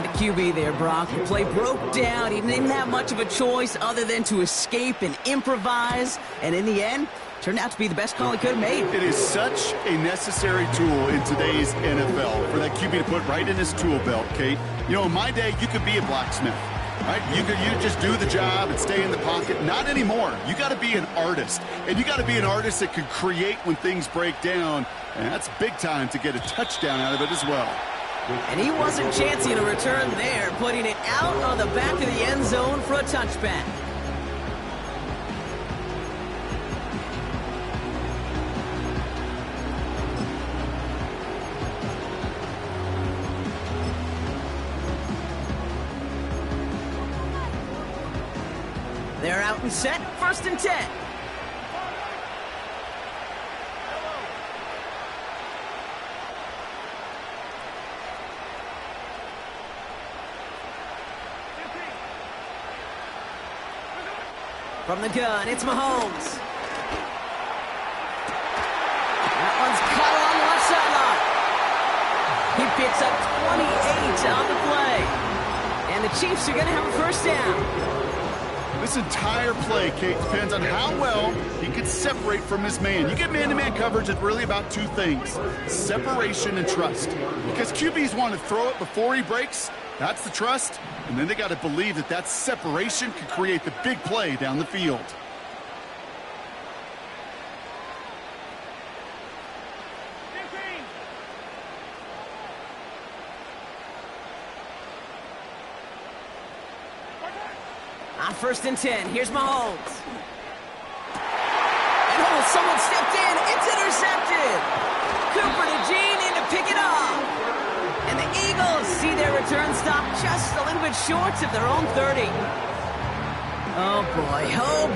kind of QB there, Brock. The play broke down. He didn't have much of a choice other than to escape and improvise. And in the end, turned out to be the best call he could have made. It is such a necessary tool in today's NFL for that QB to put right in his tool belt, Kate. You know, in my day, you could be a blacksmith, right? You just do the job and stay in the pocket. Not anymore. You got to be an artist. And you got to be an artist that can create when things break down. And that's big time to get a touchdown out of it as well. And he wasn't chancing a return there, putting it out on the back of the end zone for a touchback. They're out and set, 1st and 10. From the gun, it's Mahomes. That one's caught along the left sideline. He picks up 28 on the play. And the Chiefs are going to have a 1st down. This entire play, Kate, depends on how well he can separate from his man. You get man-to-man coverage, it's really about two things: separation and trust. Because QBs want to throw it before he breaks. That's the trust. And then they got to believe that that separation can create the big play down the field. On 1st and 10, here's Mahomes. And someone stepped in. It's intercepted. Cooper to Gene in to pick it off. And the Eagles see their return stop just a little bit short of their own 30. Oh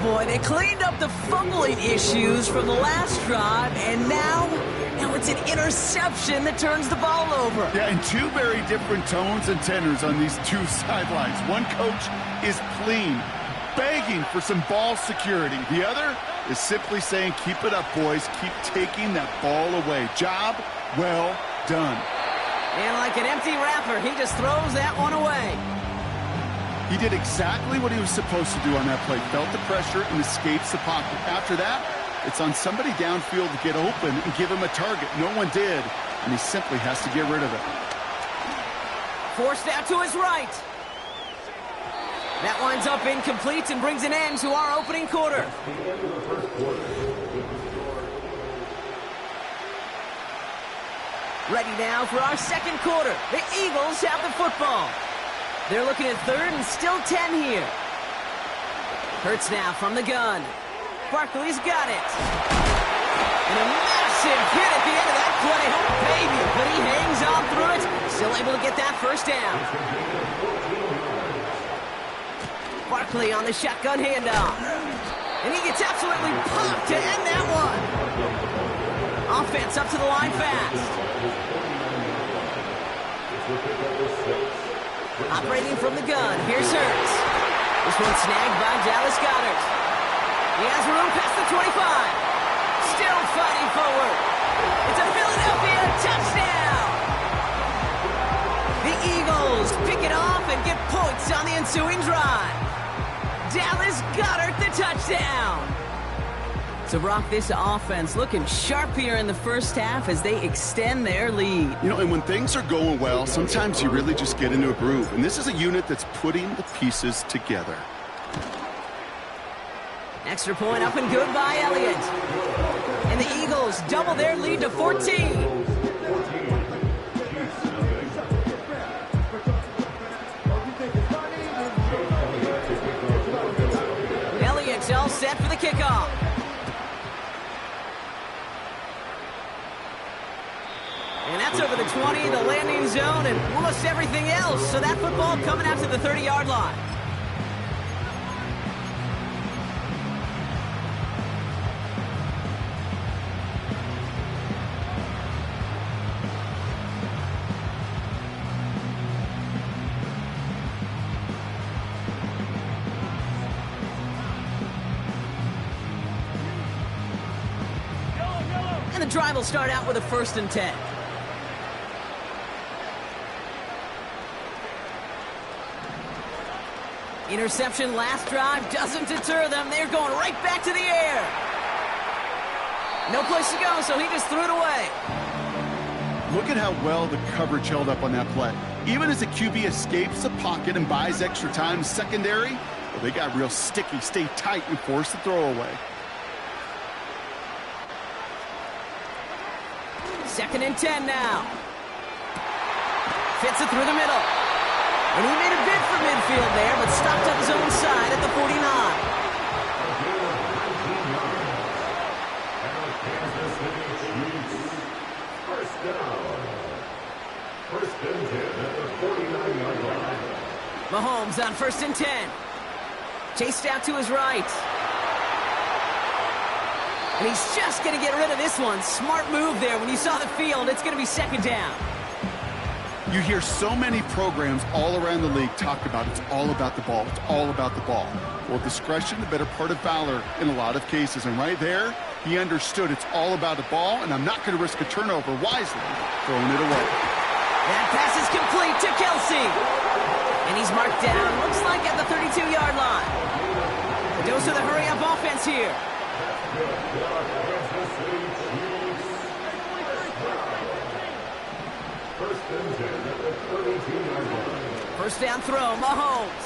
boy, they cleaned up the fumbling issues from the last drive, and now it's an interception that turns the ball over. Yeah, and two very different tones and tenors on these two sidelines. One coach is clean, begging for some ball security. The other is simply saying, keep it up, boys. Keep taking that ball away. Job well done. And like an empty wrapper, he just throws that one away. He did exactly what he was supposed to do on that play. Felt the pressure and escapes the pocket. After that, it's on somebody downfield to get open and give him a target. No one did, and he simply has to get rid of it. Forced out to his right. That winds up incomplete and brings an end to our opening quarter. Ready now for our second quarter. The Eagles have the football. They're looking at 3rd and still 10 here. Hurts now from the gun. Barkley's got it. And a massive hit at the end of that play. Oh, baby. But he hangs on through it. Still able to get that 1st down. Barkley on the shotgun handoff. And he gets absolutely popped to end that one. Offense up to the line fast. Operating from the gun. Here's Hurts. This one snagged by Dallas Goedert. He has room past the 25. Still fighting forward. It's a Philadelphia touchdown. The Eagles pick it off and get points on the ensuing drive. Dallas Goedert the touchdown. So, Brock, this offense looking sharp here in the 1st half as they extend their lead. You know, and when things are going well, sometimes you really just get into a groove. And this is a unit that's putting the pieces together. Extra point up and good by Elliott. And the Eagles double their lead to 14. Elliott's all set for the kickoff. And that's over the 20, the landing zone, and almost everything else. So that football coming out to the 30-yard line. And the drive will start out with a 1st and 10. Interception last drive doesn't deter them. They're going right back to the air. No place to go, so he just threw it away. Look at how well the coverage held up on that play. Even as the QB escapes the pocket and buys extra time secondary, well, they got real sticky, stay tight, and force the throw away. 2nd and 10 now. Fits it through the middle. And he made a bid for midfield there, but stopped up his own side at the 49. Mahomes on 1st and 10. Chased out to his right. And he's just going to get rid of this one. Smart move there. When you saw the field, it's going to be 2nd down. You hear so many programs all around the league talk about it's all about the ball. It's all about the ball. Well, discretion, the better part of valor in a lot of cases. And right there, he understood it's all about the ball, and I'm not going to risk a turnover wisely, throwing it away. That pass is complete to Kelsey. And he's marked down, looks like at the 32-yard line. The dose of the hurry-up offense here. First down throw, Mahomes.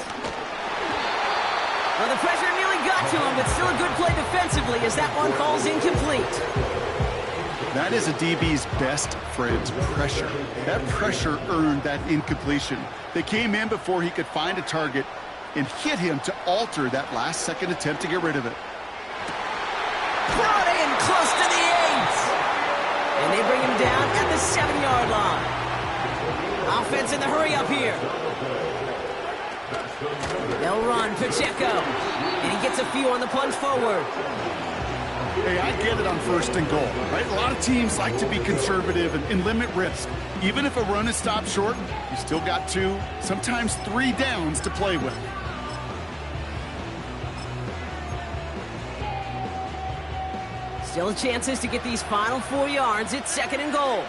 Well, the pressure nearly got to him, but still a good play defensively as that one falls incomplete. That is a DB's best friend, pressure. That pressure earned that incompletion. They came in before he could find a target and hit him to alter that last-second attempt to get rid of it. Brought in close to the 8. And they bring him down at the 7-yard line. Offense in the hurry-up here. They'll run Pacheco. And he gets a few on the plunge forward. Hey, I get it on 1st and goal, right? A lot of teams like to be conservative and limit risk. Even if a run is stopped short, you still got 2, sometimes 3 downs to play with. Still chances to get these final 4 yards. It's 2nd and goal.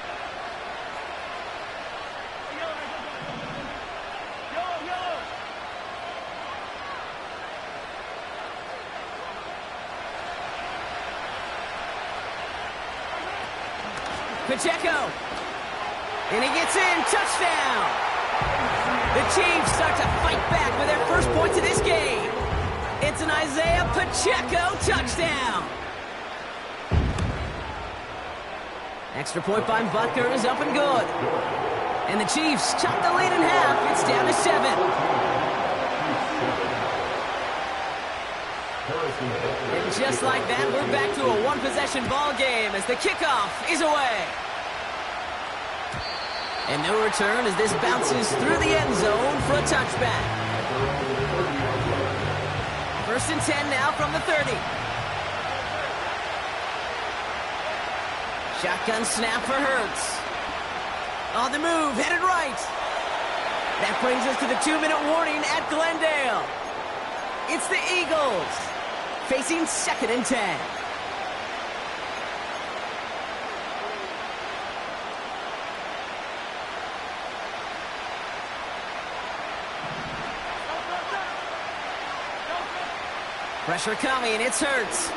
Pacheco. And he gets in. Touchdown. The Chiefs start to fight back with their first points of this game. It's an Isaiah Pacheco touchdown. Extra point by Butker is up and good. And the Chiefs chop the lead in half. It's down to 7. And just like that, we're back to a one-possession ball game as the kickoff is away. And no return as this bounces through the end zone for a touchback. 1st and 10 now from the 30. Shotgun snap for Hurts. On the move, headed right. That brings us to the 2-minute warning at Glendale. It's the Eagles facing 2nd and 10. Pressure coming, it's Hurts.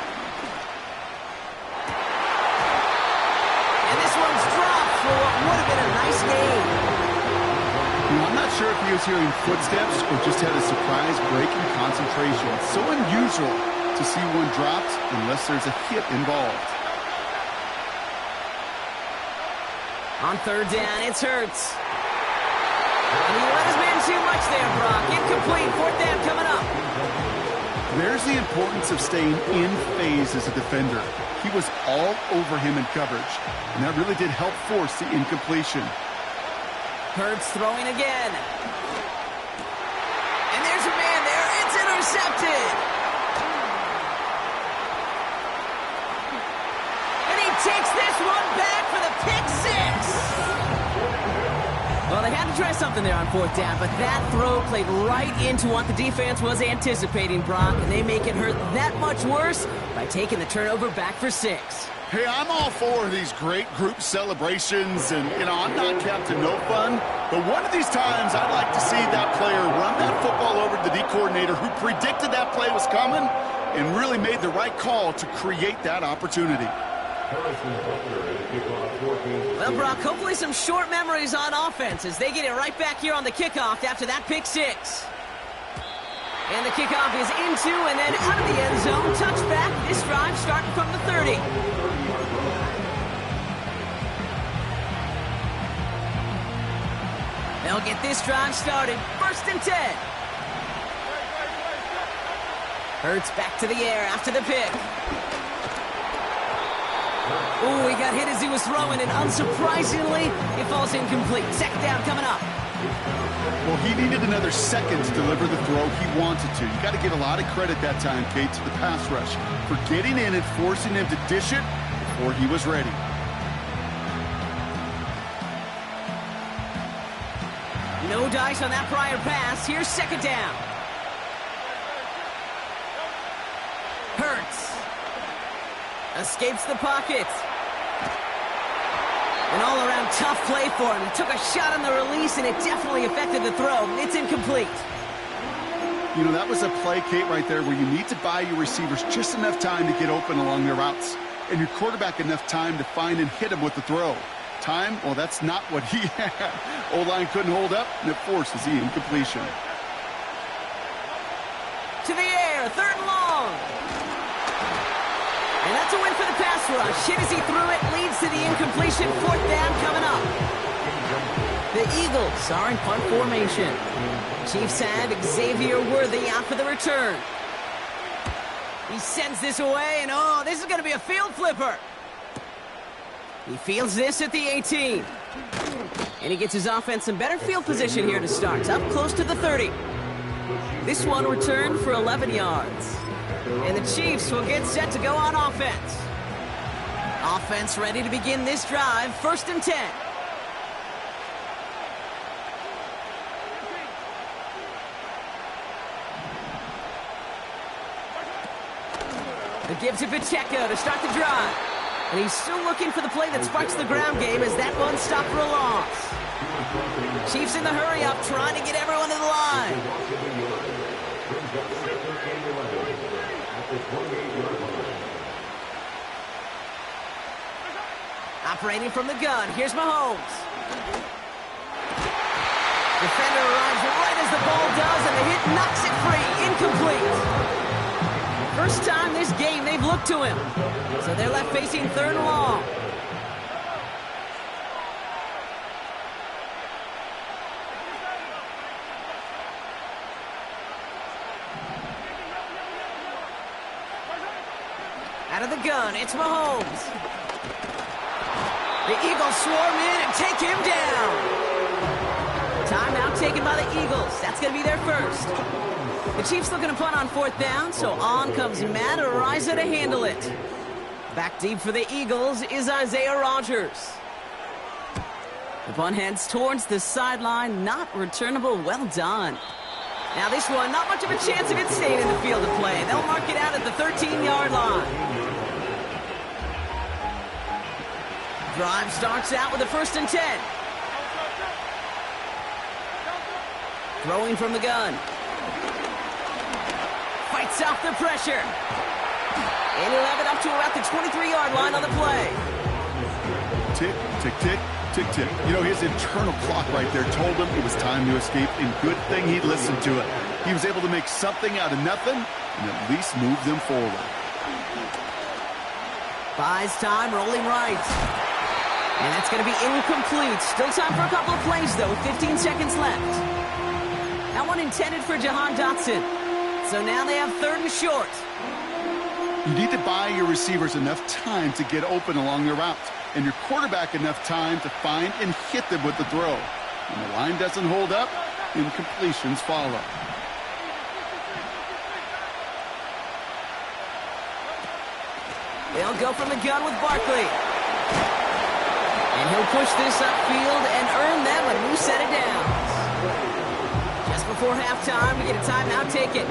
And this one's dropped for what would have been a nice game. I'm not sure if he was hearing footsteps or just had a surprise break in concentration. It's so unusual to see one dropped unless there's a hit involved. On 3rd down, it's Hurts. And he let his man too much there, Brock. Incomplete. 4th down coming up. There's the importance of staying in phase as a defender. He was all over him in coverage, and that really did help force the incompletion. Hurts throwing again. And there's a man there. It's intercepted. And he takes this one back for the pick 6. Well, they had to try something there on 4th down, but that throw played right into what the defense was anticipating, Brock, and they make it hurt that much worse by taking the turnover back for 6. Hey, I'm all for these great group celebrations, and, I'm not Captain No Fun, but one of these times I'd like to see that player run that football football over to the D coordinator who predicted that play was coming and really made the right call to create that opportunity. Well, Brock, hopefully some short memories on offense as they get it right back here on the kickoff after that pick six. And the kickoff is into and then out of the end zone. Touchback. This drive starting from the 30. They'll get this drive started. 1st and 10. Hurts back to the air after the pick. Ooh, he got hit as he was throwing, and unsurprisingly, it falls incomplete. 2nd down coming up. Well, he needed another second to deliver the throw he wanted to. You got to give a lot of credit that time, Kate, to the pass rush for getting in and forcing him to dish it before he was ready. No dice on that prior pass. Here's 2nd down. Hurts. Escapes the pocket. An all-around tough play for him. He took a shot on the release, and it definitely affected the throw. It's incomplete. You know, that was a play, Kate, right there where you need to buy your receivers just enough time to get open along their routes, and your quarterback enough time to find and hit him with the throw. Time, well, that's not what he had. O-line couldn't hold up, and it forces the incompletion. To the air, 3rd and long. And that's a win for the pass rush. Hit as he threw it, leads to the incompletion. 4th down coming up. The Eagles are in punt formation. Chiefs have Xavier Worthy out for the return. He sends this away, and oh, this is going to be a field flipper. He fields this at the 18. And he gets his offense in better field position here to start. It's up close to the 30. This one returned for 11 yards. And the Chiefs will get set to go on offense. Offense ready to begin this drive. 1st and 10. The give to Pacheco to start the drive. And he's still looking for the play that sparks the ground game as that one stopped for a loss. Chiefs in the hurry-up trying to get everyone to the line. Operating from the gun, here's Mahomes. Defender arrives right as the ball does, and the hit knocks it free. Incomplete. First time this game they've looked to him. So they're left facing 3rd and long. Out of the gun, it's Mahomes. The Eagles swarm in and take him down. Timeout taken by the Eagles. That's going to be their first. The Chiefs looking to punt on 4th down, so on comes Matt Araiza to handle it. Back deep for the Eagles is Isaiah Rodgers. The punt heads towards the sideline, not returnable. Well done. Now this one, not much of a chance of it staying in the field of play. They'll mark it out at the 13-yard line. Drive starts out with a 1st and 10. Throwing from the gun. Fights off the pressure. And he'll have it up to about the 23-yard line on the play. Tick, tick, tick, tick, tick. You know, his internal clock right there told him it was time to escape, and good thing he listened to it. He was able to make something out of nothing and at least move them forward. Buys time, rolling right. And that's going to be incomplete. Still time for a couple of plays, though, with 15 seconds left. That one intended for Jahan Dotson. So now they have 3rd and short. You need to buy your receivers enough time to get open along their route, and your quarterback enough time to find and hit them with the throw. When the line doesn't hold up, incompletions follow. They'll go from the gun with Barkley. And he'll push this upfield and earn them a new set of downs. Just before halftime, we get a timeout taken.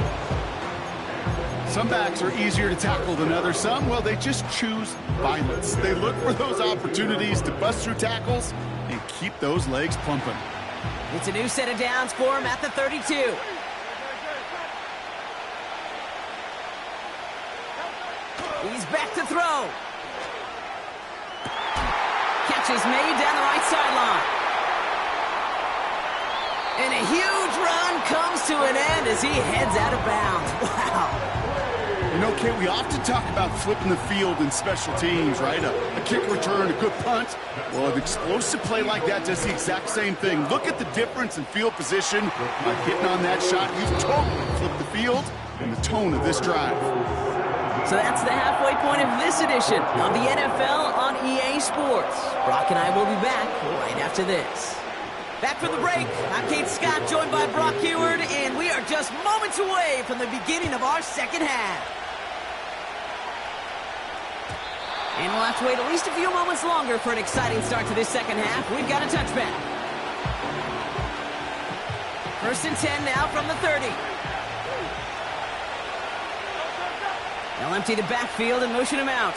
Some backs are easier to tackle than others. Some, well, they just choose violence. They look for those opportunities to bust through tackles and keep those legs pumping. It's a new set of downs for him at the 32. He's back to throw. Catch is made down the right sideline. And a huge run comes to an end as he heads out of bounds. Wow. You know, Kate, we often talk about flipping the field in special teams, right? A kick return, a good punt. Well, an explosive play like that does the exact same thing. Look at the difference in field position by hitting on that shot. You've totally flipped the field and the tone of this drive. So that's the halfway point of this edition of the NFL on EA Sports. Brock and I will be back right after this. Back from the break, I'm Kate Scott, joined by Brock Heward, and we are just moments away from the beginning of our second half. And we'll have to wait at least a few moments longer for an exciting start to this second half. We've got a touchback. 1st and 10 now from the 30. They'll empty the backfield and motion him out.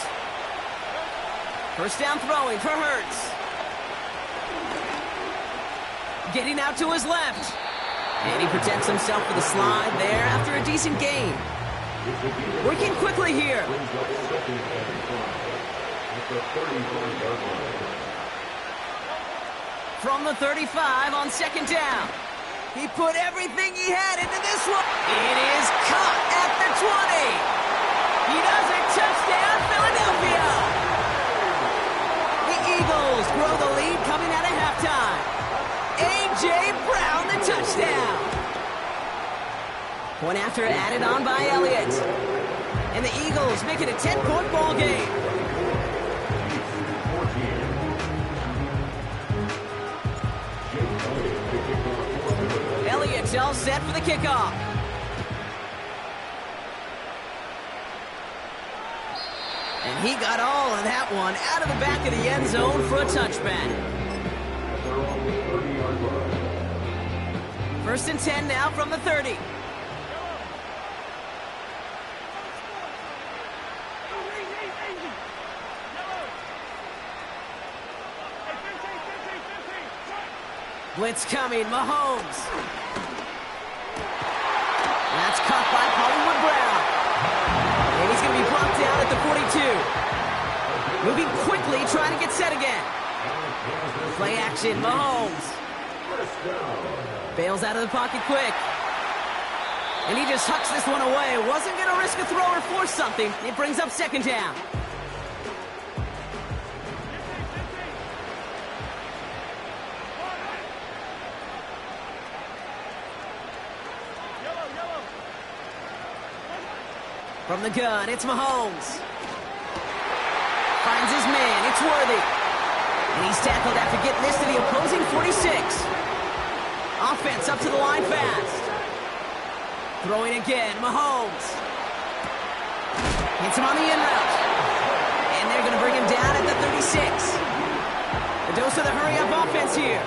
1st down throwing for Hurts. Getting out to his left. And he protects himself with a slide there after a decent gain. Working quickly here. From the 35 on 2nd down. He put everything he had into this one. It is caught at the 20. He does it. Touchdown, Philadelphia. The Eagles grow the lead coming out of halftime. A.J. Brown, the touchdown. Point after added on by Elliott. And the Eagles make it a 10-point ball game. Elliott's all set for the kickoff. And he got all of that one out of the back of the end zone for a touchback. 1st and 10 now from the 30. Blitz coming, Mahomes. That's caught by Hollywood Brown. And he's going to be brought down at the 42. Moving quickly, trying to get set again. Play action, Mahomes. Bails out of the pocket quick. And he just hucks this one away. Wasn't going to risk a throw or force something. It brings up 2nd down. From the gun, it's Mahomes. Finds his man, it's Worthy. And he's tackled after getting this to the opposing 46. Offense up to the line fast. Throwing again, Mahomes. Hits him on the in route. And they're going to bring him down at the 36. The dose of the hurry-up offense here.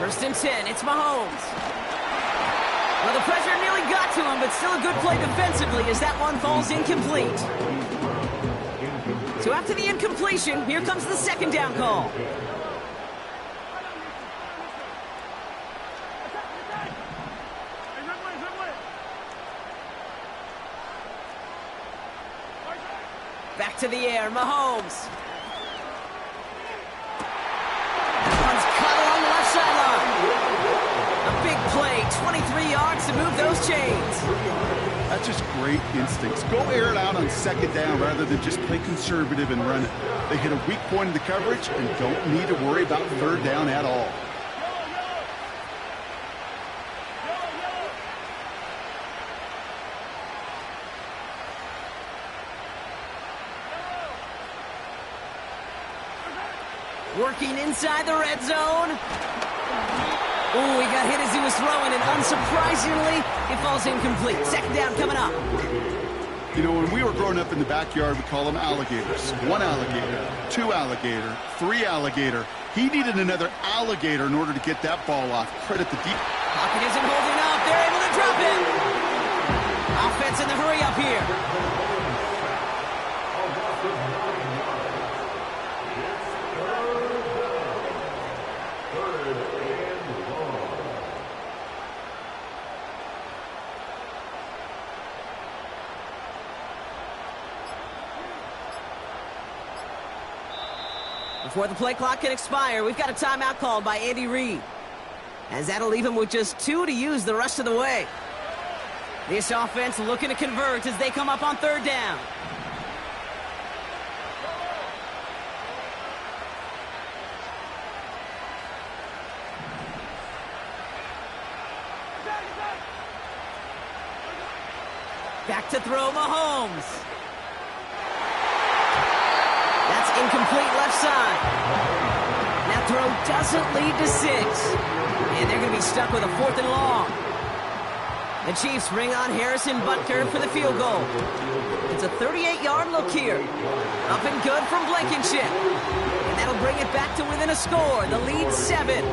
First and 10, it's Mahomes. Well, the pressure nearly got to him, but still a good play defensively as that one falls incomplete. So after the incompletion, here comes the 2nd down call. Back to the air, Mahomes. That one's caught along the left sideline. A big play, 23 yards to move those chains. That's just great instincts. Go air it out on 2nd down rather than just play conservative and run it. They hit a weak point in the coverage and don't need to worry about 3rd down at all. Working inside the red zone. Ooh, he got hit as he was throwing, and unsurprisingly, it falls incomplete. 2nd down coming up. You know, when we were growing up in the backyard, we call them alligators. 1 alligator, 2 alligator, 3 alligator. He needed another alligator in order to get that ball off. Credit the deep. Pocket isn't holding up. They're able to drop it. Offense in the hurry up here. Before the play clock can expire, we've got a timeout called by Andy Reid, as that'll leave him with just 2 to use the rest of the way. This offense looking to convert as they come up on 3rd down. Back to throw, Mahomes. That's incomplete left side. That throw doesn't lead to 6. And they're going to be stuck with a 4th and long. The Chiefs bring on Harrison Butker for the field goal. It's a 38-yard look here. Up and good from Blankenship. And that'll bring it back to within a score. The lead 7.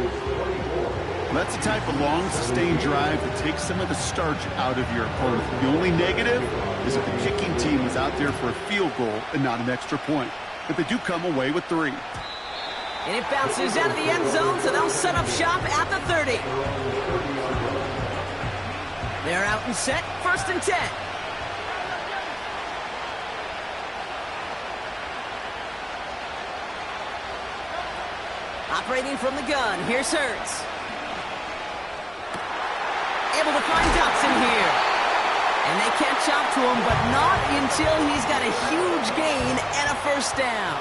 That's the type of long, sustained drive that takes some of the starch out of your opponent. The only negative is that the kicking team was out there for a field goal and not an extra point. But they do come away with 3. And it bounces out of the end zone, so they'll set up shop at the 30. They're out and set, 1st and 10. Operating from the gun, here's Hurts. Able to find Dotson here. And they catch up to him, but not until he's got a huge gain and a 1st down.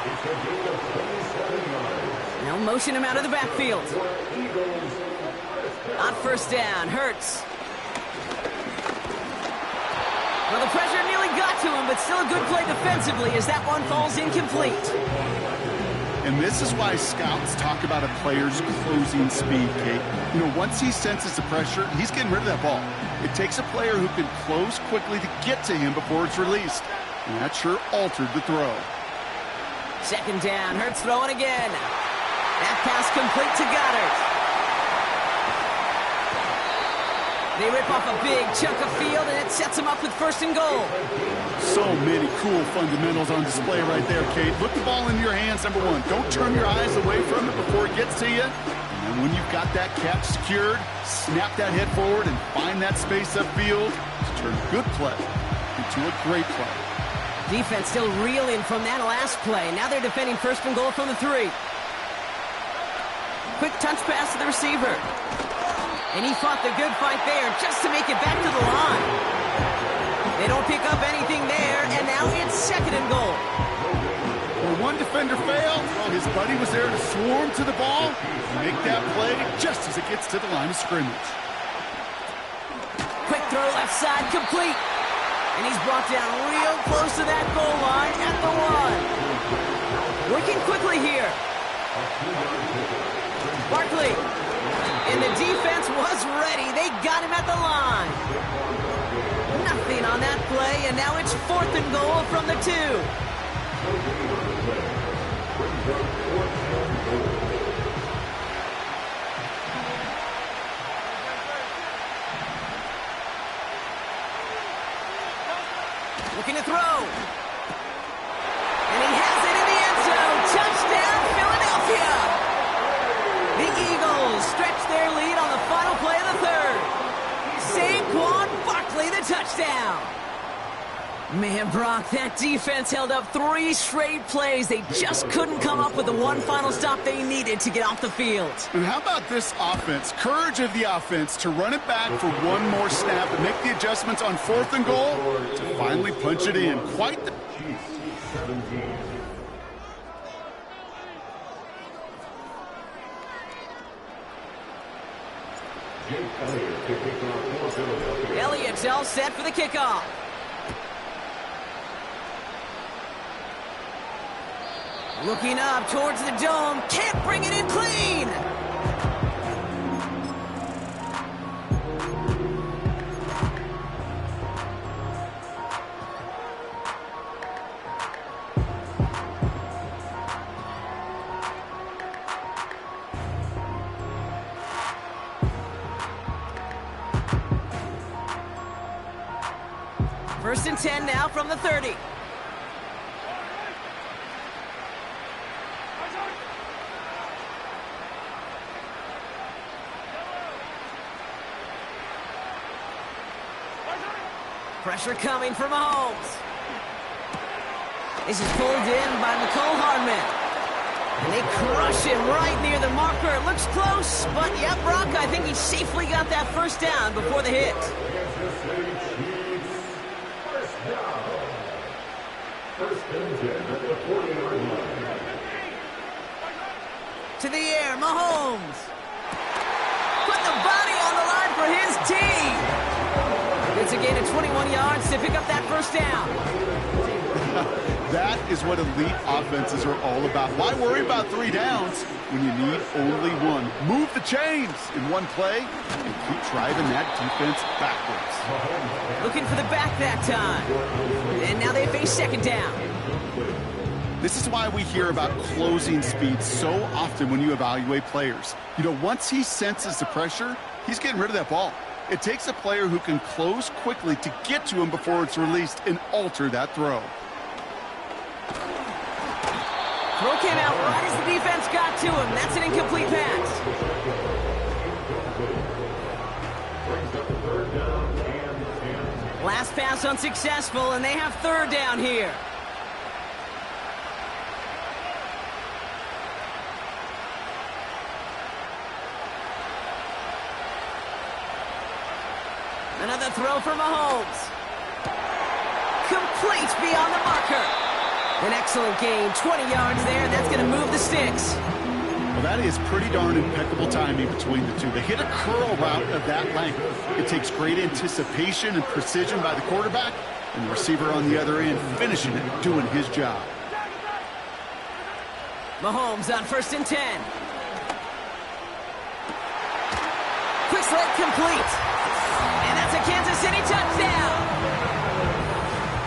Now motion him out of the backfield. On 1st down, Hurts. Well, the pressure nearly got to him, but still a good play defensively as that one falls incomplete. And this is why scouts talk about a player's closing speed, Kate. You know, once he senses the pressure, he's getting rid of that ball. It takes a player who can close quickly to get to him before it's released. And that sure altered the throw. 2nd down, Hurts throwing again. That pass complete to Goddard. They rip off a big chunk of field, and it sets them up with 1st and goal. So many cool fundamentals on display right there, Kate. Put the ball into your hands, number 1. Don't turn your eyes away from it before it gets to you. And when you've got that catch secured, snap that head forward and find that space upfield to turn good play into a great play. Defense still reeling from that last play. Now they're defending 1st and goal from the 3. Quick touch pass to the receiver. And he fought the good fight there just to make it back to the line. They don't pick up anything there, and now it's 2nd and goal. Where one defender failed, well, his buddy was there to swarm to the ball and make that play just as it gets to the line of scrimmage. Quick throw left side, complete. And he's brought down real close to that goal line at the 1. Working quickly here. Barkley. And the defense was ready. They got him at the line. Nothing on that play, and now it's 4th and goal from the 2. Looking to throw. And he has it in the end zone. Touchdown, Philadelphia. The Eagles stretch their lead on the final play of the 3rd. Saquon Barkley, the touchdown. Man, Brock, that defense held up 3 straight plays. They just couldn't come up with the one final stop they needed to get off the field. And how about this offense? Courage of the offense to run it back for one more snap and make the adjustments on 4th and goal to finally punch it in. Quite the... Elliott's all set for the kickoff. Looking up towards the dome. Can't bring it in clean. First and 10 now from the 30. Pressure coming from Mahomes. This is pulled in by McCole Hardman. And they crush him right near the marker. It looks close, but yeah, Brock, I think he safely got that first down before the hit. To the air, Mahomes. Put the body on the line for his team. It's a gain of 21 yards to pick up that first down. That is what elite offenses are all about. Why worry about 3 downs when you need only one? Move the chains in one play and keep driving that defense backwards. Looking for the back that time. And now they face second down. This is why we hear about closing speed so often when you evaluate players. You know, once he senses the pressure, he's getting rid of that ball. It takes a player who can close quickly to get to him before it's released and alter that throw. Throw came out right as the defense got to him. That's an incomplete pass. Last pass unsuccessful, and they have third down here. Another throw for Mahomes. Complete beyond the marker. An excellent gain, 20 yards there, and that's going to move the sticks. Well, that is pretty darn impeccable timing between the two. They hit a curl route of that length. It takes great anticipation and precision by the quarterback, and the receiver on the other end finishing it, doing his job. Mahomes on 1st and 10. Quick slant complete. And that's a Kansas City touchdown.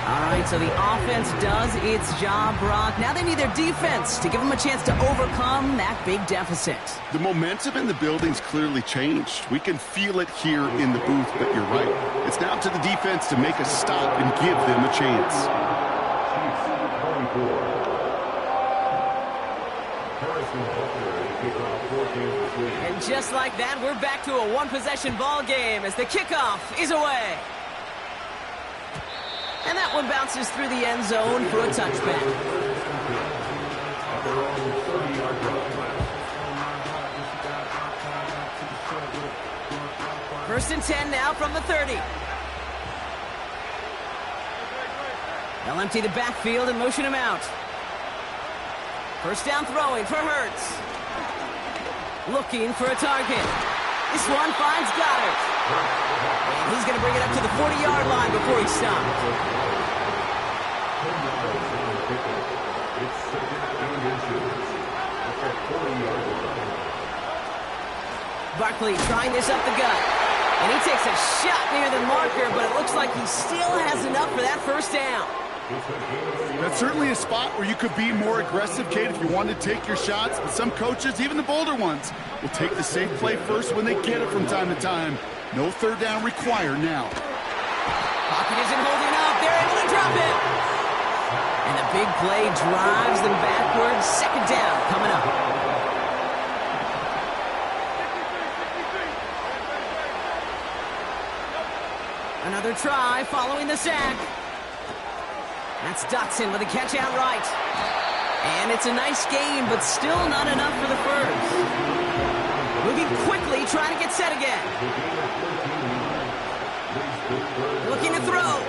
All right, so the offense does its job, Brock. Now they need their defense to give them a chance to overcome that big deficit. The momentum in the building's clearly changed. We can feel it here in the booth, but you're right. It's now to the defense to make a stop and give them a chance. And just like that, we're back to a one-possession ball game as the kickoff is away. And that one bounces through the end zone for a touchback. First and 10 now from the 30. They'll empty the backfield and motion him out. First down throwing for Hurts. Looking for a target. This one finds Goddard. And he's going to bring it up to the 40-yard line before he stopped. Barkley trying this up the gut. And he takes a shot near the marker, but it looks like he still has enough for that first down. That's certainly a spot where you could be more aggressive, Kate, if you want to take your shots. But some coaches, even the bolder ones, will take the safe play first when they get it from time to time. No third down required now. Pocket isn't holding up. They're able to drop it. And the big play drives them backwards. Second down coming up. Another try following the sack. That's Dotson with a catch out right. And it's a nice game, but still not enough for the first. Moving quickly, trying to get set again. Looking to throw.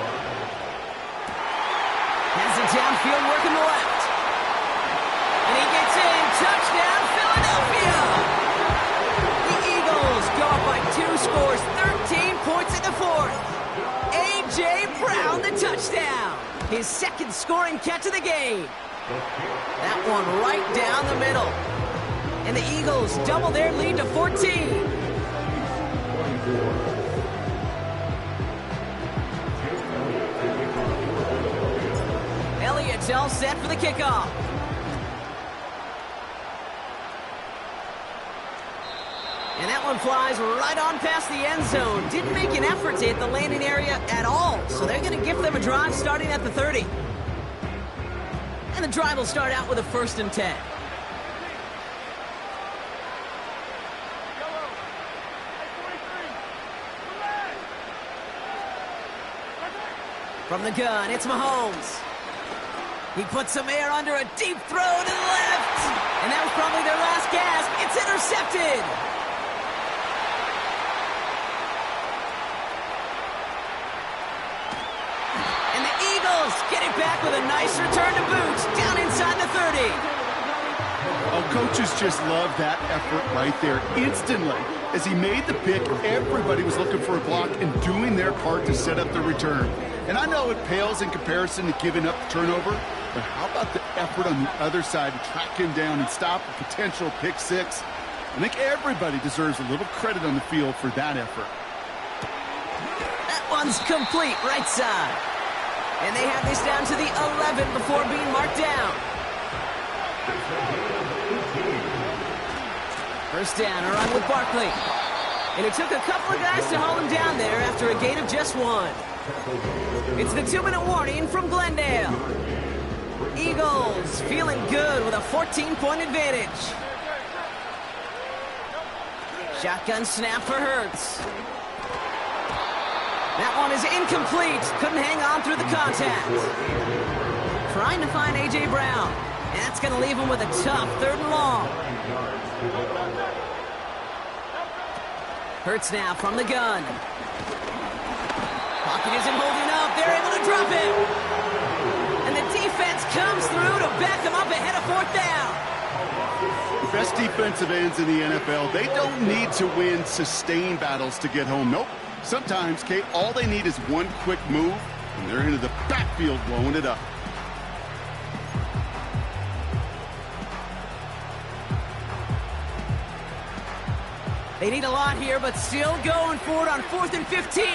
Has it downfield, working the left. And he gets in. Touchdown, Philadelphia! The Eagles go up by 2 scores, 13 points in the fourth. A.J. Brown, the touchdown. His second scoring catch of the game. That one right down the middle. And the Eagles double their lead to 14. Elliott's all set for the kickoff. And that one flies right on past the end zone. Didn't make an effort to hit the landing area at all. So they're going to give them a drive starting at the 30. And the drive will start out with a 1st and 10. From the gun, it's Mahomes. He puts some air under a deep throw to the left. And that was probably their last gasp. It's intercepted. And the Eagles get it back with a nice return to boot down inside the 30. Oh, coaches just love that effort right there. Instantly, as he made the pick, everybody was looking for a block and doing their part to set up the return. And I know it pales in comparison to giving up the turnover, but how about the effort on the other side to track him down and stop a potential pick six? I think everybody deserves a little credit on the field for that effort. That one's complete right side. And they have this down to the 11 before being marked down. First down, a run with Barkley. And it took a couple of guys to haul him down there after a gain of just one. It's the 2-minute warning from Glendale. Eagles feeling good with a 14-point advantage. Shotgun snap for Hurts. That one is incomplete. Couldn't hang on through the contact. Trying to find A.J. Brown. And that's going to leave him with a tough 3rd and long. Hurts now from the gun. Pocket isn't holding up. They're able to drop him. And the defense comes through to back him up ahead of 4th down. The best defensive ends in the NFL, they don't need to win sustained battles to get home. Nope. Sometimes, Kate, all they need is one quick move, and they're into the backfield blowing it up. They need a lot here, but still going for it on 4th and 15.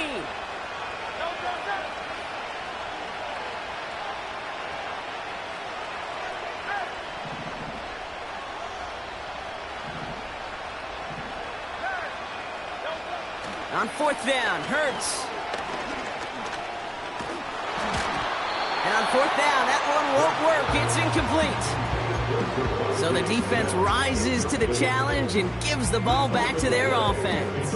On 4th down, Hurts. And on 4th down, that one won't work. It's incomplete. So the defense rises to the challenge and gives the ball back to their offense.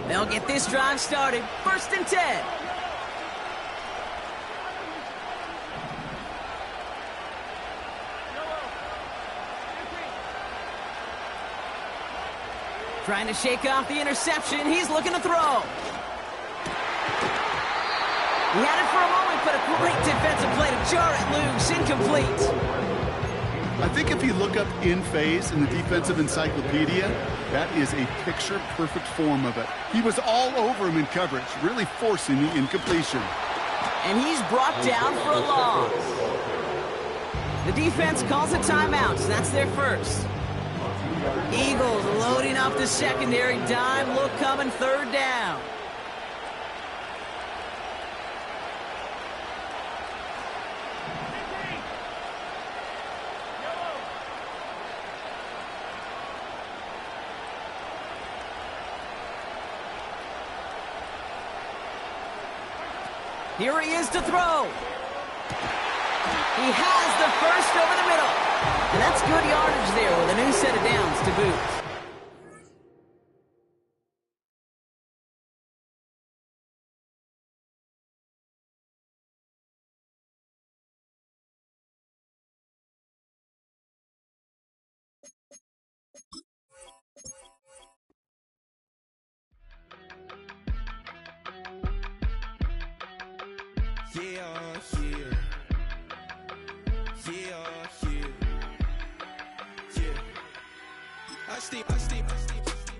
They'll get this drive started. 1st and 10. Trying to shake off the interception. He's looking to throw. He had it for a moment, but a great defensive play to jar it loose. Incomplete. I think if you look up in phase in the defensive encyclopedia, that is a picture-perfect form of it. He was all over him in coverage, really forcing the incompletion. And he's brought down for a loss. The defense calls a timeout, so that's their first. Eagles loading up the secondary. Dime look coming 3rd down. Here he is to throw. He has the first over the middle. And that's good yardage there with a new set of downs to boot.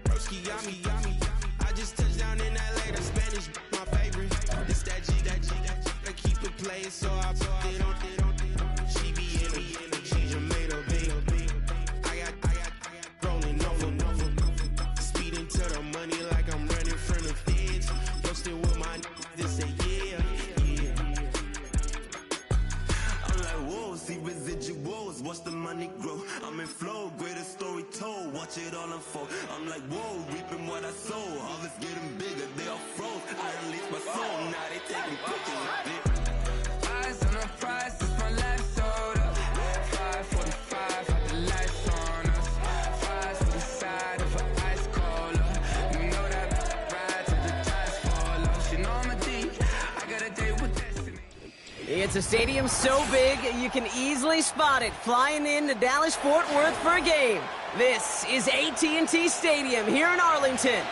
Broski, yummy. I just touched down in LA, the Spanish, my favorite. It's that G, I keep it playing, so I put it on. She be in it, she just made a big. I got rolling over. Speeding to the money like I'm running from the feds. Posted with my this say yeah. I'm like, whoa, see residuals, watch the money grow. I'm in flow, greatest story told, watch it all unfold. I'm like, whoa, reaping what I sow. Harvest getting bigger, they all froze. I release my soul, now they taking pictures of it. Eyes on the prize, it's my life sold up. 545, had the lights on us. Fries to the side of an ice cola. You know that ride till the tires fall off. She know I'm a D, I got a date with destiny. The It's a stadium so big, you can easily spot it flying into Dallas-Fort Worth for a game. This is AT&T Stadium here in Arlington.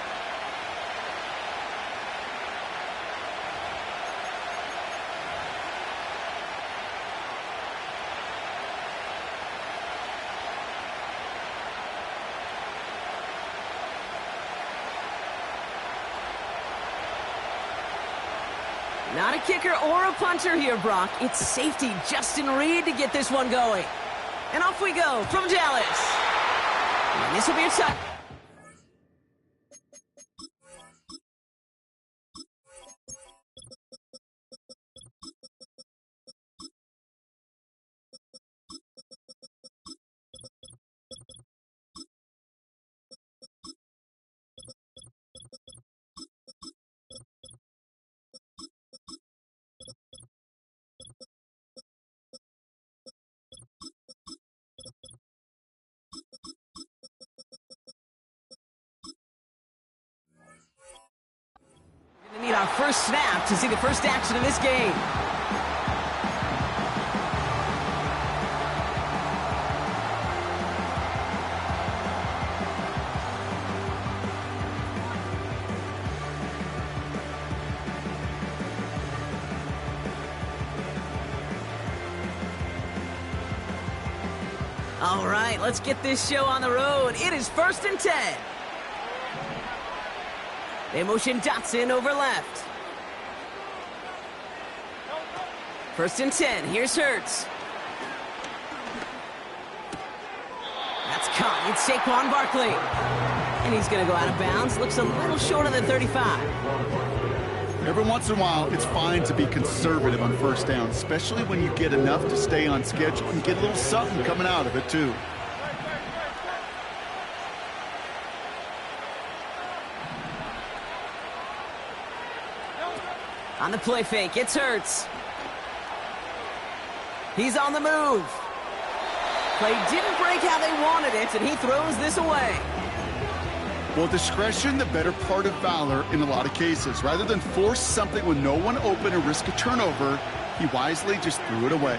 Not a kicker or a punter here, Brock. It's safety Justin Reed to get this one going. And off we go from Dallas. And this will be your touch. We need our first snap to see the first action of this game. All right, let's get this show on the road. It is 1st and 10. They motion Dotson over left. 1st and 10. Here's Hurts. That's caught. It's Saquon Barkley. And he's going to go out of bounds. Looks a little short of the 35. Every once in a while, it's fine to be conservative on first down, especially when you get enough to stay on schedule and get a little something coming out of it, too. On the play fake, it's Hurts. He's on the move. Play didn't break how they wanted it, and he throws this away. Well, discretion, the better part of valor in a lot of cases. Rather than force something with no one open or risk a turnover, he wisely just threw it away.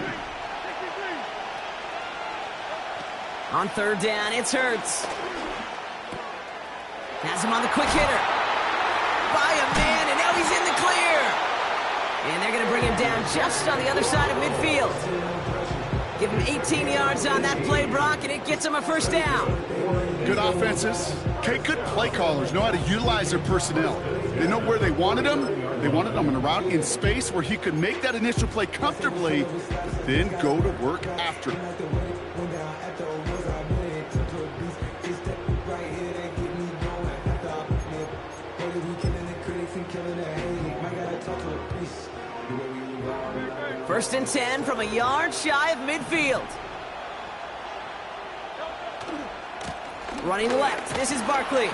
On 3rd down, it's Hurts. Has him on the quick hitter. By a man, and now he's in the clear. And they're going to bring him down just on the other side of midfield. Give him 18 yards on that play, Brock, and it gets him a first down. Good offenses. Okay, good play callers know how to utilize their personnel. They know where they wanted him. They wanted him in a route in space where he could make that initial play comfortably, but then go to work after it. First and 10 from a yard shy of midfield. Running left, this is Barkley.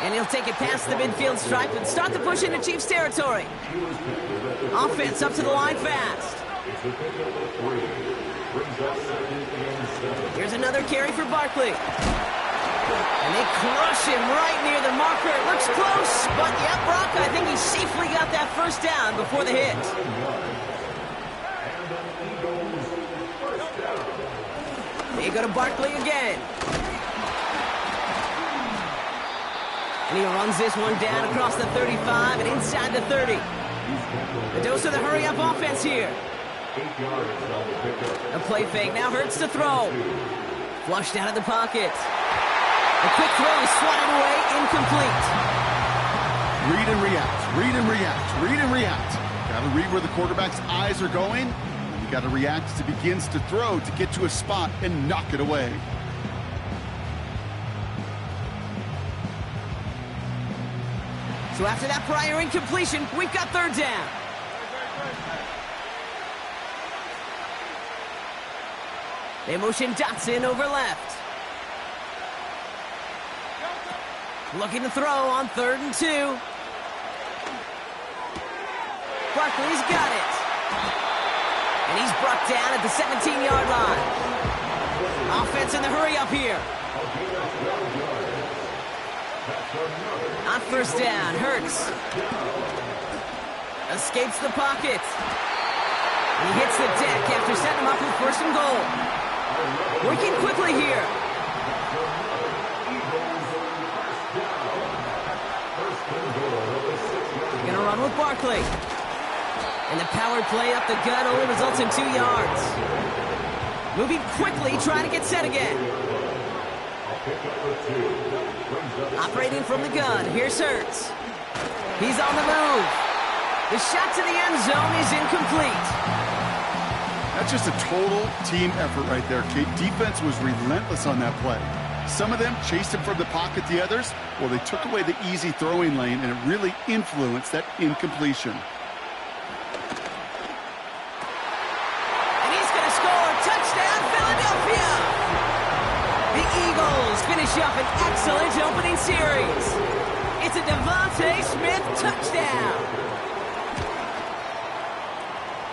And he'll take it past the midfield stripe and start the push into Chiefs territory. Offense up to the line fast. Here's another carry for Barkley. And they crush him right near the marker. It looks close, but yeah, Brock, I think he safely got that first down before the hit. They go to Barkley again. And he runs this one down across the 35 and inside the 30. The dose of the hurry-up offense here. A play fake. Now Hurts to throw. Flushed out of the pocket. A quick throw is swatted away. Incomplete. Read and react. Read and react. Read and react. Got to read where the quarterback's eyes are going. You got to react as he begins to throw to get to a spot and knock it away. So after that prior incompletion, we've got 3rd down. They motion Dotson over left. Looking to throw on 3rd and 2. Barkley's got it. And he's brought down at the 17-yard line. Offense in the hurry up here. On 1st down, Hurts escapes the pocket. He hits the deck after setting him up with first and goal. Working quickly here. Gonna run with Barkley. And the power play up the gut only results in 2 yards. Moving quickly, trying to get set again. Operating from the gun, here's Hurts. He's on the move. The shot to the end zone is incomplete. That's just a total team effort right there, Kate. Defense was relentless on that play. Some of them chased him from the pocket. The others, well, they took away the easy throwing lane, and it really influenced that incompletion. And he's going to score. Touchdown, Philadelphia! The Eagles finish up an excellent opening series. It's a Devontae Smith touchdown.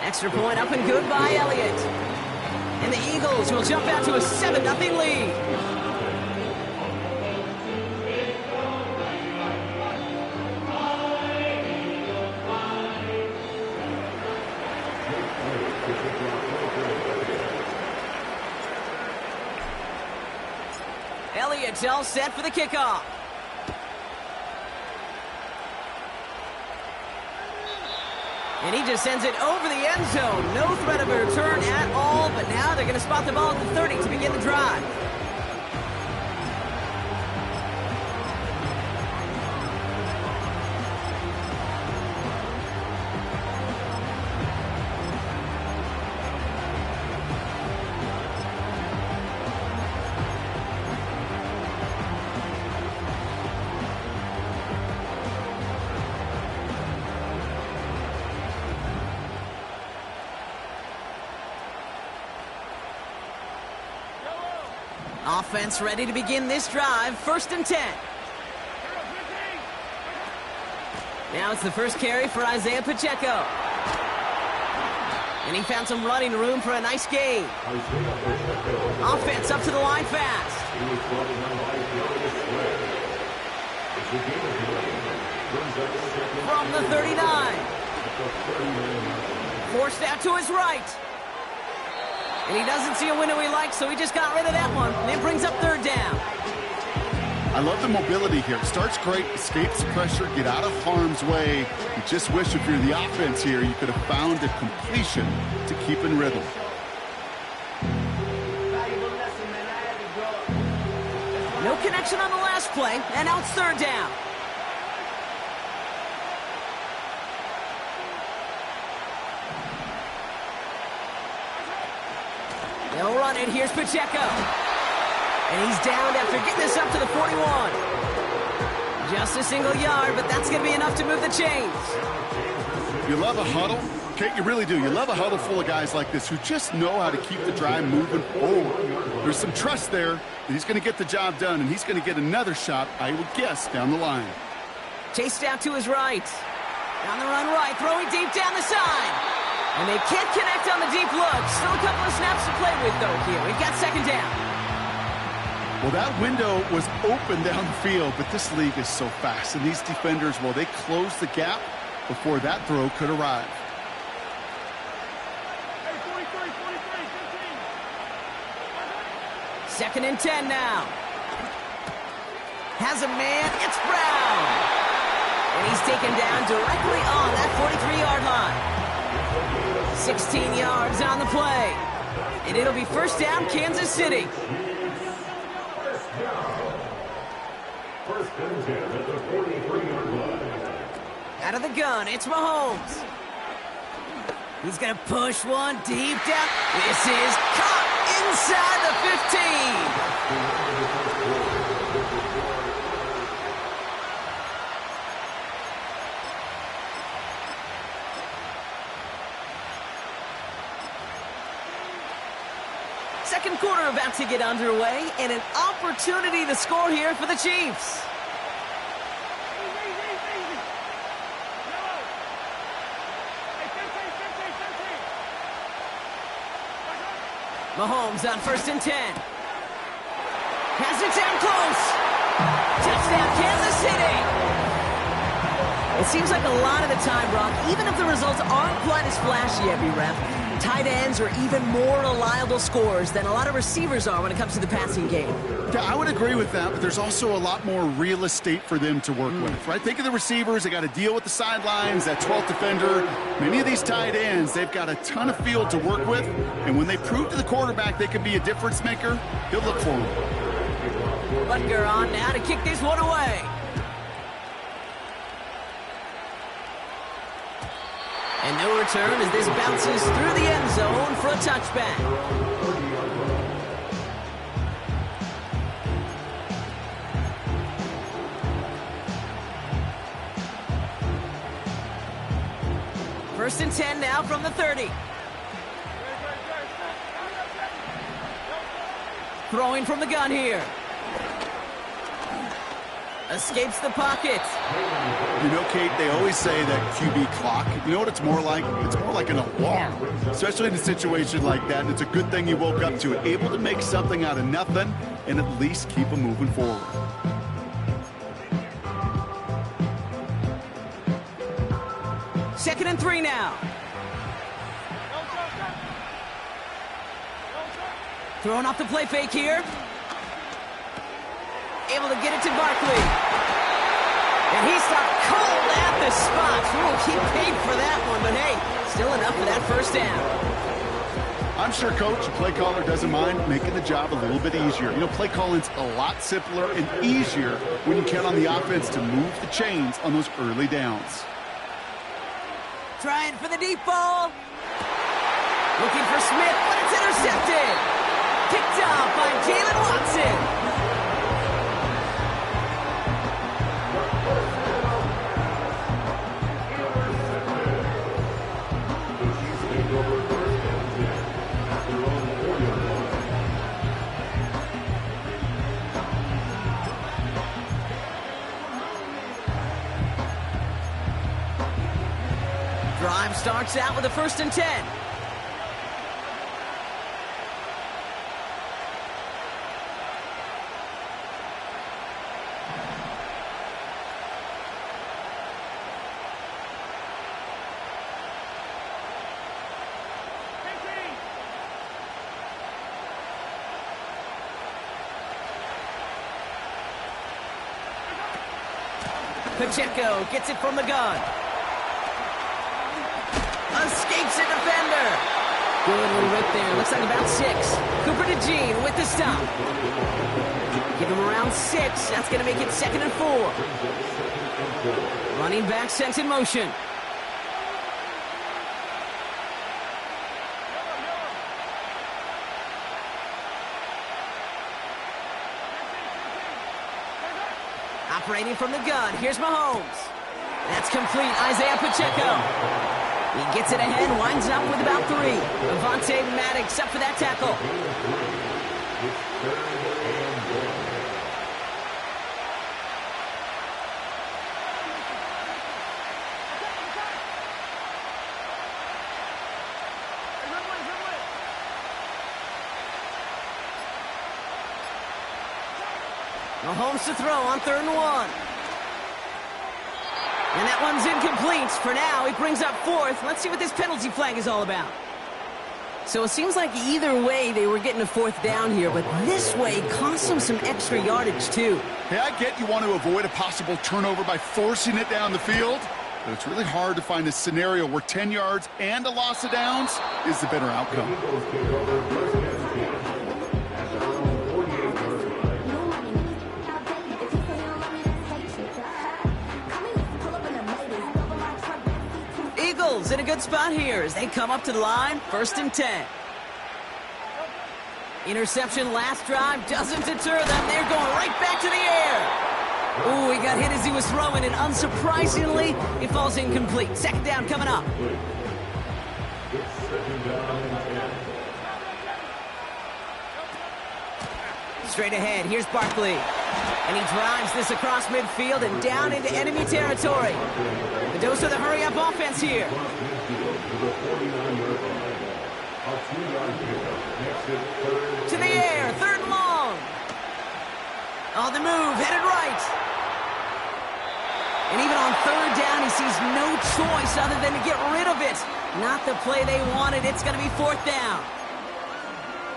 Extra point up and good by Elliott. And the Eagles will jump out to a 7-0 lead. Elliott's all set for the kickoff. And he just sends it over the end zone. No threat of a return at all, but now they're going to spot the ball at the 30 to begin the drive. Offense ready to begin this drive. 1st and 10. Now it's the first carry for Isaiah Pacheco. And he found some running room for a nice gain. Offense up to the line fast. From the 39. Forced out to his right. And he doesn't see a window he likes, so he just got rid of that one. And it brings up 3rd down. I love the mobility here. Starts great, escapes the pressure, get out of harm's way. You just wish if you're the offense here, you could have found a completion to keep in rhythm. No connection on the last play, and now it's 3rd down. They'll run it. Here's Pacheco. And he's downed after getting this up to the 41. Just a single yard, but that's going to be enough to move the chains. You love a huddle? Kate, you really do. You love a huddle full of guys like this who just know how to keep the drive moving forward. There's some trust there that he's going to get the job done, and he's going to get another shot, I would guess, down the line. Chased out to his right. Down the run right, throwing deep down the side. And they can't connect on the deep look. Still a couple of snaps to play with, though, here. We've got 2nd down. Well, that window was open down the field, but this league is so fast. And these defenders, well, they closed the gap before that throw could arrive. Hey, 43, 15. 2nd and 10 now. Has a man. It's Brown. And he's taken down directly on that 43-yard line. 16 yards on the play. And it'll be 1st down, Kansas City. Out of the gun, it's Mahomes. He's going to push one deep down. This is caught inside the 15. Second quarter about to get underway, and an opportunity to score here for the Chiefs. Mahomes on 1st and 10. Has it down close. Touchdown, Kansas City. It seems like a lot of the time, Brock, even if the results aren't quite as flashy every rep, Tight ends are even more reliable scorers than a lot of receivers are when it comes to the passing game. Yeah, I would agree with that, but there's also a lot more real estate for them to work with, right? Think of the receivers. They got to deal with the sidelines, that 12th defender. Many of these tight ends, they've got a ton of field to work with, and when they prove to the quarterback they can be a difference maker, he'll look for them. Butker on now to kick this one away. And no return as this bounces through the end zone for a touchback. First and 10 now from the 30. Throwing from the gun here. Escapes the pocket. You know, Kate, they always say that QB clock, you know what it's more like? It's more like an alarm, especially in a situation like that. And it's a good thing you woke up to it, able to make something out of nothing and at least keep them moving forward. Second and 3 now. Throwing off the play fake here. Able to get it to Barkley. And he stopped cold at the spot. Ooh, he paid for that one, but hey, still enough for that first down. I'm sure Coach, the play caller, doesn't mind making the job a little bit easier. You know, play calling's a lot simpler and easier when you count on the offense to move the chains on those early downs. Trying for the deep ball. Looking for Smith, but it's intercepted. Picked off by Jalen Watson. Drive starts out with a first and 10. Pacheco gets it from the gun. Escapes a defender. Good little rip there. Looks like about 6. Cooper to Jean with the stop. Give him around 6. That's going to make it 2nd and 4. Running back sent in motion. Operating from the gun. Here's Mahomes. That's complete. Isaiah Pacheco. He gets it ahead, winds up with about 3. Avonte Maddox up for that tackle. Mahomes to throw on 3rd and 1. And that one's incomplete. For now, he brings up 4th. Let's see what this penalty flag is all about. So it seems like either way they were getting a 4th down here, but this way cost them some extra yardage too. Hey, I get you want to avoid a possible turnover by forcing it down the field, but it's really hard to find a scenario where 10 yards and a loss of downs is the better outcome. Eagles in a good spot here as they come up to the line, 1st and 10. Interception last drive doesn't deter them. They're going right back to the air. Ooh, he got hit as he was throwing, and unsurprisingly, it falls incomplete. 2nd down coming up. Straight ahead, here's Barkley. And he drives this across midfield and down into enemy territory. The dose of the hurry-up offense here. To the air, 3rd and long. On the move, headed right. And even on third down, he sees no choice other than to get rid of it. Not the play they wanted. It's going to be fourth down.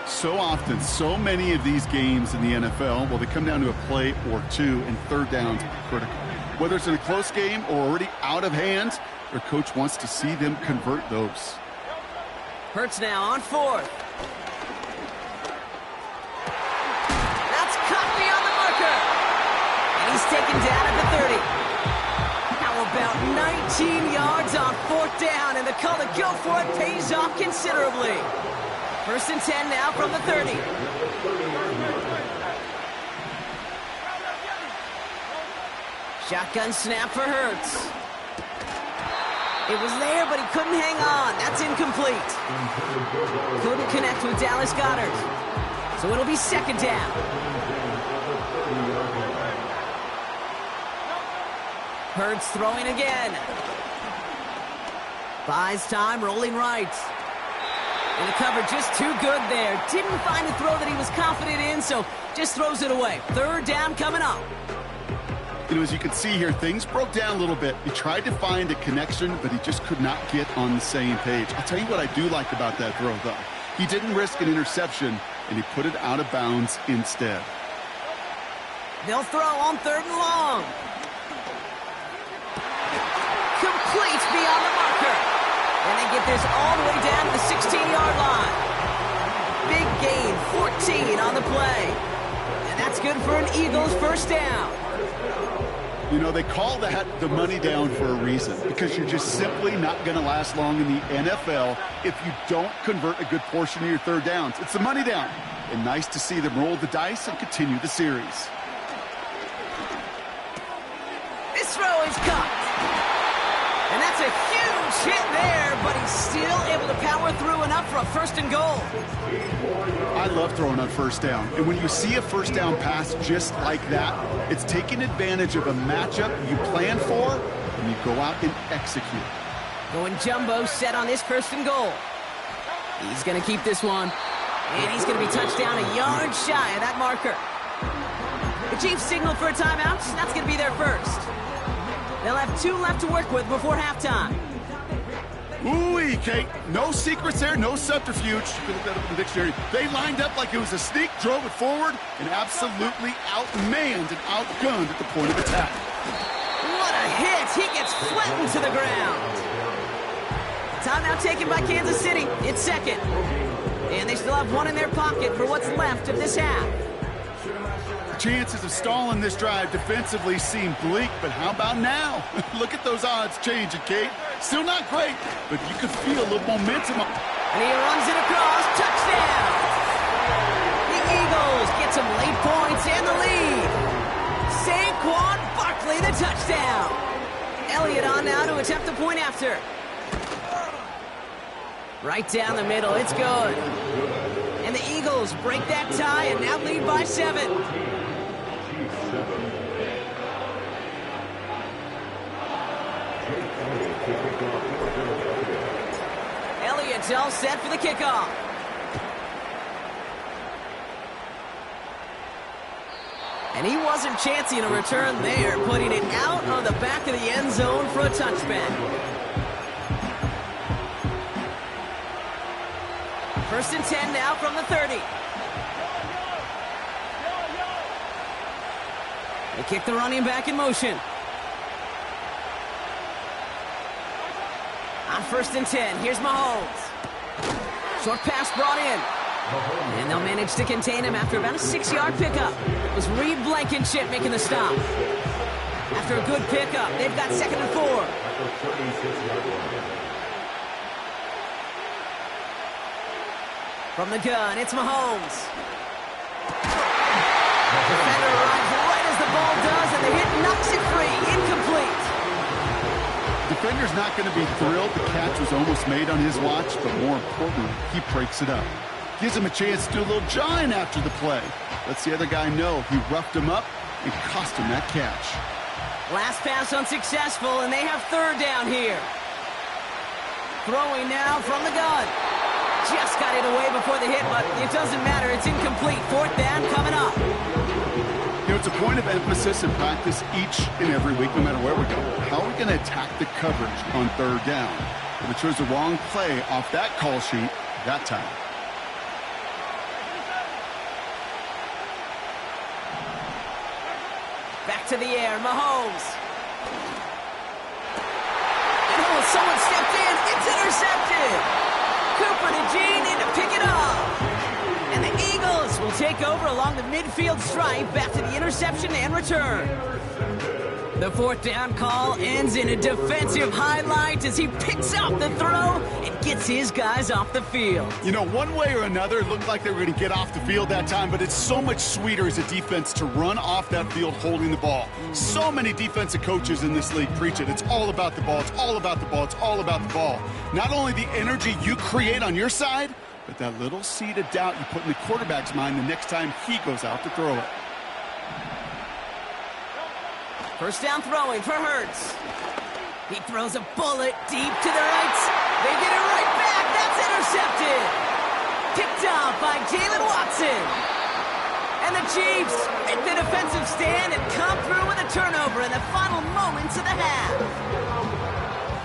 So often, so many of these games in the NFL, well, they come down to a play or two, and third downs are critical. Whether it's in a close game or already out of hand, their coach wants to see them convert those. Hurts now on fourth. That's cut beyond the marker. And he's taken down at the 30. How about 19 yards on fourth down, and the call to go for it pays off considerably. First and 10 now from the 30. Shotgun snap for Hurts. It was there, but he couldn't hang on. That's incomplete. Couldn't connect with Dallas Goedert. So it'll be second down. Hurts throwing again. Buys time, rolling right. And the cover just too good there. Didn't find a throw that he was confident in, so just throws it away. Third down coming up. You know, as you can see here, things broke down a little bit. He tried to find a connection, but he just could not get on the same page. I'll tell you what I do like about that throw, though. He didn't risk an interception, and he put it out of bounds instead. They'll throw on third and long. Complete beyond the marker. And they get this all the way down to the 16-yard line. Big gain, 14 on the play. And that's good for an Eagles first down. You know, they call that the money down for a reason, because you're just simply not going to last long in the NFL if you don't convert a good portion of your third downs. It's the money down. And nice to see them roll the dice and continue the series. This throw is caught. And that's a huge hit there, but he's still able to power through enough for a first and goal. I love throwing on first down. And when you see a first down pass just like that, it's taking advantage of a matchup you plan for, and you go out and execute. Going jumbo set on this first and goal. He's going to keep this one. And he's going to be touched down a yard shy of that marker. The Chiefs signal for a timeout. That's going to be their first. They'll have 2 left to work with before halftime. Ooh-wee, Kate. No secrets there, no subterfuge. You can look that up in the dictionary. They lined up like it was a sneak, drove it forward, and absolutely outmanned and outgunned at the point of attack. What a hit! He gets flattened to the ground. Timeout taken by Kansas City. It's second. And they still have one in their pocket for what's left of this half. Chances of stalling this drive defensively seem bleak, but how about now? Look at those odds changing, Kate. Still not great, but you can feel a little momentum. And he runs it across. Touchdown! The Eagles get some late points and the lead. Saquon Barkley, the touchdown. Elliott on now to attempt the point after. Right down the middle. It's good. And the Eagles break that tie and now lead by 7. Elliott's all set for the kickoff. And he wasn't chancing a return there, putting it out on the back of the end zone for a touchback. First and 10 now from the 30. They kick the running back in motion. On first and 10, here's Mahomes. Short pass brought in. And they'll manage to contain him after about a 6-yard pickup. It was Reed Blankenship making the stop. After a good pickup, they've got 2nd and 4. From the gun, it's Mahomes. Defender arrives right as the ball does, and the hit knocks it free. Incomplete. Defender's not going to be thrilled the catch was almost made on his watch, but more importantly, he breaks it up. Gives him a chance to do a little jawing after the play. Lets the other guy know he roughed him up and cost him that catch. Last pass unsuccessful, and they have third down here. Throwing now from the gun. Just got it away before the hit, but it doesn't matter. It's incomplete. Fourth down coming up. You know, it's a point of emphasis in practice each and every week, no matter where we go. How are we going to attack the coverage on third down? If it chose the wrong play off that call sheet that time. Back to the air, Mahomes. And oh, someone stepped in. It's intercepted. Cooper to Gene in to pick it up. And the Eagles will take over along the midfield stripe after the interception and return. The fourth down call ends in a defensive highlight as he picks up the throw and gets his guys off the field. You know, one way or another, it looked like they were going to get off the field that time, but it's so much sweeter as a defense to run off that field holding the ball. So many defensive coaches in this league preach it. It's all about the ball. It's all about the ball. It's all about the ball. Not only the energy you create on your side, but that little seed of doubt you put in the quarterback's mind the next time he goes out to throw it. First down throwing for Hurts. He throws a bullet deep to the right. They get it right back. That's intercepted. Picked off by Jalen Watson. And the Chiefs make the defensive stand and come through with a turnover in the final moments of the half.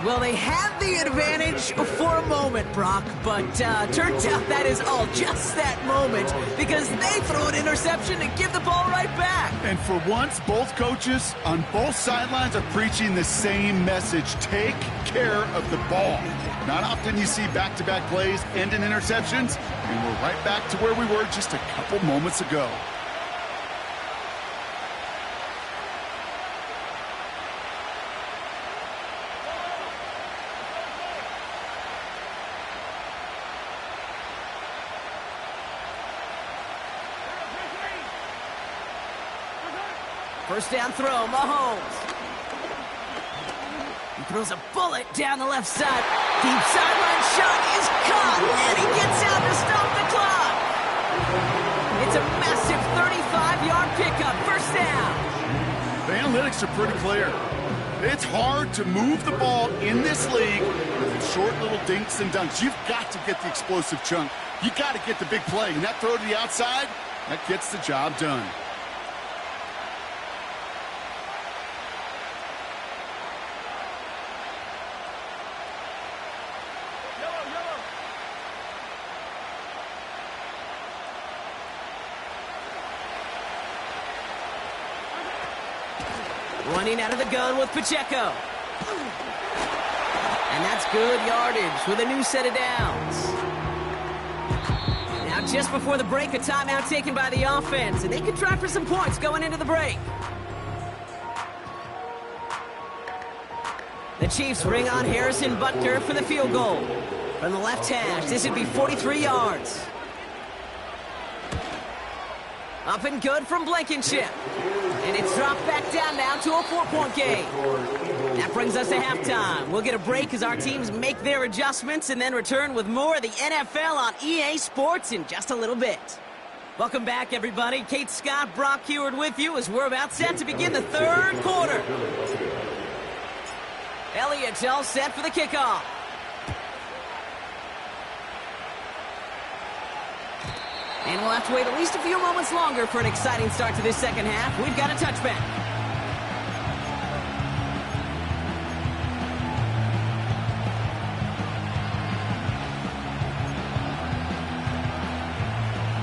Well, they had the advantage for a moment, Brock, but turns out that is all just that moment because they throw an interception and give the ball right back. And for once, both coaches on both sidelines are preaching the same message. Take care of the ball. Not often you see back-to-back plays end in interceptions, and we're right back to where we were just a couple moments ago. First down throw, Mahomes. He throws a bullet down the left side. Deep sideline shot is caught, and he gets out to stop the clock. It's a massive 35-yard pickup, first down. The analytics are pretty clear. It's hard to move the ball in this league with short little dinks and dunks. You've got to get the explosive chunk. You got to get the big play, and that throw to the outside, that gets the job done. Running out of the gun with Pacheco. And that's good yardage with a new set of downs. Now just before the break, a timeout taken by the offense, and they could try for some points going into the break. The Chiefs bring on Harrison Butker for the field goal. From the left hash, this would be 43 yards. Up and good from Blankenship. And it's dropped back down now to a 4-point game. That brings us to halftime. We'll get a break as our teams make their adjustments and then return with more of the NFL on EA Sports in just a little bit. Welcome back, everybody. Kate Scott, Brock Heward with you as we're about set to begin the third quarter. Elliott's all set for the kickoff. And we'll have to wait at least a few moments longer for an exciting start to this second half. We've got a touchback.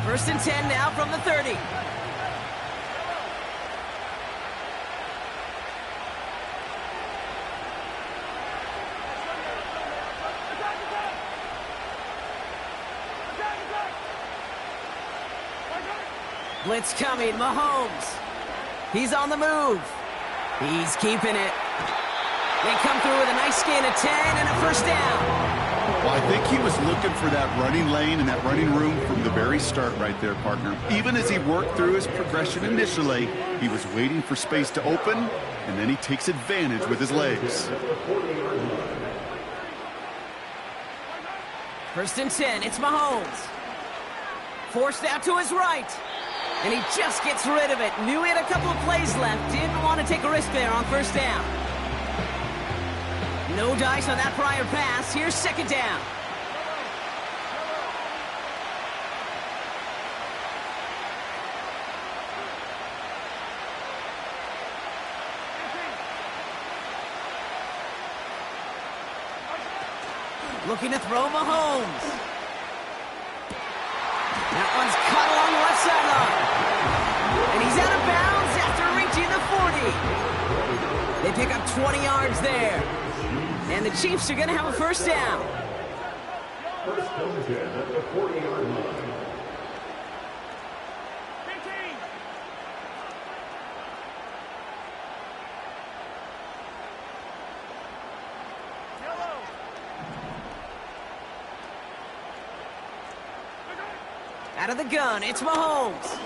First and 10 now from the 30. Blitz coming, Mahomes. He's on the move. He's keeping it. They come through with a nice gain of 10 and a first down. Well, I think he was looking for that running lane and that running room from the very start right there, partner. Even as he worked through his progression initially, he was waiting for space to open, and then he takes advantage with his legs. First and 10, it's Mahomes. Forced out to his right. And he just gets rid of it. Knew he had a couple of plays left. Didn't want to take a risk there on first down. No dice on that prior pass. Here's second down. Looking to throw Mahomes. That one's caught along the left sideline. And he's out of bounds after reaching the 40. They pick up 20 yards there. And the Chiefs are going to have a first down. First down at the 40-yard line. Out of the gun, it's Mahomes.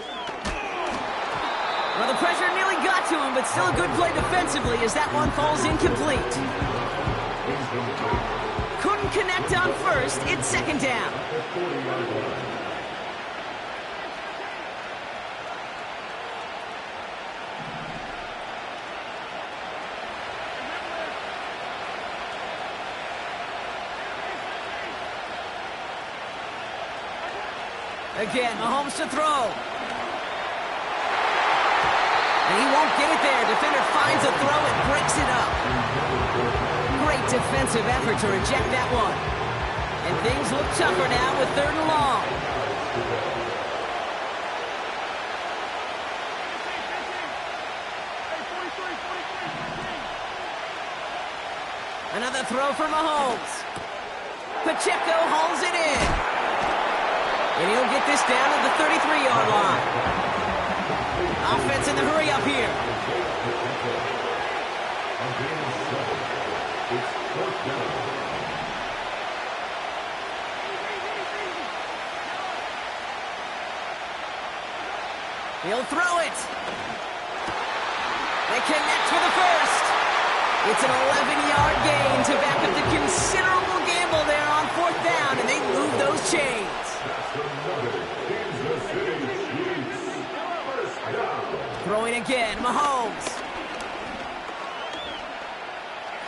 Well, the pressure nearly got to him, but still a good play defensively as that one falls incomplete. Couldn't connect on first. It's second down. Again, Mahomes to throw. And he won't get it there. Defender finds a throw and breaks it up. Great defensive effort to reject that one. And things look tougher now with 3rd and long. Another throw for Mahomes. Pacheco hauls it in. And he'll get this down to the 33-yard line. Offense in the hurry up here. He'll throw it. They connect for the first. It's an 11-yard gain to back up the considerable gamble there on 4th down, and they move those chains. Throwing again, Mahomes.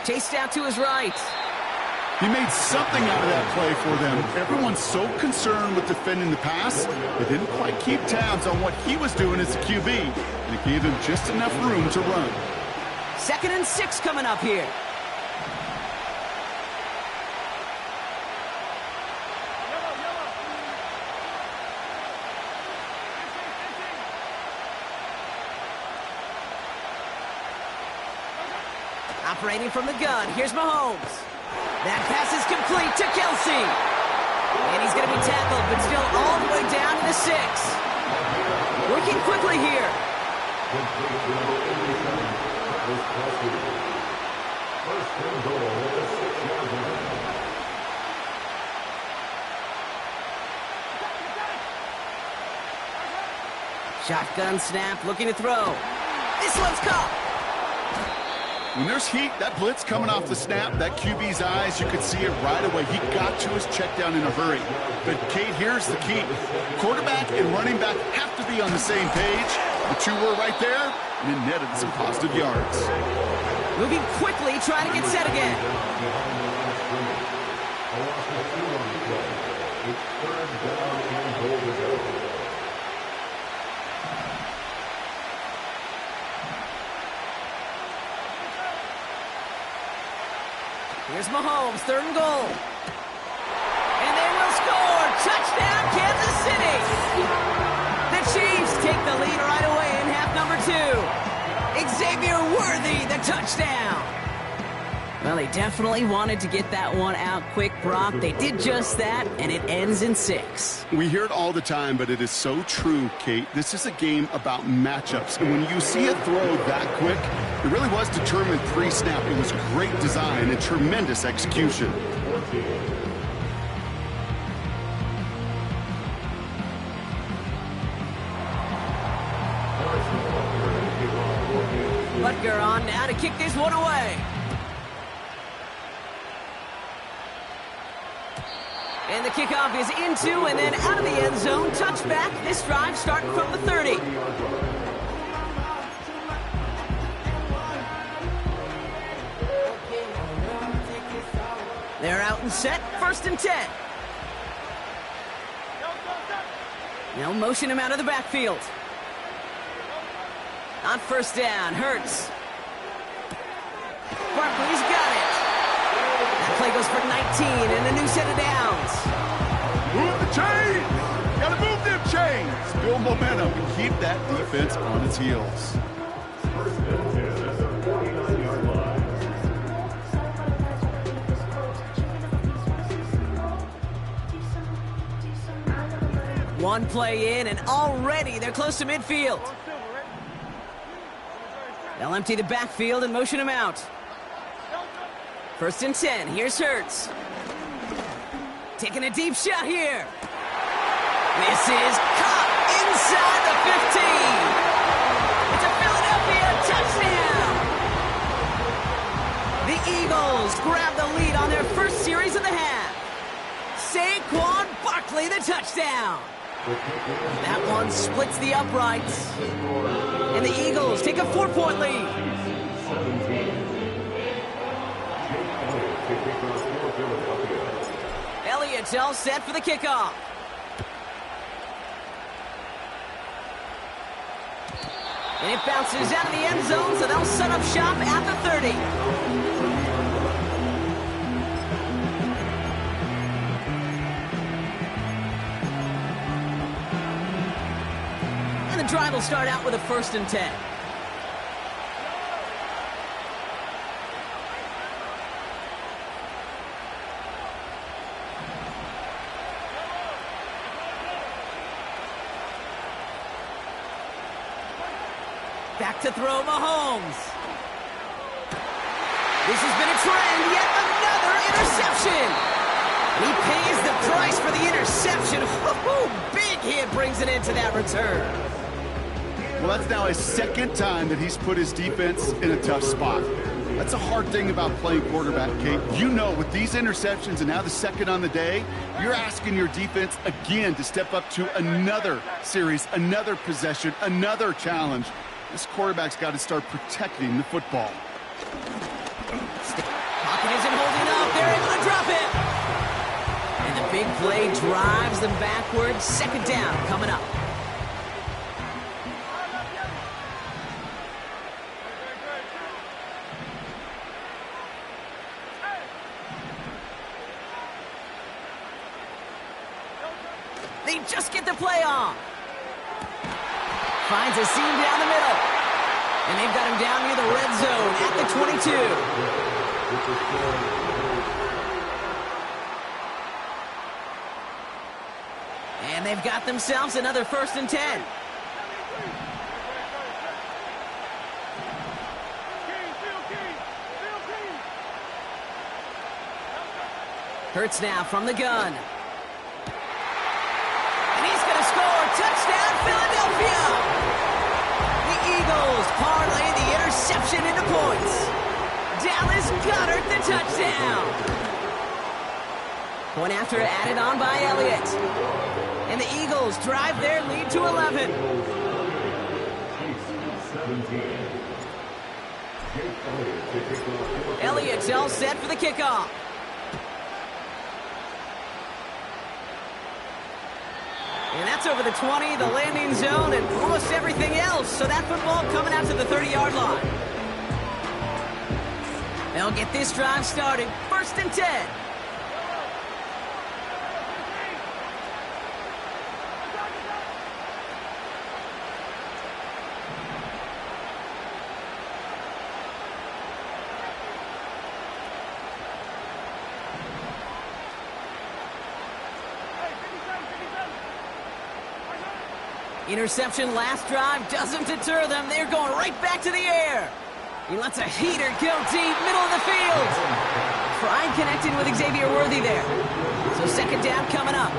Chased out to his right. He made something out of that play for them. Everyone's so concerned with defending the pass, they didn't quite keep tabs on what he was doing as a QB. And it gave him just enough room to run. 2nd and 6 coming up here. Operating from the gun, here's Mahomes. That pass is complete to Kelsey. And he's going to be tackled, but still all the way down to the 6. Working quickly here. Shotgun snap, looking to throw. This one's caught. When there's heat, that blitz coming off the snap, that QB's eyes, you could see it right away. He got to his check down in a hurry. But, Kate, here's the key. Quarterback and running back have to be on the same page. The two were right there, and it netted some positive yards. Moving quickly, trying to get set again. Here's Mahomes, 3rd and goal. And they will score. Touchdown, Kansas City. The Chiefs take the lead right away in half number 2. Xavier Worthy, the touchdown. Well, they definitely wanted to get that one out quick, Brock. They did just that, and it ends in 6. We hear it all the time, but it is so true, Kate. This is a game about matchups. And when you see a throw that quick, it really was determined pre-snap. It was great design and tremendous execution. Butker on now to kick this one away. And the kickoff is into and then out of the end zone. Touchback. This drive starting from the 30. They're out and set. 1st and 10. Now motion him out of the backfield. On 1st down, Hurts. Barkley's got it. That play goes for 19 and a new set of downs. Move the chains! Gotta move them chains! Build momentum and keep that defense on its heels. First and 10 at the 49-yard line. One play in, and already they're close to midfield. They'll empty the backfield and motion him out. First and 10, here's Hurts. Taking a deep shot here. This is caught inside the 15. It's a Philadelphia touchdown. The Eagles grab the lead on their first series of the half. Saquon Barkley, the touchdown. That one splits the uprights. And the Eagles take a 4-point lead. Elliott's all set for the kickoff. And it bounces out of the end zone, so they'll set up shop at the 30. And the drive will start out with a 1st and 10. Back to throw, Mahomes. This has been a trend, yet another interception. He pays the price for the interception. Woo-hoo, big hit brings it into that return. Well, that's now his second time that he's put his defense in a tough spot. That's a hard thing about playing quarterback, Kate. You know, with these interceptions and now the second on the day, you're asking your defense again to step up to another series, another possession, another challenge. This quarterback's got to start protecting the football. Pocket isn't holding up. They're able to drop it. And the big play drives them backwards. Second down coming up. They just get the play off. Finds a seam down the middle. And they've got him down near the red zone at the 22. And they've got themselves another 1st and 10. Hurts now from the gun. Touchdown, Philadelphia! The Eagles parlay the interception into points. Dallas Goedert, the touchdown. Point after added on by Elliott. And the Eagles drive their lead to 11. Elliott's all set for the kickoff. And that's over the 20, the landing zone, and almost everything else. So that football coming out to the 30-yard line. They'll get this drive started. 1st and 10. Interception last drive doesn't deter them. They're going right back to the air. He lets a heater go deep, middle of the field. Pride connecting with Xavier Worthy there. So second down coming up.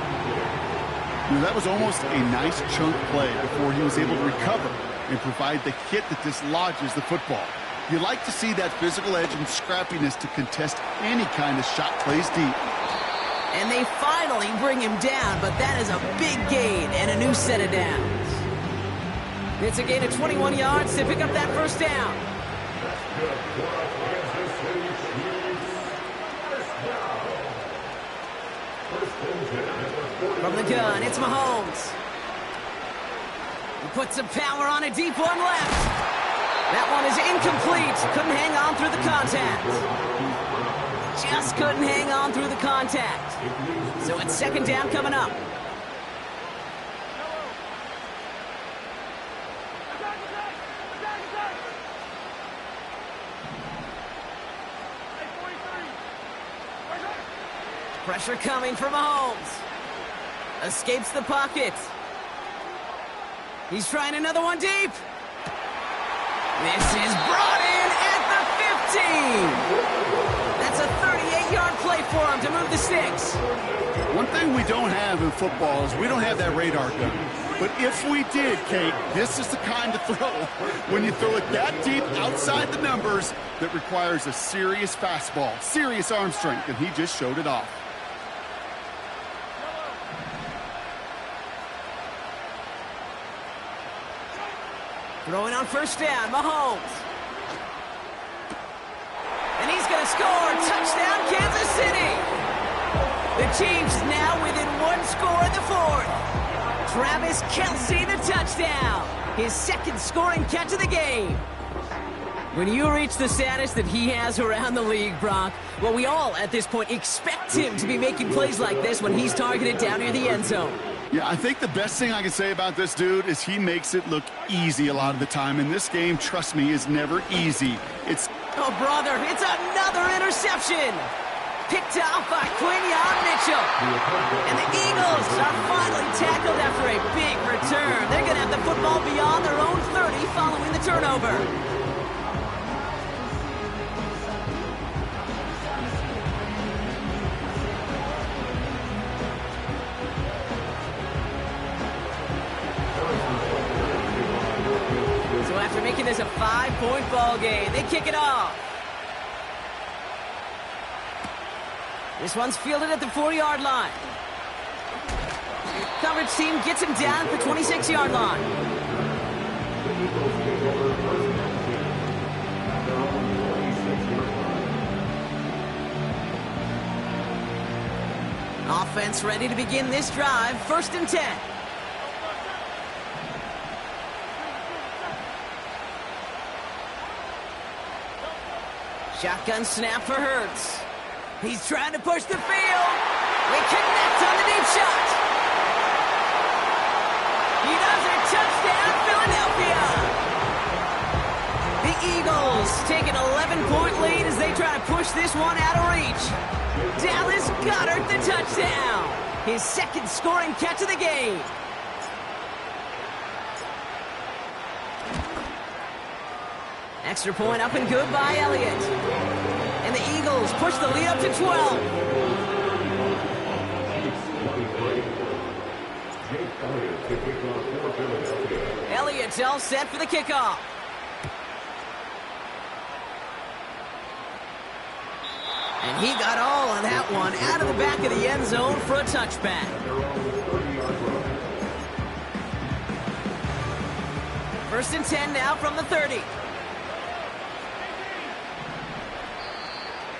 That was almost a nice chunk play before he was able to recover and provide the hit that dislodges the football. You like to see that physical edge and scrappiness to contest any kind of shot plays deep. And they finally bring him down, but that is a big gain and a new set of downs. It's a gain of 21 yards to pick up that first down. From the gun, it's Mahomes. He puts some power on a deep one left. That one is incomplete. Couldn't hang on through the contact. just couldn't hang on through the contact. So it's second down coming up. Pressure coming from Mahomes. Escapes the pocket. He's trying another one deep. This is brought in at the 15. That's a 38-yard play for him to move the sticks. One thing we don't have in football is we don't have that radar gun. But if we did, Kate, this is the kind of throw, when you throw it that deep outside the numbers, that requires a serious fastball, serious arm strength, and he just showed it off. Throwing on first down, Mahomes. And he's going to score. Touchdown, Kansas City. The Chiefs now within one score in the fourth. Travis Kelce, the touchdown. His second scoring catch of the game. When you reach the status that he has around the league, Brock, well, we all at this point expect him to be making plays like this when he's targeted down near the end zone. Yeah, I think the best thing I can say about this dude is he makes it look easy a lot of the time. And this game, trust me, is never easy. It's... Oh, brother, it's another interception. Picked off by Quinyon Mitchell. And the Eagles are finally tackled after a big return. They're going to have the football beyond their own 30 following the turnover. After making this a 5-point ball game, they kick it off. This one's fielded at the 40-yard line. Coverage team gets him down at the 26-yard line. Offense ready to begin this drive. 1st and 10. Shotgun snap for Hurts. He's trying to push the field. They connect on the deep shot. He does it. Touchdown, Philadelphia. The Eagles take an 11-point lead as they try to push this one out of reach. Dallas Goedert the touchdown. His second scoring catch of the game. Extra point up and good by Elliott. And the Eagles push the lead up to 12. Elliott's all set for the kickoff. And he got all of that one out of the back of the end zone for a touchback. First and 10 now from the 30.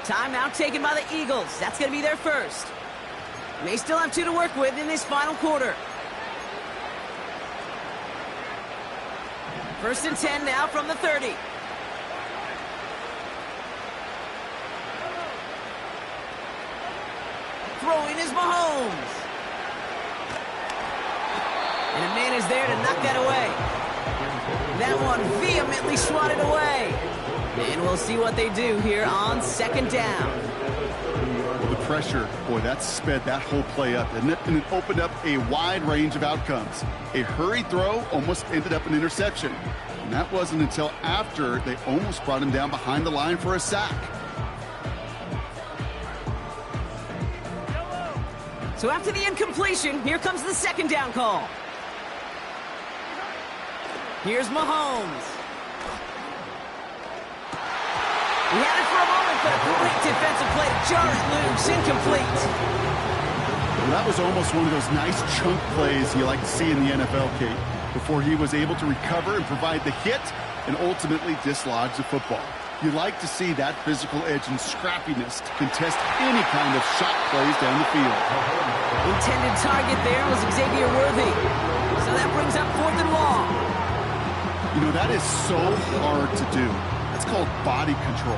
Timeout taken by the Eagles. That's going to be their first. They still have 2 to work with in this final quarter. First and 10 now from the 30. Throwing is Mahomes. And a man is there to knock that away. That one vehemently swatted away. And we'll see what they do here on second down. Well, the pressure, boy, that sped that whole play up, and it opened up a wide range of outcomes. A hurried throw almost ended up an interception. And that wasn't until after they almost brought him down behind the line for a sack. So after the incompletion, here comes the second down call. Here's Mahomes. He had it for a moment, but a great defensive play to jar it loose. Incomplete. Well, that was almost one of those nice chunk plays you like to see in the NFL, Kate, before he was able to recover and provide the hit and ultimately dislodge the football. You like to see that physical edge and scrappiness to contest any kind of shot plays down the field. Intended target there was Xavier Worthy. So that brings up 4th and long. You know, that is so hard to do. That's called body control.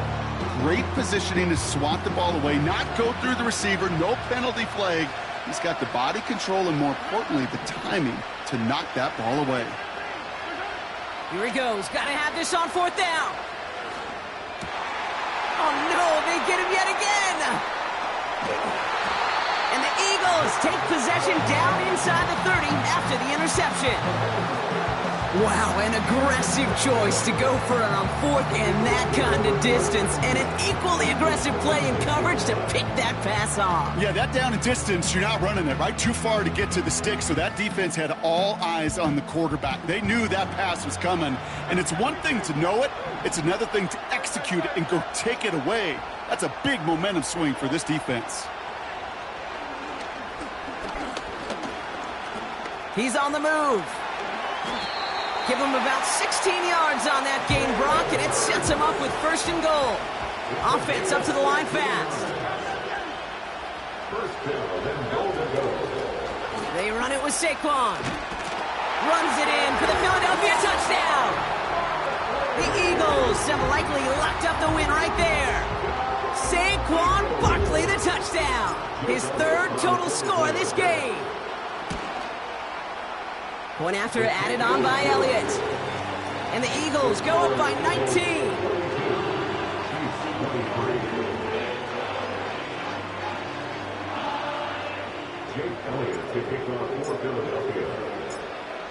great positioning to swat the ball away, not go through the receiver, no penalty flag. He's got the body control and, more importantly, the timing to knock that ball away. Here he goes. Got to have this on 4th down. Oh, no, they get him yet again. And the Eagles take possession down inside the 30 after the interception. Wow, an aggressive choice to go for it on 4th and that kind of distance, and an equally aggressive play in coverage to pick that pass off. Yeah, that down and distance, you're not running it, right? Too far to get to the stick, so that defense had all eyes on the quarterback. They knew that pass was coming, and it's one thing to know it, it's another thing to execute it and go take it away. That's a big momentum swing for this defense. He's on the move. Give him about 16 yards on that gain, Brock, and it sets him up with 1st and goal. Offense up to the line fast. They run it with Saquon. Runs it in for the Philadelphia touchdown. The Eagles have likely locked up the win right there. Saquon Barkley the touchdown. His 3rd total score this game. Point after added on by Elliott. And the Eagles go up by 19.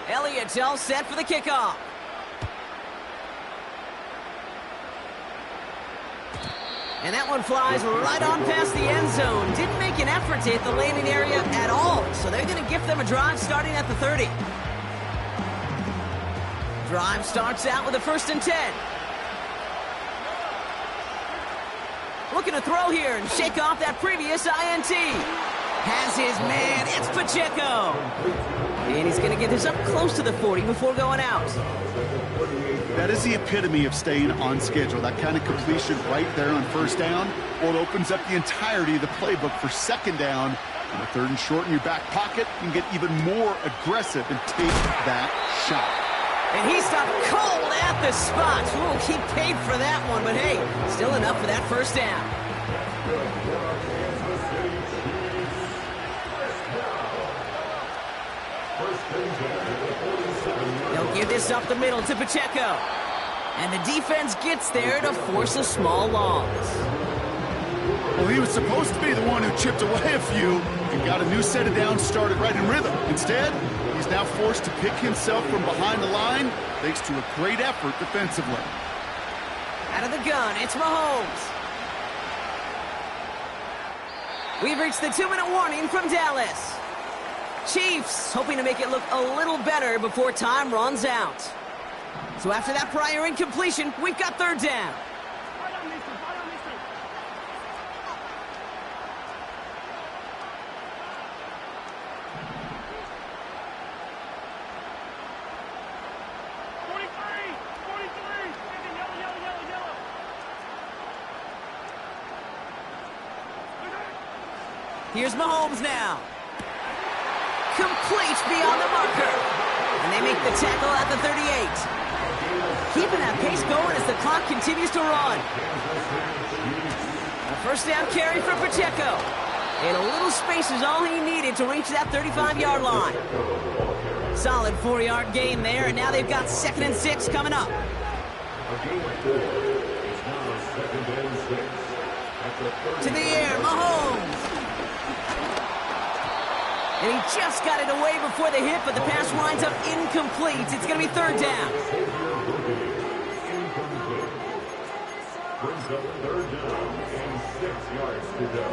Elliott's all set for the kickoff. And that one flies right on past the end zone. Didn't make an effort to hit the landing area at all. So they're going to gift them a drive starting at the 30. Drive starts out with a 1st and 10. Looking to throw here and shake off that previous INT. Has his man, it's Pacheco. And he's going to get this up close to the 40 before going out. That is the epitome of staying on schedule. That kind of completion right there on 1st down. Well, it opens up the entirety of the playbook for 2nd down. On the 3rd and short in your back pocket, you can get even more aggressive and take that shot. And he stopped cold at the spot. Ooh, he paid for that one, but hey, still enough for that 1st down. They'll give this up the middle to Pacheco. And the defense gets there to force a small loss. Well, he was supposed to be the one who chipped away a few and got a new set of downs started right in rhythm. Instead, he's now forced to pick himself from behind the line thanks to a great effort defensively. Out of the gun, it's Mahomes. We've reached the 2-minute warning from Dallas. Chiefs hoping to make it look a little better before time runs out. So after that prior incompletion, we've got 3rd down. Here's Mahomes now. Complete beyond the marker. And they make the tackle at the 38. Keeping that pace going as the clock continues to run. A 1st down carry for Pacheco. And a little space is all he needed to reach that 35-yard line. Solid 4-yard gain there, and now they've got 2nd and 6 coming up. To the air, Mahomes. And he just got it away before the hit, but the pass winds up incomplete. It's going to be 3rd down. Brings up 3rd down and 6 yards to go.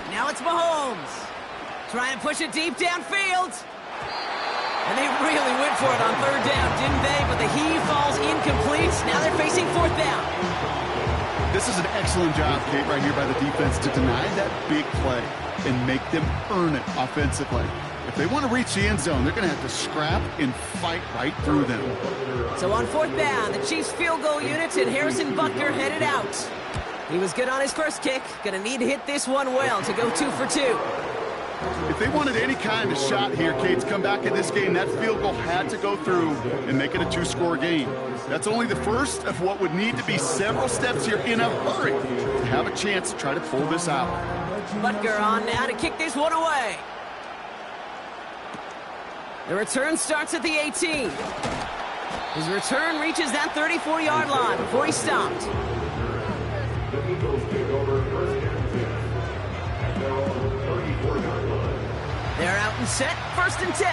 Now it's Mahomes. Trying to push it deep downfield. And they really went for it on 3rd down, didn't they? But the heave falls incomplete. Now they're facing 4th down. This is an excellent job, Kate, right here by the defense to deny that big play and make them earn it offensively. If they want to reach the end zone, they're going to have to scrap and fight right through them. So on 4th down, the Chiefs field goal units and Harrison Butker headed out. He was good on his first kick. Gonna need to hit this one well to go 2 for 2. If they wanted any kind of shot here, Kate, to come back in this game, that field goal had to go through and make it a 2-score game. That's only the first of what would need to be several steps here in a hurry to have a chance to try to pull this out. Butker on now to kick this one away. The return starts at the 18. His return reaches that 34-yard line before he stopped. The Eagles take over first and 10 at their own 34-yard line. They're out and set, 1st and 10.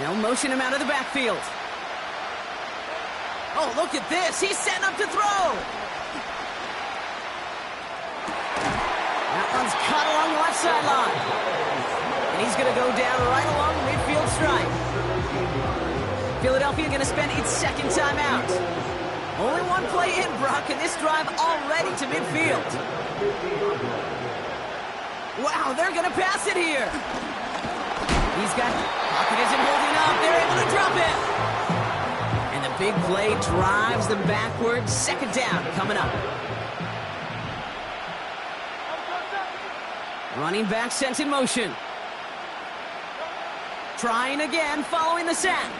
They'll motion him out of the backfield. Oh, look at this. He's setting up to throw. That one's caught along the left sideline. And he's going to go down right along the midfield stripe. Philadelphia going to spend its second timeout. Only one play in, Brock, and this drive already to midfield. Wow, they're going to pass it here. He's got pocket isn't holding up. They're able to drop it. And the big play drives them backwards. 2nd down coming up. Running back sent in motion. Trying again, following the sack.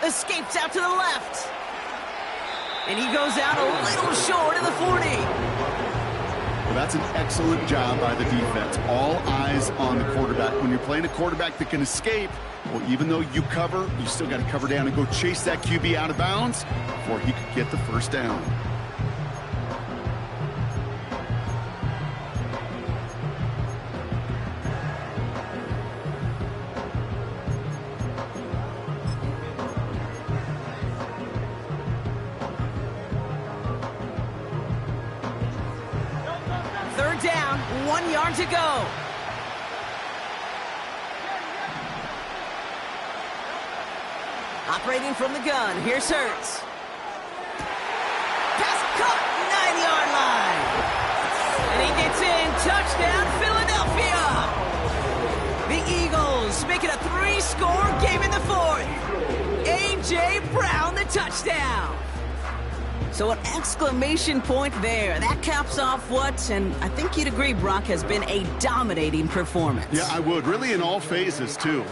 Escapes out to the left. And he goes out a little short of the 40. Well, that's an excellent job by the defense. All eyes on the quarterback. When you're playing a quarterback that can escape, well, even though you cover, you still got to cover down and go chase that QB out of bounds before he could get the 1st down. Down, 1 yard to go. Operating from the gun, here's Hurts. Pass caught, 9-yard line. And he gets in, touchdown, Philadelphia. The Eagles make it a 3-score game in the 4th. A.J. Brown, the touchdown. So an exclamation point there. That caps off what, and I think you'd agree, Brock, has been a dominating performance. Yeah, I would. Really in all phases, too.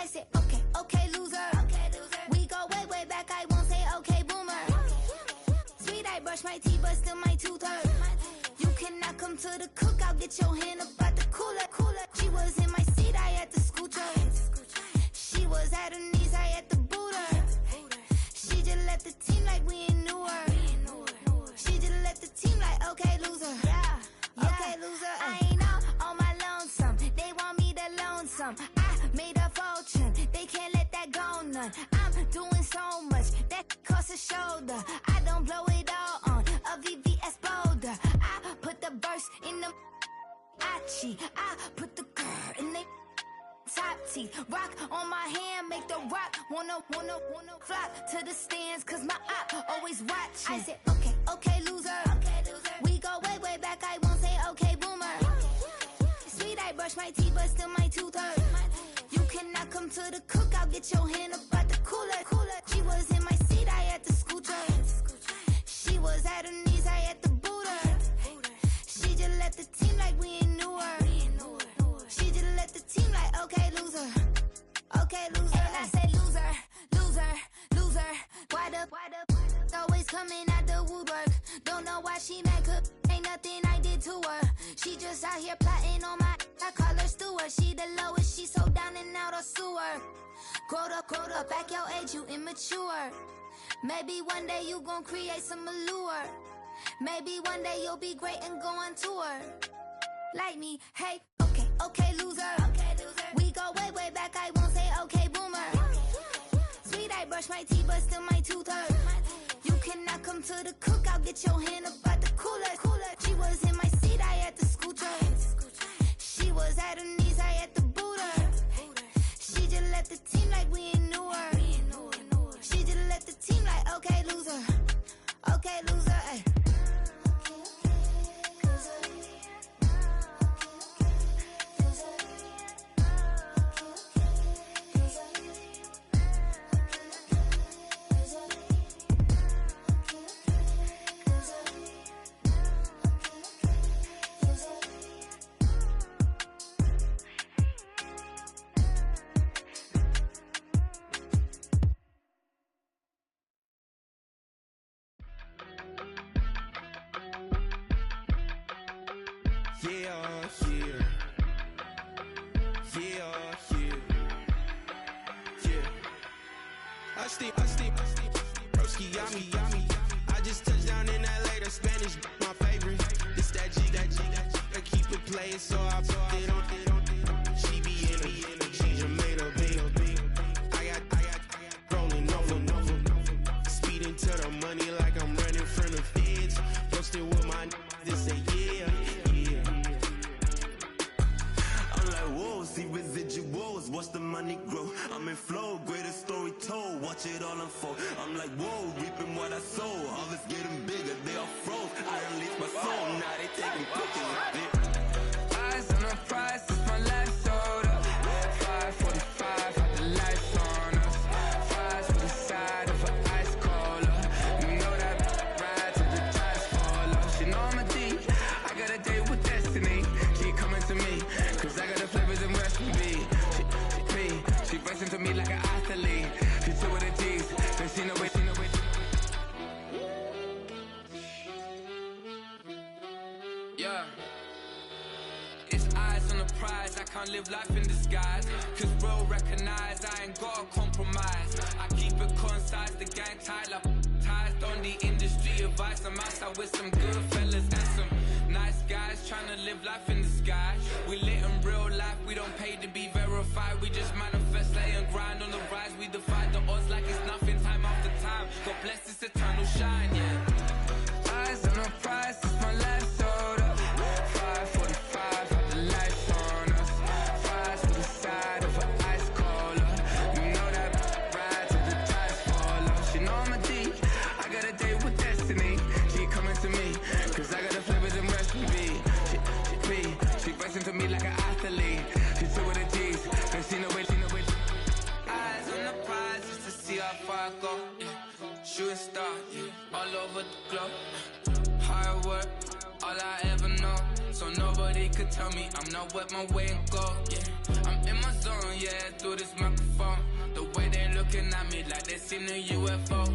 I said, okay, okay, loser. We go way, way back, I won't say okay, boomer. Sweet, I brush my teeth, but still my tooth hurt. You cannot come to the cookout, get your hand up at the cooler. She was in my seat, I had to scoot her. She was at her knees, I had to boot her. She just left the team like we ain't knew her. She just left the team like, okay, loser. Yeah, okay, loser. I ain't out on my lonesome. They want me to loan some. I made a fortune. They can't let that go none. I'm doing so much that costs a shoulder. I don't blow it all on a VVS boulder. I put the verse in the I put the girl in the top teeth. Rock on my hand, make the rock wanna flock to the stands, cause my op always watching. I said, okay, okay, loser. We go way, way back, I won't say okay, boomer. Sweet, I brush my teeth, but still my tooth hurt. You cannot come to the cookout, get your hand up at the cooler. She was in my seat, I had to scoot her. She was at her knees, I had to boot her. She just left the team like we ain't knew her. She just left the team like, okay, loser. Okay, loser. And I say loser, loser, loser. Why the always coming out the woodwork? Don't know why she mad, cause ain't nothing I did to her. She just out here plotting on my, I call her steward. She the lowest, she so down and out of sewer. Growed up, back your age, you immature. Maybe one day you gon' create some allure. Maybe one day you'll be great and go on tour. Like me, hey, okay, okay, loser. We go way, way back, I won't say okay, boomer. Sweet, I brush my teeth, but still my tooth hurt. You cannot come to the cookout, get your hand up at the cooler. She was in my seat, I had to scoot her. She was at her knees, I had to boot her. She just left the team like we ain't knew her. She just left the team like, okay, loser. Okay, loser, ay. I just touched down in LA, the Spanish, my favorite. This that G, I keep it playing, so I put it on. She be in it, she just made a beat. I got rolling over. Speeding to the money like I'm running from the feds. Posted with my they say yeah. I'm like, whoa, see residuals, watch the money grow. I'm in flow, greatest story told, watch it all unfold. I'm like, whoa, reaping what I sow, harvest getting bigger, they all froze. I unleashed my soul, now they taking pictures of it. Eyes on the prize, it's my life sold up. 5:45, had the lights on us. Fries for the side of an ice cola. You know that ride till the tires fall off. She know I'm a D, I got a date with destiny. She coming to me, cause I got the flavors and recipe. She racing to me like an athlete. She took with the G's, then she know it. Yeah. It's eyes on the prize, I can't live life in disguise. Cause bro recognize I ain't gotta compromise. I keep it concise, the gang tight like ties. On the industry advice, I'm outside with some good fellas and some nice guys trying to live life in the sky. We lit in real life, we don't pay to be verified. We just manifest, lay and grind on the rise. We defy the odds like it's nothing, time after time. God bless this eternal shine, yeah. Eyes on the prize, it's my life sold up. 5:45, had the lights on us. Fries for the side of an ice cola. You know that ride till the tires fall off. She know I'm a D, I got a date with destiny. She coming to me, cause I got the flavors and recipe. She racing to me like an athlete. She took with the G's, and she know it. Eyes on the prize, just to see how far I go. Yeah. Shooting star, yeah. All over the globe. Hard work, all I ever know. So nobody could tell me I'm not what my way and go. Yeah. I'm in my zone, yeah, through this microphone. The way they looking at me like they seen a UFO.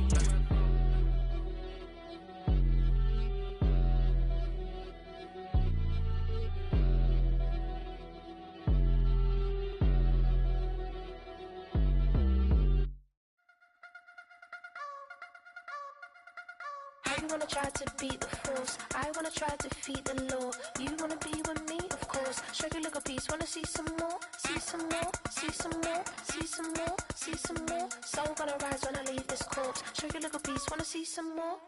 You wanna try to beat the force, I wanna try to defeat the law. You wanna be with me, of course. Show you a little piece, wanna see some more, see some more, see some more, see some more, see some more. Soul gonna rise when I leave this corpse. Show you a little piece, wanna see some more.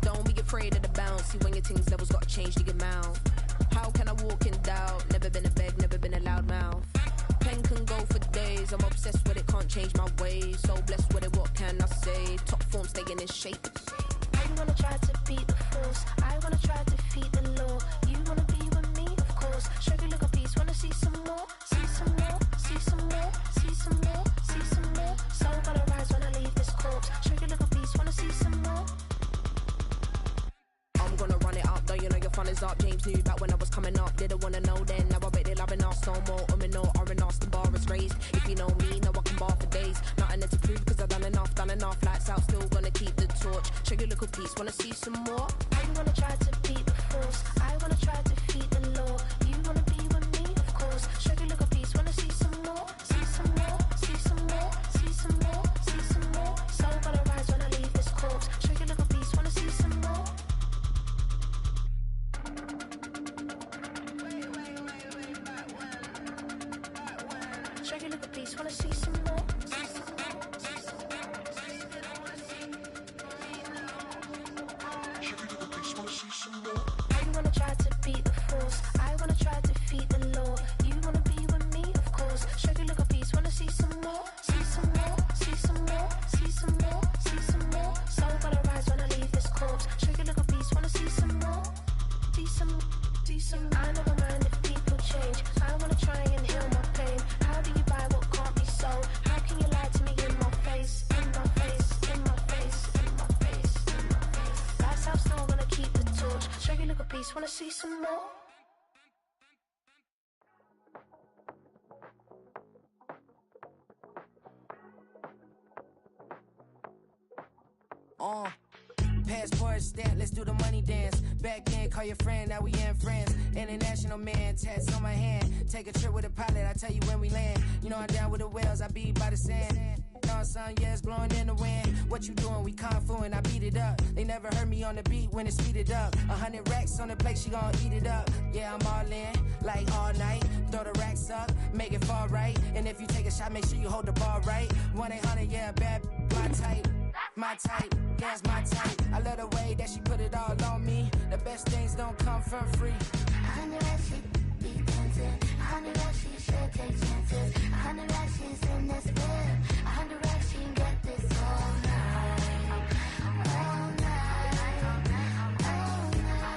Don't be afraid of the bounce. See when your things levels gotta change to your mouth. How can I walk in doubt? Never been a beg, never been a loud mouth. Pen can go for days. I'm obsessed with it, can't change my ways. So blessed with it, what can I say? Top form staying in shape. You wanna try to beat the force, I wanna try to defeat the law. You wanna be with me, of course. Show you a little piece, wanna see some more, see some more, see some more, see some more, see some more. Soul gonna rise when I leave this corpse. Show you a little piece, wanna see some more. I'm gonna run it up, though you know your fun is up. James knew back when I was coming up, didn't wanna know then. Now I bet they're loving us no more. No R&R's, the bar is raised. If you know me, now I can bar for days. Nothing there to prove, cause I've done enough. Lights out, still gonna keep the torch. Show you a little piece, wanna see some more? You wanna try to beat the force, I wanna try to defeat the law. You wanna be with me, of course. Show you a little piece, wanna see some more, see some more, see some more, see some more, see some more. Soul gonna rise when I leave this corpse. Show you a little piece, wanna see some more. Show you a little piece, wanna see some more. You wanna try to beat the force, I wanna try to defeat the law. You wanna be with me, of course. Show you a little piece, wanna see some more, see some more, see some more, see some more, see some more. Soul gonna rise when I leave this corpse. Show you a little piece, wanna see some more, see some, see some. I never mind if people change. I wanna try and heal my pain. How do you buy what can't be sold? How can you lie to me in my face, in my face, in my face, in my face, in my face? Lights out, still gonna keep the torch. Show you a little piece, wanna see some more? Passport stamp, let's do the money dance. Back then, call your friend, now we in friends. International man, tats on my hand. Take a trip with a pilot, I tell you when we land. You know I'm down with the whales, I be by the sand. Sun, yeah, it's blowing in the wind. What you doing? We kung fu and I beat it up. They never heard me on the beat when it's speeded up. 100 racks on the plate, she gon' eat it up. Yeah, I'm all in, like all night. Throw the racks up, make it fall right. And if you take a shot, make sure you hold the ball right. 1-800, yeah, bad, my type. My type, yeah, it's my type. I love the way that she put it all on me. The best things don't come for free. 100 racks, she be dancing. 100 racks, she should take chances. 100 racks, she's in this bed. 100 racks, she can get this all night. All night. All night.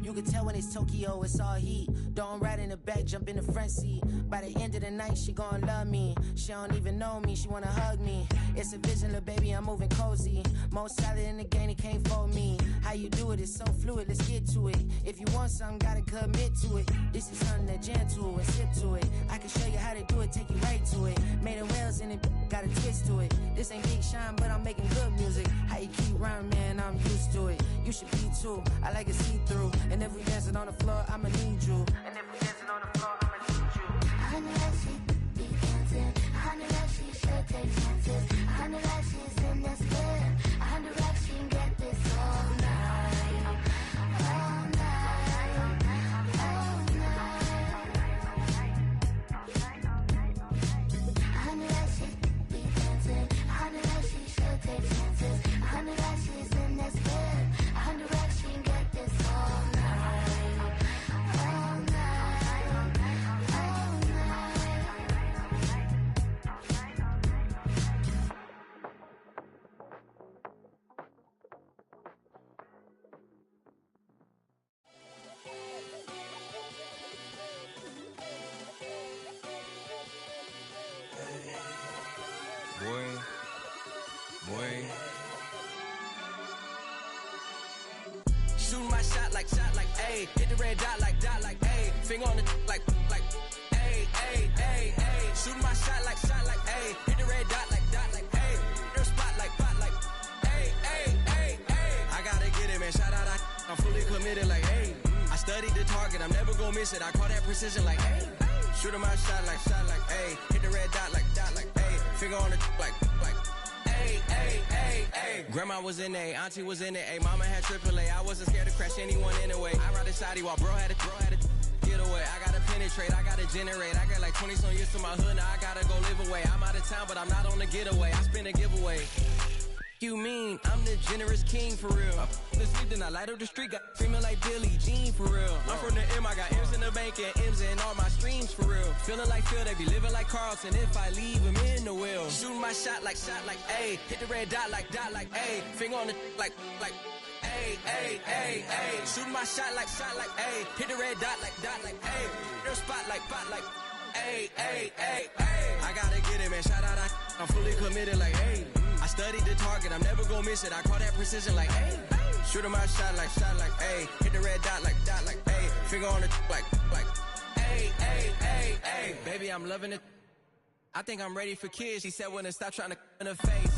You can tell when it's Tokyo, it's all heat. Don't ride in the back, jump in the front seat. By the end of the night, she gon' love me. She don't even know me, she wanna hug me. It's a vision, little baby, I'm moving cozy. Most solid in the game, it can't fold me. How you do it, it's so fluid, let's get to it. If you want something, gotta commit to it. This is something that jam to and sip to it. I can show you how to do it, take you right to it. Made of whales in it, got a twist to it. This ain't Big Shine, but I'm making good music. How you keep rhyming, man, I'm used to it. You should be too, I like it see-through. And if we dancing on the floor, I'ma need you. And if we dancing on the floor, I'ma need you. 100 racks, she be dancing. 100 racks, she should take chances. 100 racks, she's in this bed. 100 racks, she can get this all night. All night. All night. 100 racks, she be dancing. 100 racks, she should take chances. 100 racks, she's in this bed. 100 racks, she can get this all night. All night. Shooting my shot like, ayy. Hit the red dot like, ayy. Finger on the like, ayy, ayy, ayy, ayy. Shooting my shot like, ayy. Hit the red dot like, ayy. Their spot like, ayy, ayy, ayy, ayy. I gotta get it, man. Shout out, I'm fully committed like, ayy. I studied the target, I'm never gonna miss it. I call that precision like, ayy. Shooting my shot like, ayy. Hit the red dot like, ayy. Finger on the like, ayy, ayy, ayy, ayy. Grandma was in A, auntie was in A, mama had AAA. I wasn't scared to crash anyone anyway. I ride a side while bro had to get away. I gotta penetrate, I gotta generate. I got like 20 some years to my hood, now I gotta go live away. I'm out of town, but I'm not on the getaway. I spin a giveaway. You mean I'm the generous king for real? The sleep, then I light up the street, got screaming like Billie Jean for real. I'm from the M, I got M's in the bank and M's in all my streams for real. Feeling like Phil, they be living like Carlson if I leave him in the wheel. Shooting my shot like, ayy. Hit the red dot like, ayy. Finger on the like, ayy, ayy, ayy, ayy. Shooting my shot like, ayy. Hit the red dot like, ayy. Their spot like, ayy, ayy, ayy, ayy. I gotta get it, man. Shout out, I'm fully committed like, ayy. I studied the target, I'm never gonna miss it. I call that precision like, ayy. Shooting my shot like, ayy. Hit the red dot like, ayy. Finger on the like, ayy, ayy, ayy, ayy. Baby, I'm loving it. I think I'm ready for kids. She said when to stop trying to in her face.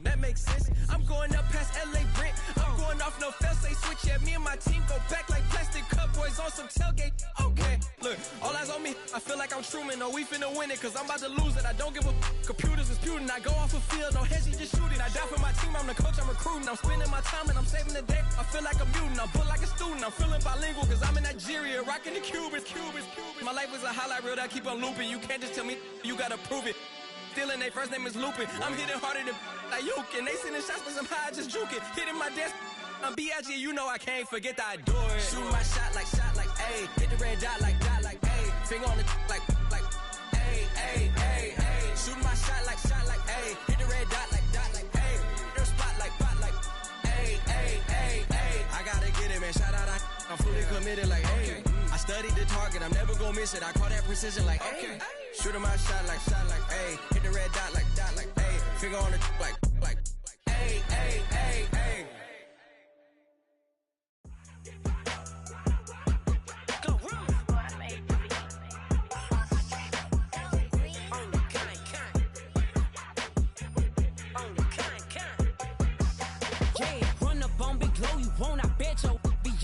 That makes sense. I'm going up past LA Brent. I'm going off no fail, say switch. Yeah, me and my team go back like plastic cup boys on some tailgate. Okay, look, all eyes on me. I feel like I'm Truman. No, we finna win it, cause I'm about to lose it. I don't give a computers disputing. I go off a field, no heads, just shooting. I die for my team, I'm the coach, I'm recruiting. I'm spending my time and I'm saving the day. I feel like a mutant, I'm built like a student. I'm feeling bilingual, cause I'm in Nigeria, rocking the Cubans. My life is a highlight reel that I keep on looping. You can't just tell me, you gotta prove it. Stealing, their first name is Lupin. I'm hitting harder than like Yukin. They sending shots, but I'm high, just juke it. Hitting my desk, I'm B.I.G. You know I can't forget that I do it. Shooting my shot like, ayy. Hit the red dot like, ayy. Finger on the like, ayy, ayy, ayy, ayy. Shooting my shot like, ayy. Hit the red dot like, ayy. Their spot like, ayy, ayy, ayy, ayy. I gotta get it, man. Shout out, I'm fully committed like, ayy. I studied the target, I'm never gonna miss it. I call that precision like, ayy. Shooting my shot like, ayy. Hit the red dot like, ayy. Finger on the like, ayy, ayy, ayy, ayy.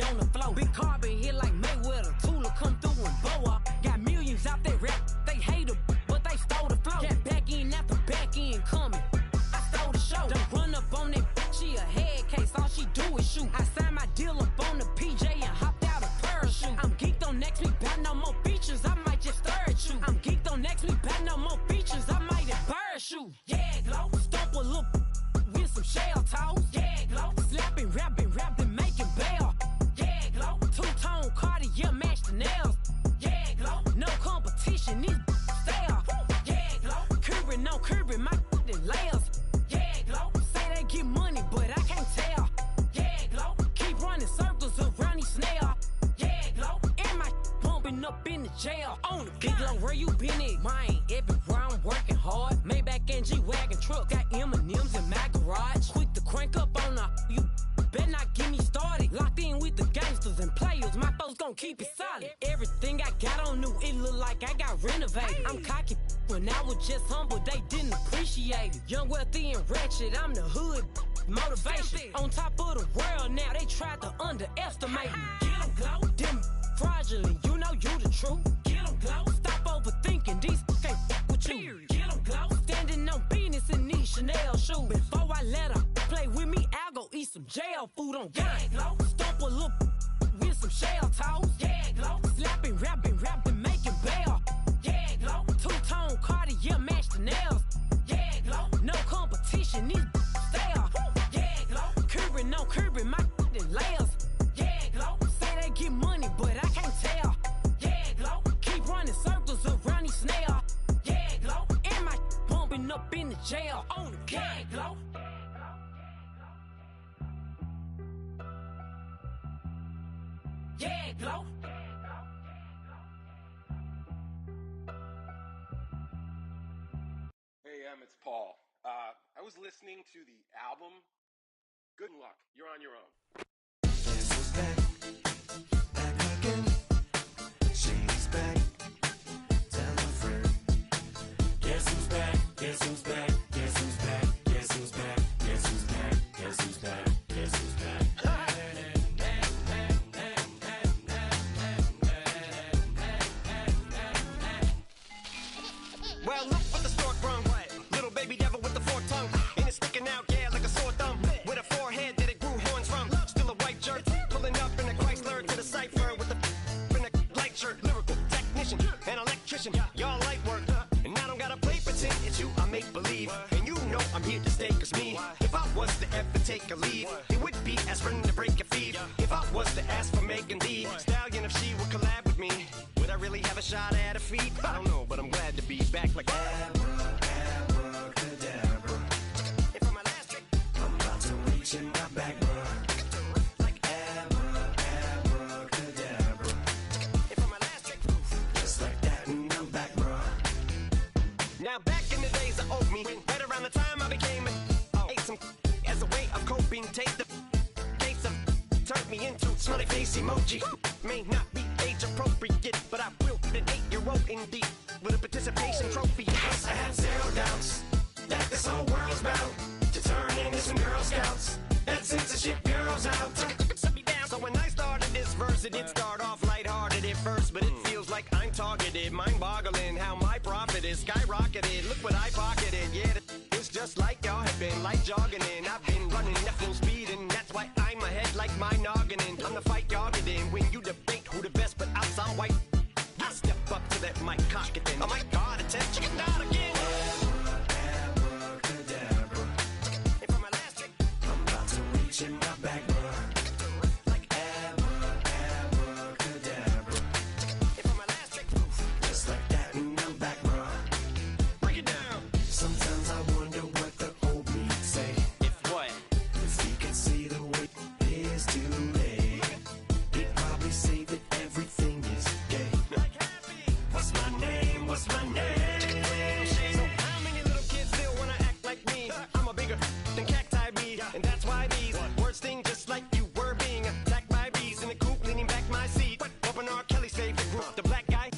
On the floor, big carbon hit like Mayweather. Tula come through and blow up. Got millions out there rap. They hate her, but they stole the flow. Got back in after back in coming. I stole the show. Don't run up on that. She a head case. All she do is shoot. I signed my deal up on the PJ and hopped out a parachute. I'm geeked on next week. About no more features. I might just stare at you. I'm geeked on next week. About no more features. I might embarrass you. Yeah, glow. Stomp a little with some shell toes. Yeah, glow. Slapping, rapping, making bail. Two-tone Cartier match the nails. Yeah, glow. No competition, these stale. Yeah, glow. Curbing, no curbing, my layers. Yeah, glow. Say they get money, but I can't tell. Yeah, glow. Keep running circles around these snail. Yeah, glow. And my pumping up in the jail. On the big glow, where you been at? Mine, everywhere I'm working hard. Maybach and G-Wagon truck, got M&M's in my garage. Quick to crank up on you. Better not get me started. Locked in with the gangsters and players. My folks gon' keep it solid. Everything I got on new, it look like I got renovated. I'm cocky when I was just humble, they didn't appreciate it. Young, wealthy, and ratchet, I'm the hood motivation. On top of the world now, they tried to underestimate me. Get 'em, glow. Them fraudulent, you know you the truth. Get 'em, glow. Stop overthinking, these can't with you. Get 'em, glow. Standing on business in these Chanel shoes. Before I let her play with me, I'll go eat some jail food on gang. Yeah, stomp a little with some shell toes. Yeah, glow. Slapping, rapping, making bail. Yeah, glow. Two-tone Cartier match the nails. Yeah, glow. No competition, these stale. Yeah, glow. Curbing, no curbing, my layers. Yeah, glow. Say they get money, but I can't tell. Yeah, glow. Keep running circles around these snail. Yeah, glow. And my bumping up in the jail. On the gang, glow. Yeah, glow. Hey, it's Paul. I was listening to the album. Good luck. You're on your own. This was back cipher with the in a light shirt, lyrical technician, an electrician. Y'all light work, and I don't gotta play pretend. It's you I make believe, and you know I'm here to stay. Cause me, if I was to ever take a leave, it would be aspirin to break your feet. If I was to ask for Megan Thee Stallion, if she would collab with me, would I really have a shot at her feet? I don't know, but I'm glad to be back like abracadabra. And for my last trick, I'm about to reach in my back, bruh. Like abracadabra. And for my last trick, just like that, and I'm back, bruh. Now back in the days of owed me, right around the time I became ate some as a way of coping. Take the case of turned me into smiley face emoji. May not be age appropriate, but I will be an 8-year-old indeed with a participation trophy. Yes, I have zero doubts that this whole world's bound to turn into some Girl Scouts. That censorship bureau's out. Set me down. So when I started this verse, it did start off lighthearted at first, but it feels like I'm targeted. Mind-boggling how my profit is skyrocketed. Look what I pocketed. Yeah, it's just like y'all have been like jogging in. I've been running at full speed, and that's why I'm ahead like my noggin. I'm the fight y'all get in when you debate who the best, but outside white. I step up to that mic, cock it then. Oh my God, attention, not again. Abracadabra. And for my last trick, I'm about to reach in my back, bruh. Like abracadabra. And for my last trick, just like that, and I'm back, bruh. Break it down. Sometimes I wonder what the old me'd say. If what? If he could see the way it is today, he'd probably say that everything is gay. What's my name? What's my name? So how many little kids still wanna act like me? I'm a bigger than cacti bee, and that's why these words sting just like you were being attacked by bees in the coop, leaning back my seat. Open R. Kelly's favorite group, the black guy.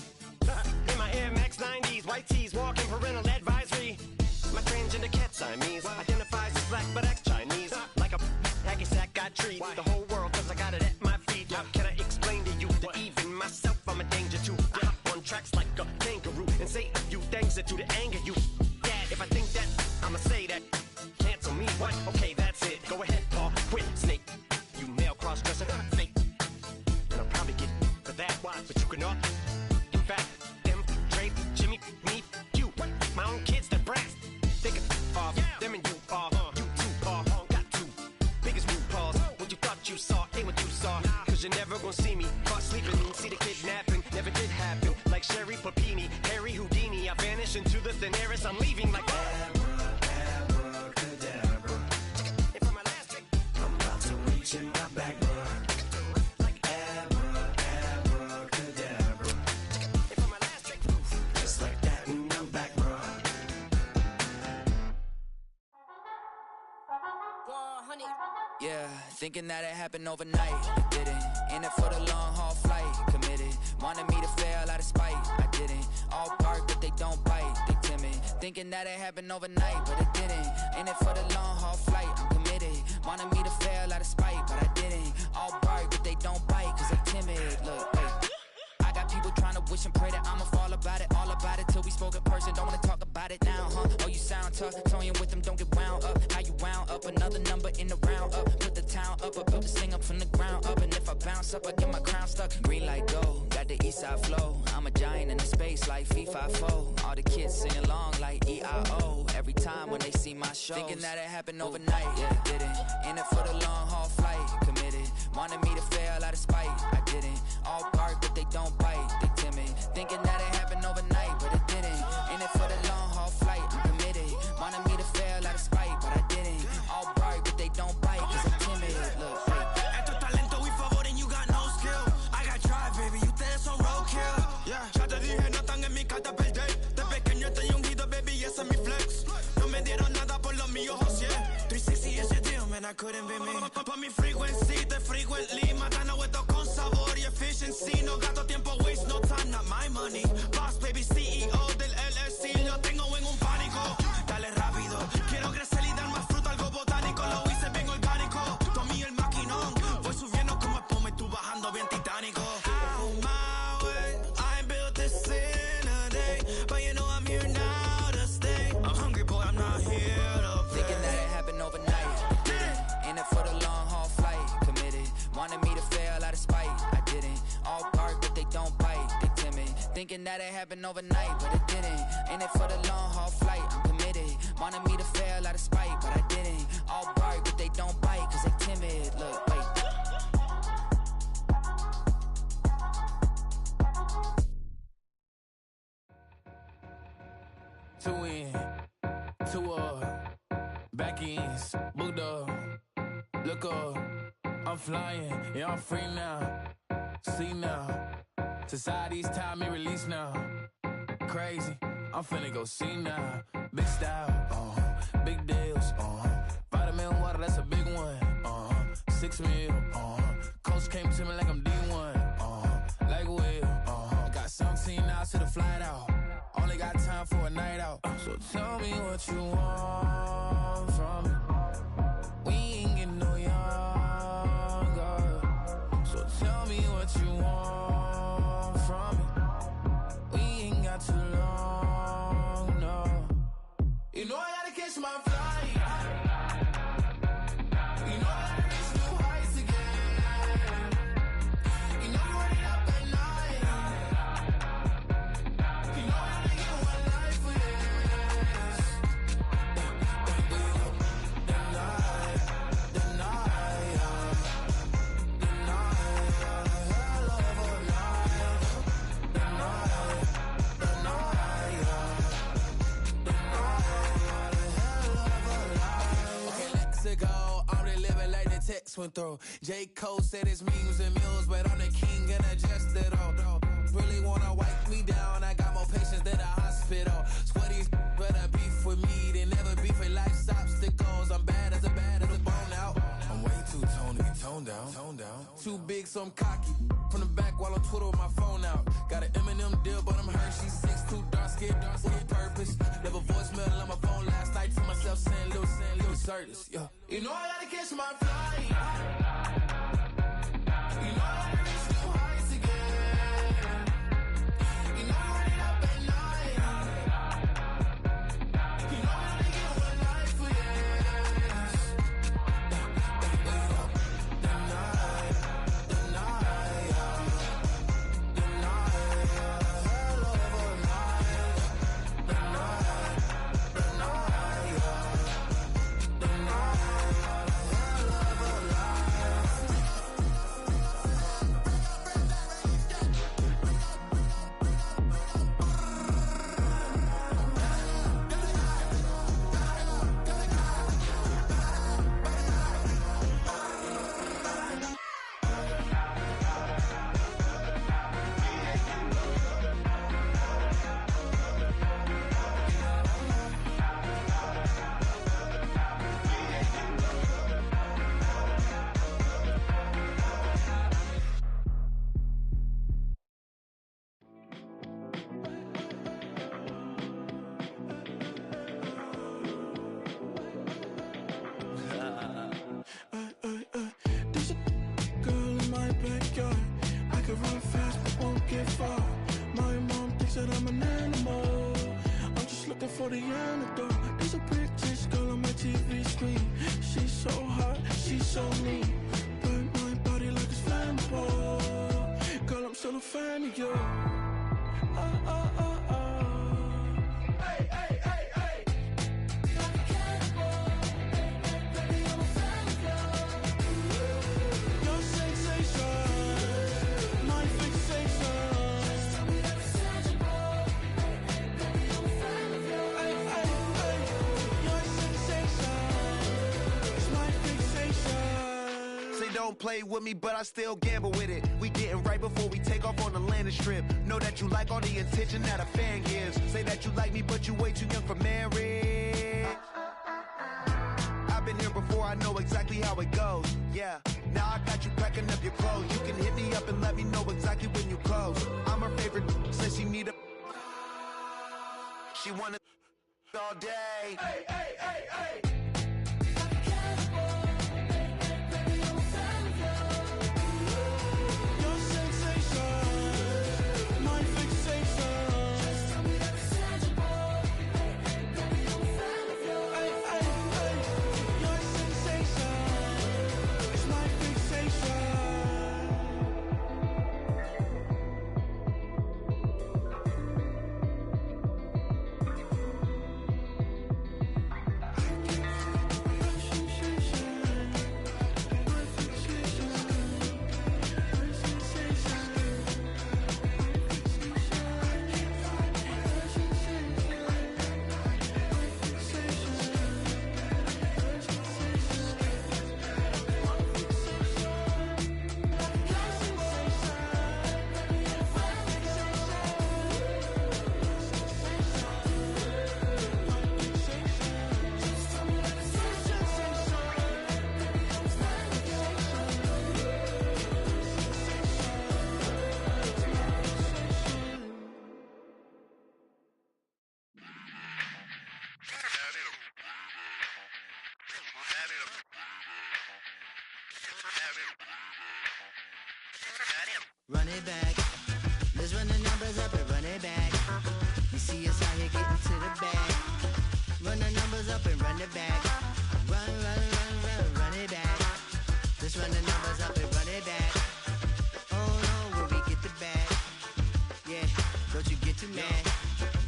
In my Air Max 90s, white tees, walking parental advisory. My transgender cat Siamese identifies as black but acts Chinese. Like a hacky sack I treat the whole world cause I got it at my feet. How can I explain to you that even myself I'm a danger to? I hop on tracks like a kangaroo and say a few things that do to anger you. Dad, if I think that, I'ma say that. Cancel me, what? Okay, that's it. Go ahead, Paul. Quit, snake. You male cross-dresser, fake. And I'll probably get for that, but you can all. In fact, them, Dre, Jimmy, me, you. My own kids that brass. Think of them and you are. You too are. Got two biggest root paws. What you thought you saw ain't what you saw. Cause you're never gonna see me caught sleeping. See the kidnapping never did happen. Like Sherry Papini, Harry Houdini. I vanish into the thin air as I'm leaving like abracadabra. And for my last trick, I'm about to reach in my back, bruh. Like abracadabra. And for my last trick, just like that, and I'm back, bruh. Yeah, thinking that it happened overnight. I didn't. In it for the long haul flight. Committed. Wanted me to fail out of spite. I didn't. All bark, but they don't bite. They timid. Thinking that it happened overnight, but it didn't. In it for the long haul flight. I'm committed. Wanted me to fail out of spite, but I didn't. All bark, but they don't bite, cause they timid. Look, hey. I got people trying to wish and pray that I'ma fall about it, all about it, till we spoke in person, don't wanna talk about it now, huh? Oh, you sound tough, toying with them, don't get wound up. How you wound up, another number in the round up. Put the town up, I built this thing up from the ground up. And if I bounce up, I get my crown stuck. Green light go, got the east side flow. I'm a giant in the space like FIFA4. All the kids sing along like EIO. Every time when they see my show, thinking that it happened overnight, yeah, didn't. In it for the long haul flight, committed. Wanted me to fail out of spite, I didn't. All bark, but they don't bite, they timid. Thinking that it happened overnight, but it didn't. In it for the long haul flight, I'm committed. Wanted me to fail out of spite, but I didn't. All bark, but they don't bite, cause I'm timid. Look, Esto es talento y favor and you got no skill. I got drive, baby, ustedes son roadkill. Yeah, ya te dije, no están en mi carta perder. De pequeño estoy ungido, baby, ese es mi flex. No me dieron nada por los míos, José. 360 is your deal, man, I couldn't be me. Pa' mi frequency, te frequently. Matando esto con sabor y efficiency. No gasto tiempo, waste no time, not my money. Boss, baby, CEO del LLC. Lo tengo en un pánico. Dale rápido, quiero crecer y dar más fruta, algo botánico. Lo hice bien orgánico. Tomé el maquinón. Voy subiendo como espuma y tú bajando bien titánico. Out my way, I built this in a day. But you know I'm here now to stay. I'm hungry, boy, I'm not here to play. thinking that it happened overnight, didn't. In it for the long haul flight, committed. Wanted me fail out of spite. I didn't. All bark, but they don't bite. They timid. Thinking that it happened overnight, but it didn't. In it for the long haul flight, I'm committed. Wanted me to fail out of spite, but I didn't. All bark, but they don't bite, cause they timid. Look, wait. Two in, two up, back ends, booked up, look up, I'm flying, yeah, I'm free now, see now, society's time me release now, crazy, I'm finna go see now, big style, big deals, vitamin water, that's a big one, 6 mil, coach came to me like I'm D1, like Will, got 17 hours to the flight out. Only got time for a night out. So tell me what you want from me. We ain't getting no younger. So tell me what you want from me. We ain't got too long, no. You know I gotta catch my flight. You know I gotta reach new heights again. You know I'm running up at night. You know went through. J. Cole said it's memes and mules, but I'm the king and I just it all. Really wanna wipe me down, I got more patience than a hospital. Sweaty better beef with me than never beef with life's obstacles. I'm bad as a bone out. I'm way too toned to be toned down. Too big, so I'm cocky. From the back while I'm Twitter with my phone out. Got an Eminem deal, but I'm Hershey's 6'2", dark skin with purpose. Never voicemail on my phone last night to myself saying little Curtis, yeah. You know I gotta catch my flight. You know I gotta reach new heights again. You know I'm running up at night. You know I only get one life for yes. The night, hell of a night. The night. For the antidote, there's a British girl on my TV screen. She's so hot, she's so mean. Burn my body like it's flammable. Girl, I'm still a fan of you. Hey, hey, hey, hey. Like a cannibal. Baby, I'm a fan of you. Your sensation, my fixation. Don't play with me, but I still gamble with it. We getting right before we take off on the landing strip. Know that you like all the attention that a fan gives. Say that you like me, but you way too young for marriage. I've been here before, I know exactly how it goes. Yeah, now I got you packing up your clothes. You can hit me up and let me know exactly when you close. I'm her favorite, says she need a... She wanna all day. Hey, hey, hey, hey. run it back. Let's run the numbers up and run it back. You see us out here getting to the bag. Run the numbers up and run it back. Run, run, run, run, run it back. Let's run the numbers up and run it back. Oh no, where we get the bag. Yeah, don't you get too mad.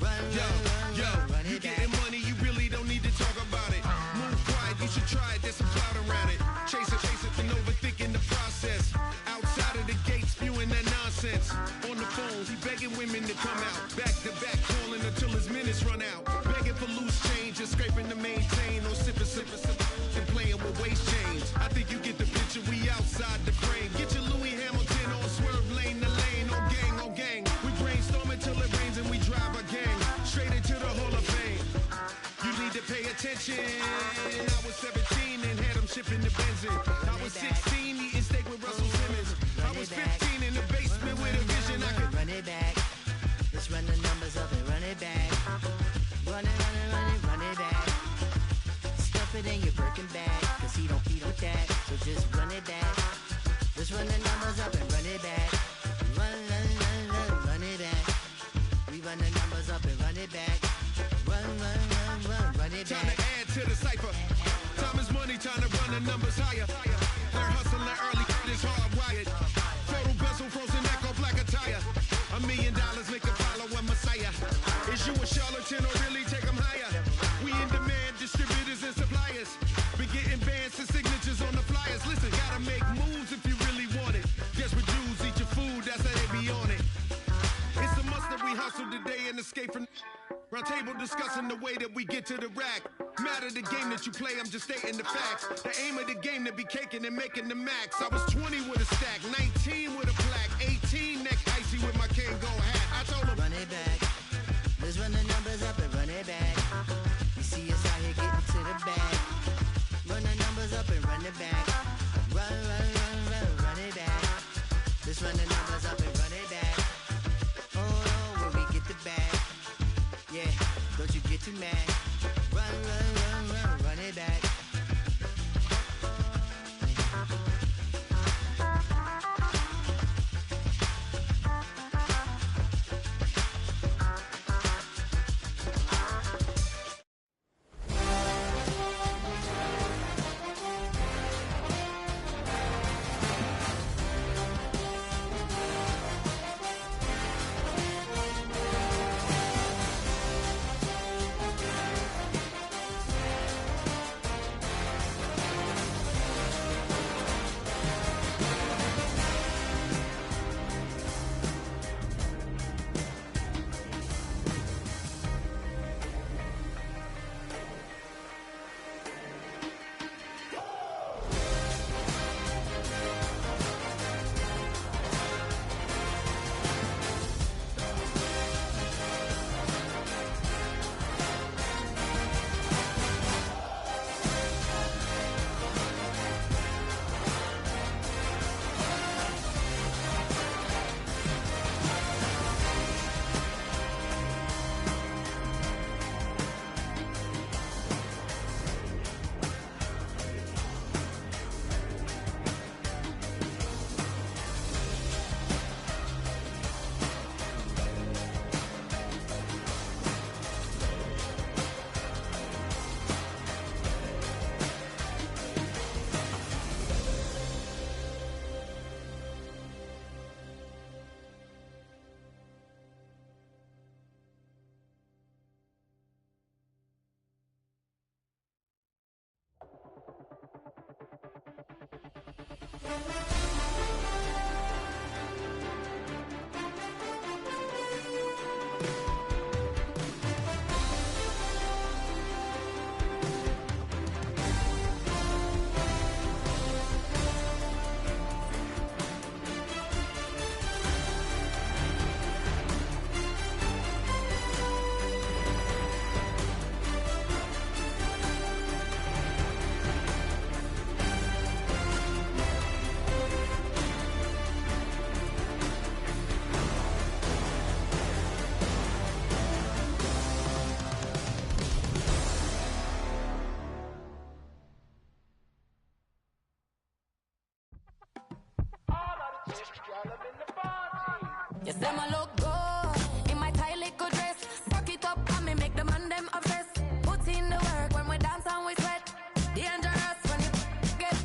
Run, run, run, run, run you it back. getting money, you really don't need to talk about it. Move quiet, you should try it, there's some cloud around it. Chase it, and overthinking the process. Outside of the gate, spewing that nonsense. On the phone, he begging women to come out. Back to back, calling until his minutes run out. Begging for loose change, just scraping to maintain. Or sipping, and playing with waist chains. I think you get the picture, we outside the frame. Get your Louis Hamilton on swerve lane to lane. On gang, on gang. We brainstorm until it rains and we drive our gang straight into the Hall of Fame. You need to pay attention. I was 17 and had them shipping the benzine. I was 16 eating steak with Russell Simmons. I was 15 in the basement with a vision. I could run it back. Let's run the numbers up and run it back. Run it, run it, run it, run it back. Stuff it in your Birkin bag, cause he don't feed with that. So just run it back. Let's run the numbers up and run it back. Run, run, run, run, run it back. We run the numbers up and run it back. Run, run, run, run, run it back. time to add to the cipher. Time is money, time to run the numbers higher. They're hustling early, it's hardwired. Photo bezel, frozen echo, black attire. $1 million make a follow a messiah. Is you a charlatan or really take them higher? We in demand, distributors and suppliers. Be getting bands and signatures on the flyers. Listen, gotta make moves if you really want it. Desperate Jews eat your food, that's how they be on it. It's a must that we hustle today and escape from round table discussing the way that we get to the rack. Matter the game that you play, I'm just stating the facts. The aim of the game to be caking and making the max. I was 20 with a stack, 19 with a plaque, 18 neck icy with my Kango hat. I told him, run it back. Let's run the numbers up and run it back. You see us out here getting to the bag. Run the numbers up and run it back. Run, run, run, run, run it back. Let's run the numbers up and run it back. Oh no, where we get the bag. Yeah, don't you get too mad. Run, run, run, run, run it back. Yes, them a look good in my tight little dress. Rock it up and me make the man them obsessed. Put in the work when we dance and we sweat. Dangerous when you get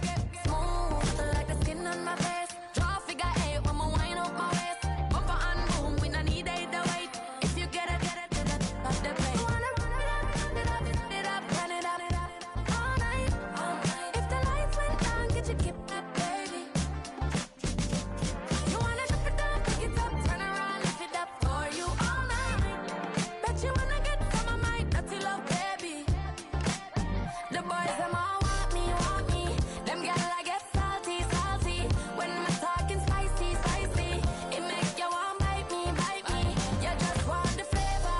smooth like the skin on my face. Draw figure eight when I wind up my waist. Bumper and boom, we no need it the weight. If you get it, off the plate. You wanna run it up, run it up, all night. If the lights went down, get your kip up, baby. You wanna drop it down, pick it up, turn around, lift it up for you all night. Bet you wanna get some of my dirty love, baby. The boys them all want me. Them gyal I get salty. When I'm talking spicy. It make you want bite me. You just want the flavor.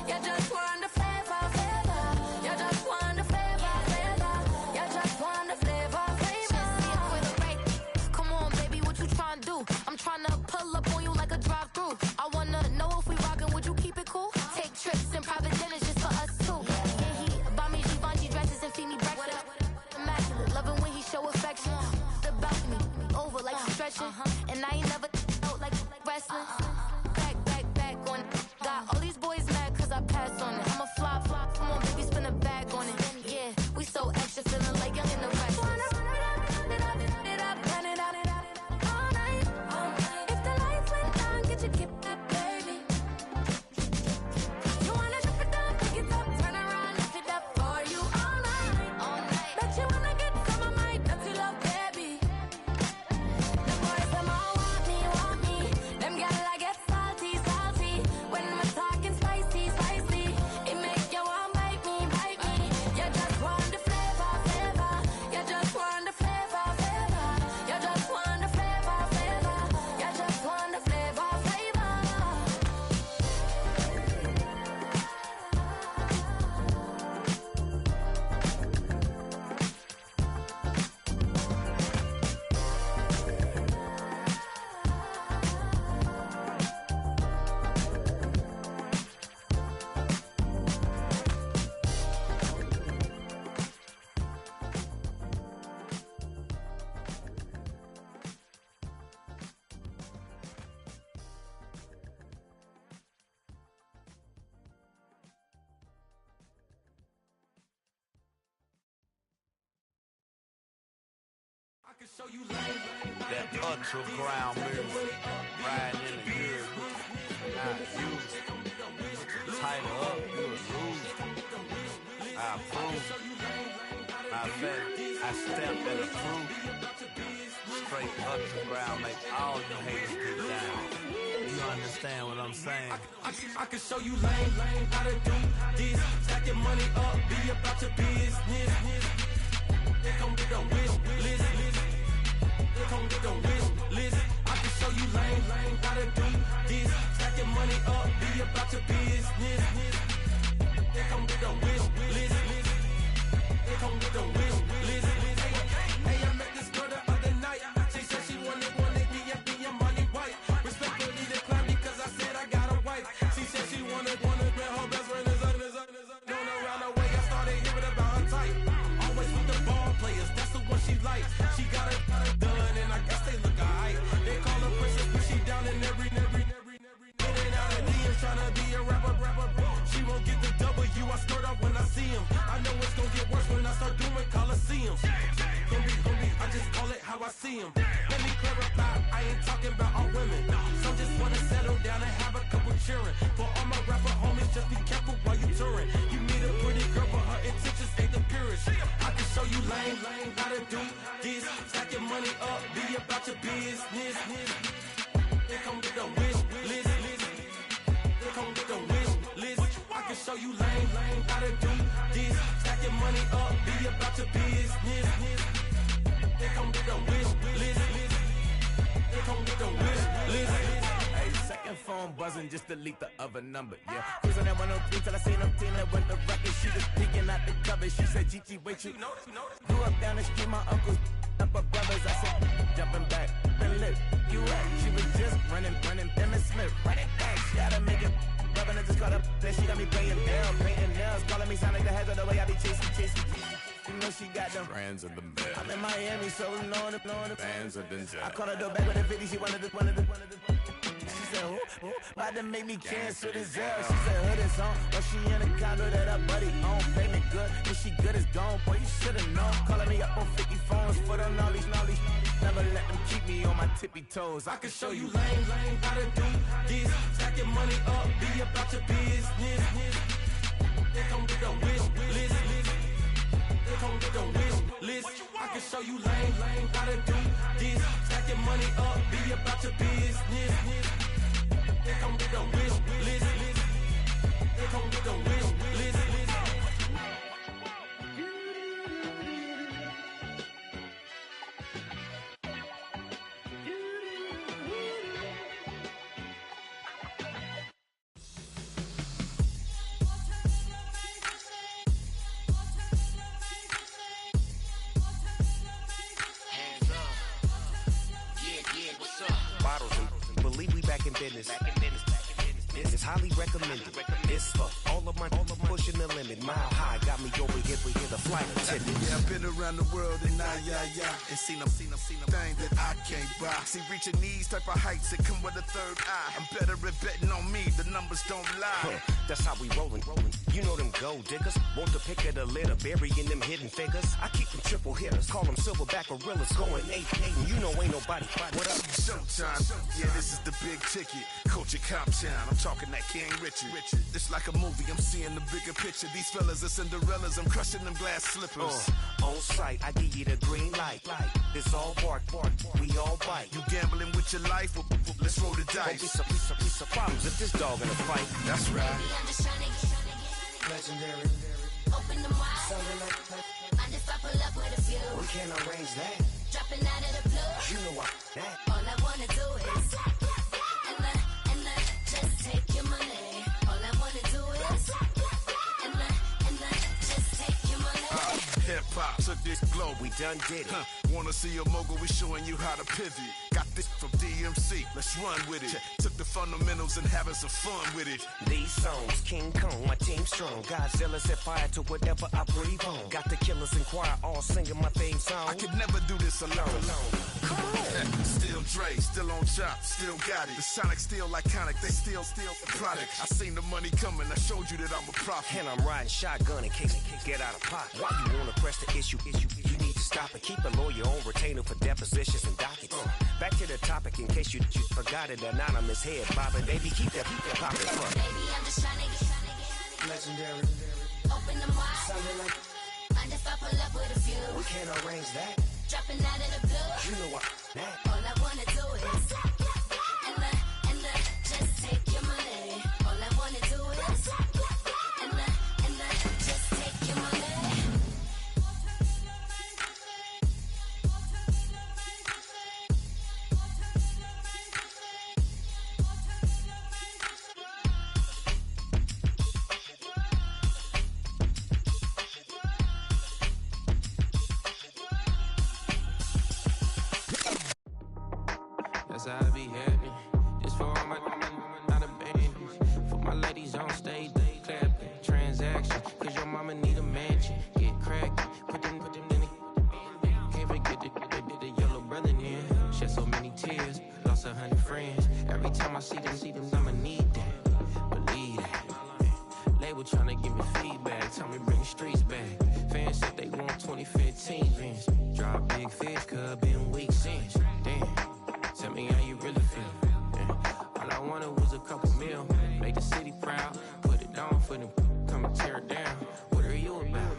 You just want the flavor. You just want the flavor. You just want the flavor. With a right. Come on, baby, what you tryna do? I'm tryna pull up on you like a drive-through. I wanna know if we rockin', would you keep it cool? Take trips and private dinners just for us two. Yeah, he buy me Givenchy dresses and feed me breakfast. Immaculate, loving when he show affection. The balcony, over like he's stretching. And I ain't never out like wrestling. Back on it. Got all these boys mad cause I passed on it. I'm a flop. Come on, baby, spin a bag on it. Yeah, we so extra, feeling like young in the rest. Run it up, all night. If the lights went down, get your kip up, baby. You wanna drop it down, pick it up, turn around, lift it up for you all night. Bet you wanna get some of my dirty love, baby. The boys them all want me. Them gyal I get salty. When I'm talking spicy. It make you want bite me. You just want the flavor. You just want the flavor. You just want the flavor. You just want the flavor. That ultra ground music, riding in the good, not used. Tighten up, you would lose. I approve. Matter of fact, I stepped in the fruit. Straight ultra ground, make all you haters get down. You understand what I'm saying? I can show you lame, how to do this. Stack your money up, be about your business. They come with a wish list. They come with a wish list. I can show you lame, how to do this. Stack your money up, be about your business. They come with a wish list. They come with a wish list. Hey, I met this girl the other night. She said she wanted be a money white. Respectfully declined because I said I got a wife. She said she wanted bet her best friend is known around the way. I started hearing about her type. Always with the ball players, that's the one she likes. She got it done, and I guess they look alright. They call her princess, but she down in every. In and out of DMs, tryna be a rapper. She won't get the W, I skirt off when I see him. I know it's gonna get worse when I start doing Coliseums. Gonna be, I just call it how I see him. Let me clarify, I ain't talking about all women. Some just wanna settle down and have a couple cheering. For all my rapper homies, just be careful while you touring. You meet a pretty girl, but her intentions ain't the purest. I can show you lame, how to do this. Stack your money up, be about your business. They come with a wish list. They come with a wish list. I can show you lame, how to do this. Stack your money up, be about your business. They come with a wish list. They come with a wish list. Hey, second phone buzzing, just delete the other number, yeah. Cruising at 103 till I seen them team that went the record. She was peeking out the cover. She said, Gigi, wait, you grew up down the street, my uncles up her brothers. I said, jumping back, and lit, you at. She was just running, Emmett Smith, run it back. She had to make it, rubbing it, just caught up. Then she got me playing down, painting nails, calling me sound like the heads of the way I be chasing. You know she got them Brands of the best. I'm in Miami, so knowing the Fans of the I called her door back with a 50, she wanted the. She ooh, about to make me cancel this L. She said, hood is on, but she in a condo that her buddy own. Payment good, and she good as gone. Boy, you should've known. Calling me up on 50 phones, foot on all these. Never let them keep me on my tippy toes. I can show you lame, how to do this. Stack your money up, be about your business. They come with a wish list. They come with a wish list. I can show you lame, how to do this. Stack your money up, be about your business. They come with a wish list. They come with a wish list. Bottles and believe we back in business. It's highly recommended. It's for all of my pushing the limit. Mile high got me over here for the flight attendant. Yeah, I've been around the world and and seen them thing that I can't buy. See, reaching these type of heights, it come with a third eye. I'm better at betting on me, the numbers don't lie. That's how we rollin'. You know them gold diggers, want to pick of the litter, burying them hidden figures. I keep them triple hitters, call them silverback gorillas, going 8-8, and you know ain't nobody. What up? Showtime, yeah, this is the big ticket. Coach at Comptown, I'm talking that King Richard. It's like a movie, I'm seeing the bigger picture. These fellas are Cinderellas, I'm crushing them glass slippers. On sight, I give you the green light. It's all bark, we all bite. You gambling with your life, let's roll the dice. Don't be piece of problems if this dog in a fight. That's right. Baby, I'm just trying to get legendary. Open them wide. Something like mind if I pull up with a few? we can't arrange that. Dropping out of the blue. You know what? That. All I wanna do is and just take your money. All I wanna do is and just take your money. Hip hop took this globe, we done did it. Wanna see a mogul? We showing you how to pivot. Got this from DMC, let's run with it. Took the fundamentals and having some fun with it. These songs, King Kong, my team strong. Godzilla set fire to whatever I breathe on. Got the killers in choir all singing my theme song. I could never do this alone. Come on. Still Dre, still on top, still got it. The Sonic still iconic, they still the product. I seen the money coming, I showed you that I'm a prophet. And I'm riding shotgun in case it get out of pocket. Why you wanna press the issue? You need to stop it. Keep a lawyer on retainer for depositions and dockets. Back to the topic in case you forgot it. Anonymous head bobbing, baby, keep that popping front. Baby, I'm just trying to get legendary. Open them wide. Something like mind if I pull up with a few? we can't arrange that. Dropping out of the blue. You know what? That. All I wanna do is and just take your money. All I wanna do is and just take your money. That's how I be happening. This for all my not abandoned. For my ladies on stage, they clapping. Transaction, cause your mama need a mansion. Get cracked, put them in the. Can't forget the yellow brother in. Shed so many tears, lost 100 friends. Every time I see them, I'ma need that. Believe that. Label tryna give me feedback, tell me bring the streets back. Fans said they want 2015 Vince. Drop big fish, cuz been weak since. Damn. Tell me how you really feel. Yeah. All I wanted was a couple mil. Make the city proud. Put it down for them. Come and tear it down. What are you about?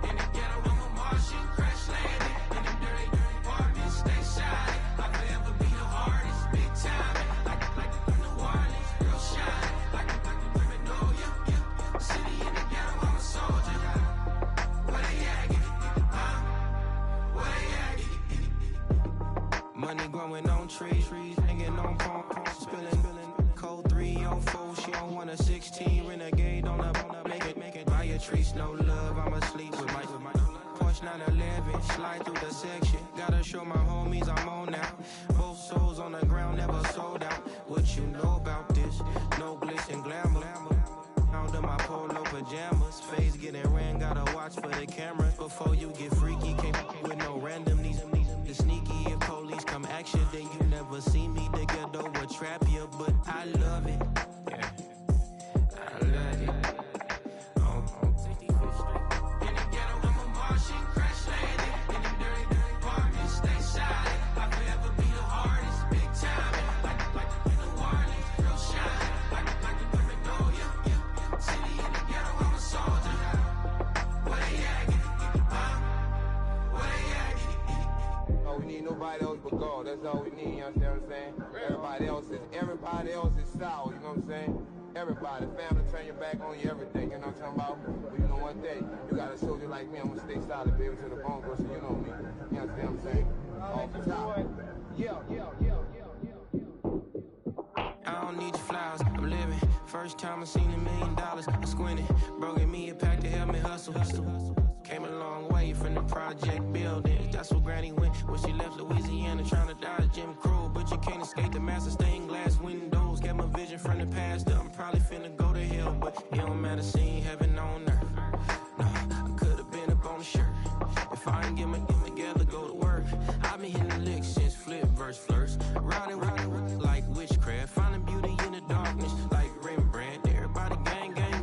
In the ghetto, I'm a Martian. Crash landing. In them dirty apartments. Stay shy. I'll forever be the hardest. Big time. Like New Orleans. Real shine. Like the women know you. City in the ghetto, I'm a soldier. Where they at? Where they at? Money growing on trees, hanging on palms, spilling code 304. She don't want a 16 renegade on a make it. Buy a tree, no love. I'ma sleep with my Porsche 911, slide through the section. Gotta show my homies I'm on now. Both souls on the ground, never sold out. What you know about this? No glitz and glamour. Under my polo pajamas, face getting ran. Gotta watch for the cameras before you get freaky. Can't with no random these. The sneaky if police come action, then you never see me. The ghetto will trap you, but understand what I'm saying? Everybody else is sour, you know what I'm saying? Everybody, family turn your back on you, everything, you know what I'm talking about? But you know one thing, you got a soldier like me, I'm gonna stay solid, baby, to the bone, bro, so you know me. You understand what I'm saying? Off the top. Yeah. I don't need your flowers, I'm living. First time I seen $1 million, I squinted. Bro, give me a pack to help me hustle. Came a long way from the project building. That's where Granny went when she left Louisiana, trying to dodge Jim Crow. But you can't escape the master stained glass windows. Got my vision from the past, I'm probably finna go to hell, but it don't matter, seeing heaven on earth. No, I could've been up on the shirt. If I ain't get my together, go to work. I've been hitting the licks since flip verse flirts. Riding like witchcraft, finding beauty in the darkness like Rembrandt. Everybody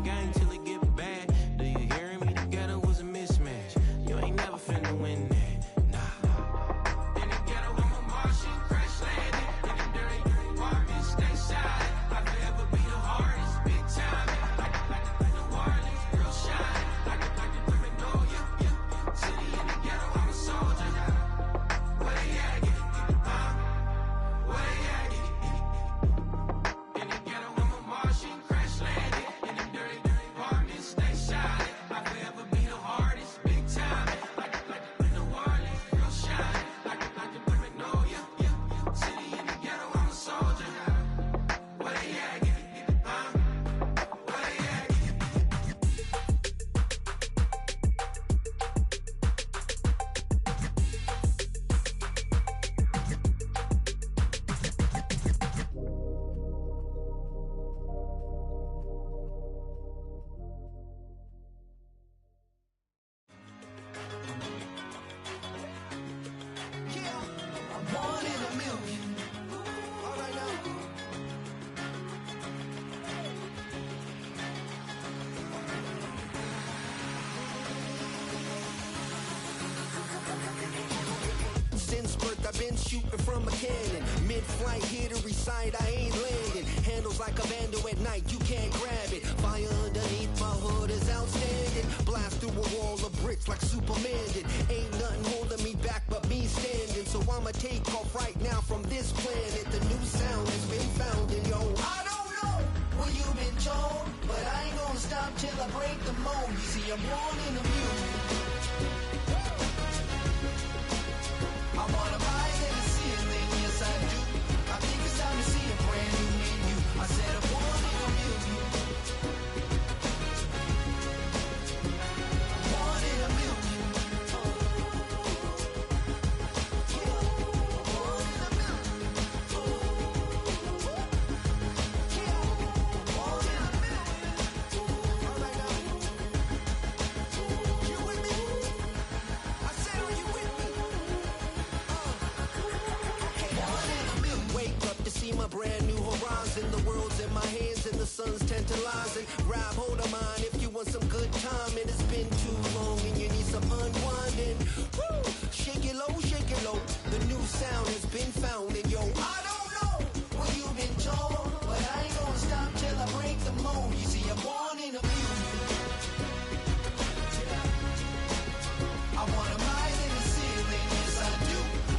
gang till it get bad. Do you hear me? Together was a mismatch. You ain't never finna win that, nah. In the ghetto, I'm a Martian, crash landing. In the dirty apartment, stay shy. I'll forever be the hardest, big time. Like New Orleans, real shine. Like the criminal, yeah. City in the ghetto, I'm a soldier. Where they at? Where they at? In the ghetto, I'm a Martian, crash landing. In the dirty apartment, stay shy. I'll forever be the hardest, big time. Like New Orleans, real shine. Like the criminal, yeah. City in the ghetto, I'm a soldier. Where they at? Where they at? One in a million. All right now. Since birth, I've been shooting from a cannon. Mid-flight, here to recite, I ain't landing. Handles like a vandal at night, you can't grab it. Fire underneath my hood is outstanding. Blast through a wall of bricks like Superman did. Ain't nothing holding me back but me standing. So I'ma take off right now from this planet. The new sound has been found, and yo, I don't know what you've been told, but I ain't gonna stop till I break the mold. You see, I'm born in a million. I wanna rise in the ceiling, yes I do. I think it's time to see a brand new menu. I said I'm born in a million. Born in a million. Born in a million. Born in a million. All right now. You with me? I said, are you with me? Wake up to see my brand new horizon. The world's in my hands and the sun's tantalizing. Grab hold of mine if you want some good time. It has been too long and you need some unwinding. Woo! Shake it low. The new sound has been found, and yo, I don't know what you've been told, but I ain't gonna stop till I break the mold. You see, I'm born in a million. I wanna rise in the ceiling, yes I do.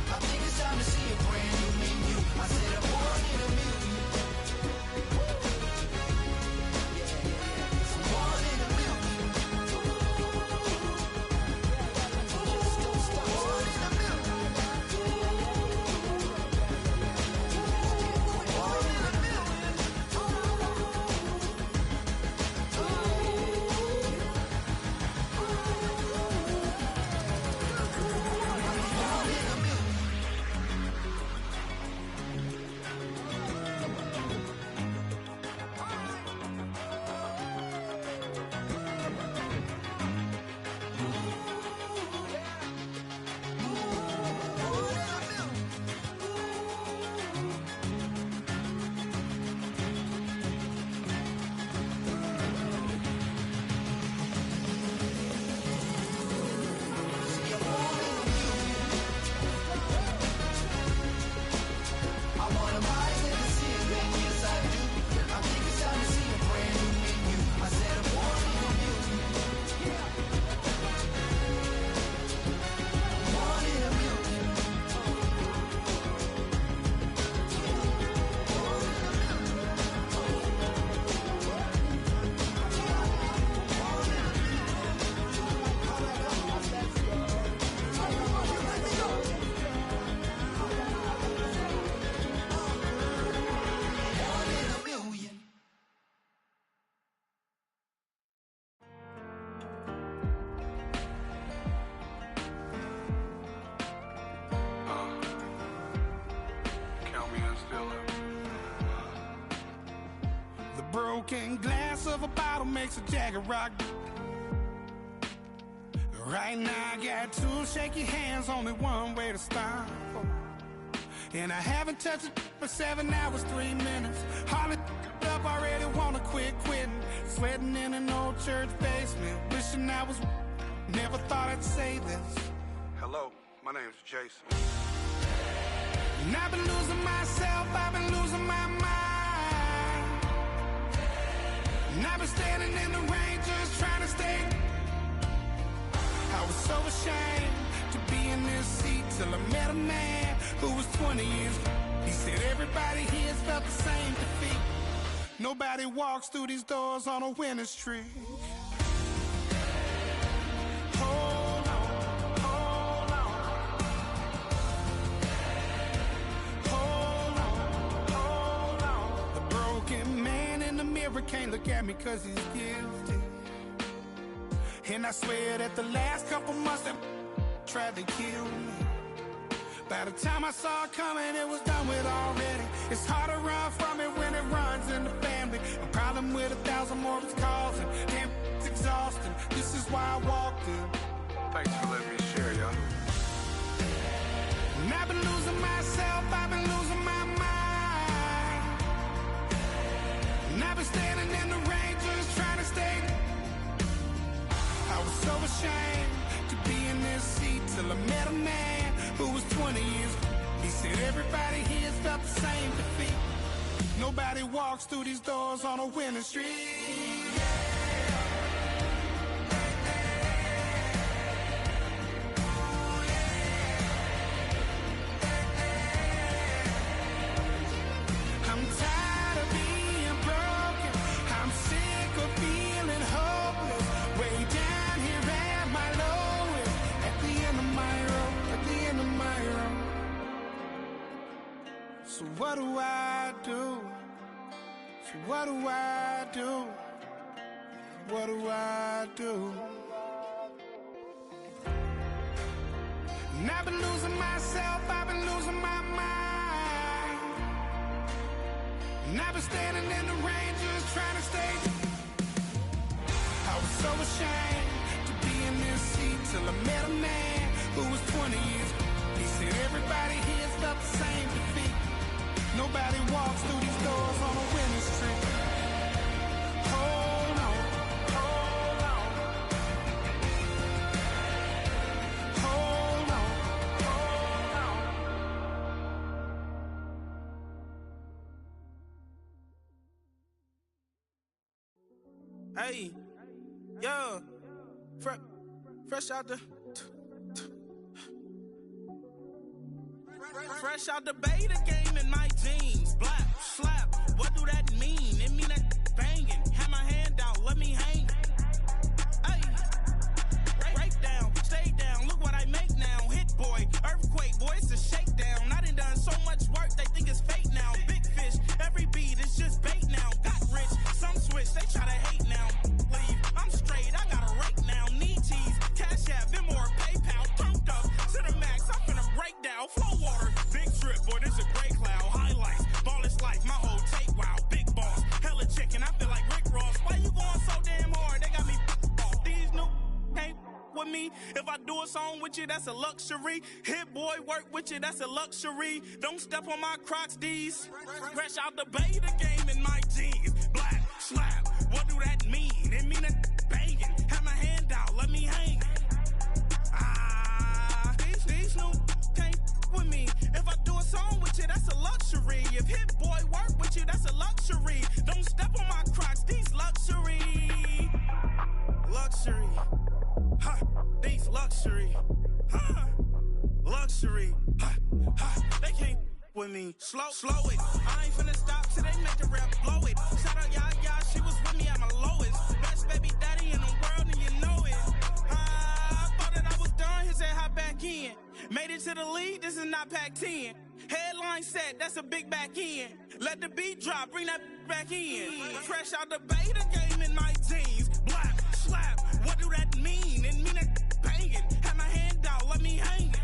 I think it's time to see a brand new menu. I said I'm born in a million. Born in a million. Born in a million. broken glass of a bottle makes a Jagger rock. Right now I got two shaky hands, only one way to stop. And I haven't touched it for 7 hours, 3 minutes. Hardly up, already wanna quit quitting. Sweating in an old church basement, wishing I was. Never thought I'd say this. Hello, my name's Jason. And I've been losing myself, I've been losing my mind. And I've been standing in the rain just trying to stay. I was so ashamed to be in this seat till I met a man who was 20 years. He said everybody here's felt the same defeat. Nobody walks through these doors on a winning streak. Hold on, hold on. Hold on, hold on. The broken man in the mirror can't look at me 'cause he's guilty. And I swear that the last couple months that tried to kill me. By the time I saw it coming, it was done with already. It's hard to run from it when it runs in the family. A problem with 1,000 more it's causing. Damn, it's exhausting. This is why I walked in. Thanks for letting me share, y'all. And I've been losing myself, I've been losing my mind. And I've been standing in the rain just trying to stay. I was so ashamed to be in this seat till I met a man who was 20 years. He said everybody here's felt the same defeat. Nobody walks through these doors on a winning streak. I'm tired of being broken. I'm sick of feeling hopeless. Way down here at my lowest. At the end of my road. At the end of my road. So what do I do? So what do I do? What do I do? And I've been losing myself, I've been losing my mind. And I've been standing in the rain just trying to stay. I was so ashamed to be in this seat till I met a man who was 20 years. He said everybody here's felt the same defeat. Nobody walks through these doors on a winning streak. Hold on, hold on. Hold on, hold on. Hey, yo, fresh out the fresh out the beta game in my jeans. Black, slap, what do that mean? It mean that banging. Have my hand out, let me hang. Hey, break down, stay down, look what I make now. Hit boy, earthquake, boy, it's a shakedown. I done so much work, they think it's fake now. Big fish, every beat is just bait now. Got rich, some switch, they try to hate now. Leave, I'm straight, I got a rake now. Need cheese, cash app, Venmo or PayPal. Turned up to the max, I'm finna break down. Flow water, big trip, boy, this a gray cloud. Highlights, ball is life, my whole take, wow. Big boss, hella chicken, I feel like Rick Ross. Why you going so damn hard? They got me off. These new can't with me. If I do a song with you, that's a luxury. Hit boy, work with you, that's a luxury. Don't step on my Crocs, D's. Fresh out the beta game in my jeans. Black, slap, what do that mean? It mean that banging. Have my hand out, let me hang. These new can't with me. If I do a song with you, that's a luxury. If hit boy work with you, that's a luxury. Don't step on my Crocs, these luxury. Luxury. Ha, these luxury. Ha, luxury. Ha, ha, they can't with me. Slow it. I ain't finna stop till they make the rap blow it. Shout out Yaya, she was with me at my lowest. Best baby daddy in the world and you know it. I thought that I was done, he said hop back in. Made it to the league, this is not Pac-10. Headline set, that's a big back end. Let the beat drop, bring that back in. Fresh out the beta game in my jeans. Black, slap, what do that mean? It mean that banging. Have my hand out, let me hang it.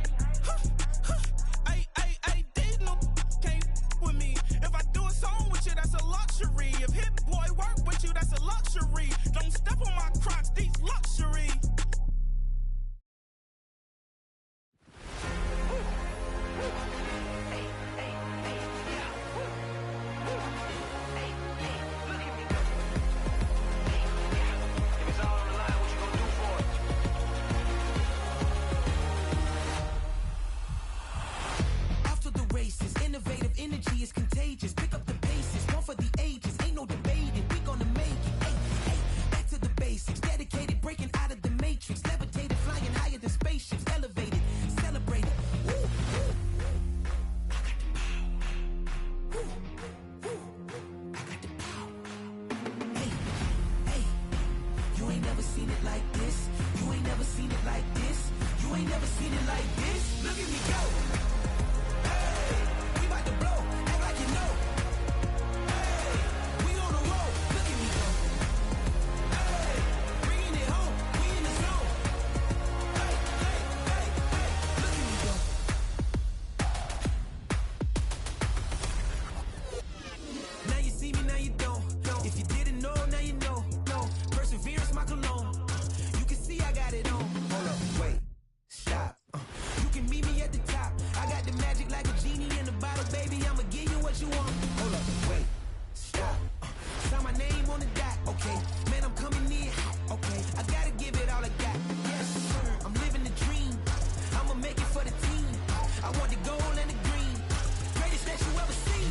Ay, these no can't with me. If I do a song with you, that's a luxury. If hit boy work with like this. Look at me go. Hey, we about to blow. Act like you know. Hey, we on the road. Look at me go. Hey, bringing it home. We in the zone. Hey, hey, hey, hey. Look at me go. Now you see me, now you don't. If you didn't know, now you know. No, perseverance, my cologne. You can see I got it on. Hold up, wait, stop. You can meet me at the top. I got the magic like a genie in a bottle, baby. I'ma give you what you want. Hold up, wait, stop. Sign my name on the dot, okay. Man, I'm coming in hot, okay. I gotta give it all I got. Yes, sir. I'm living the dream. I'ma make it for the team. I want the gold and the green. Greatest that you ever seen.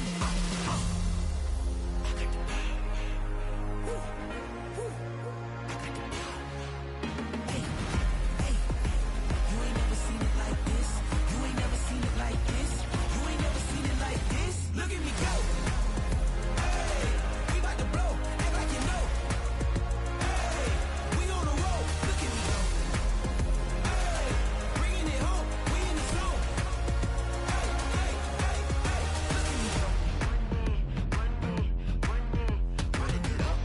You ain't never seen it like this. You ain't never seen it like this. You ain't never seen it like this. Look at me go. Hey, we about to blow. Act like you know. Hey, we on the road. Look at me go. Hey, bringing it home. We in the zone. Hey, hey, hey, hey. Look at me go. Running it up.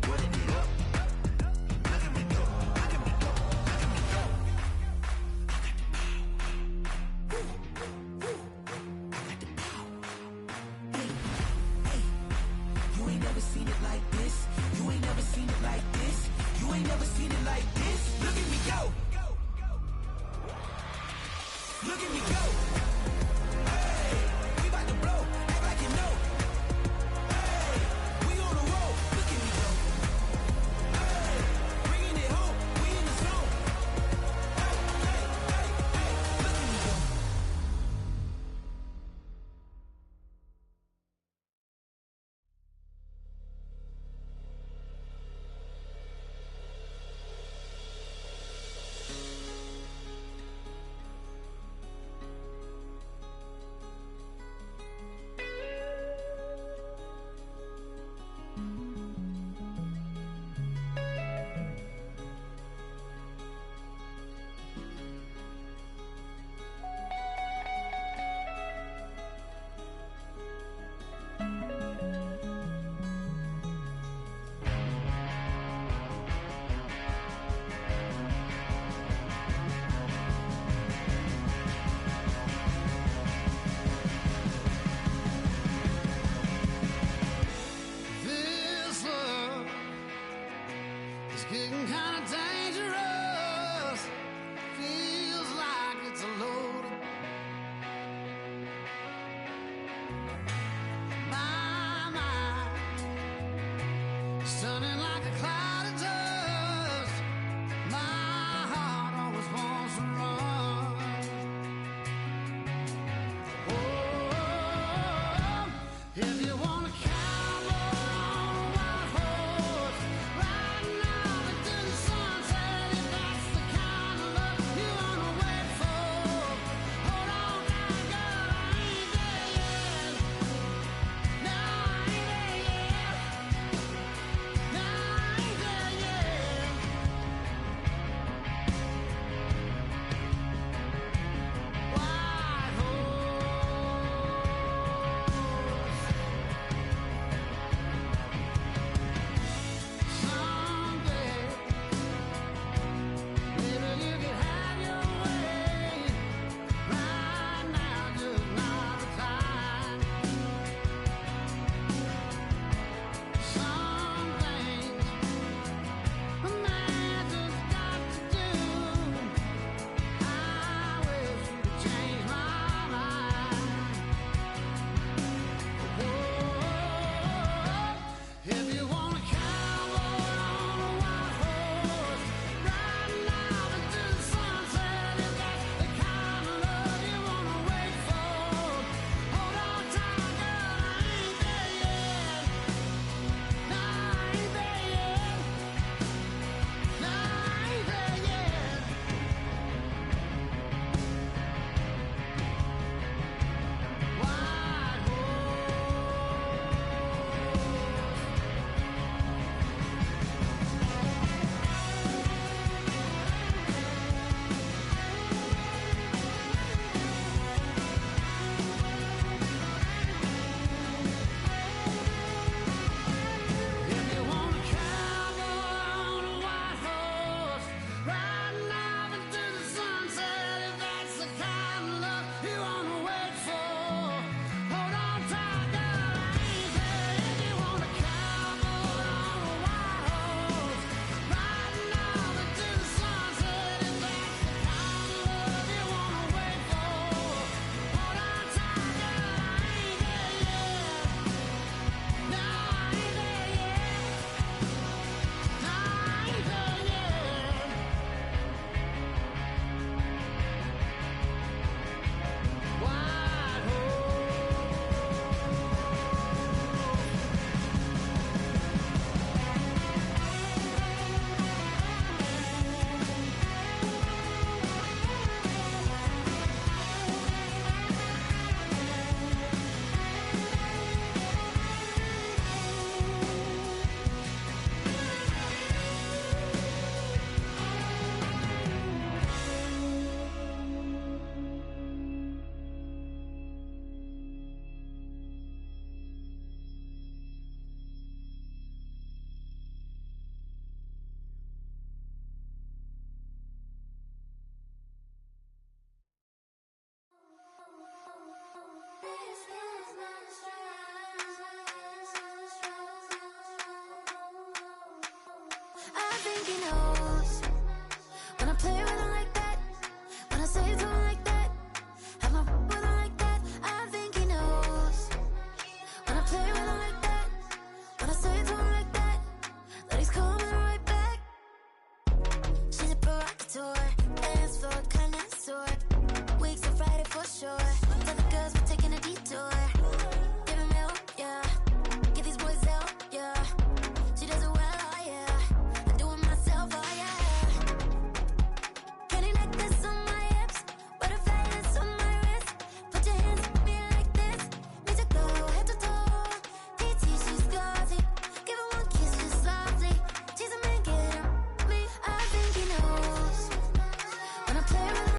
Running it up. Look at me go. Look at me go. Look at me go. You ain't never seen it like this. You ain't never seen it like this. You ain't never seen it like this. Look at me go. Look at me go.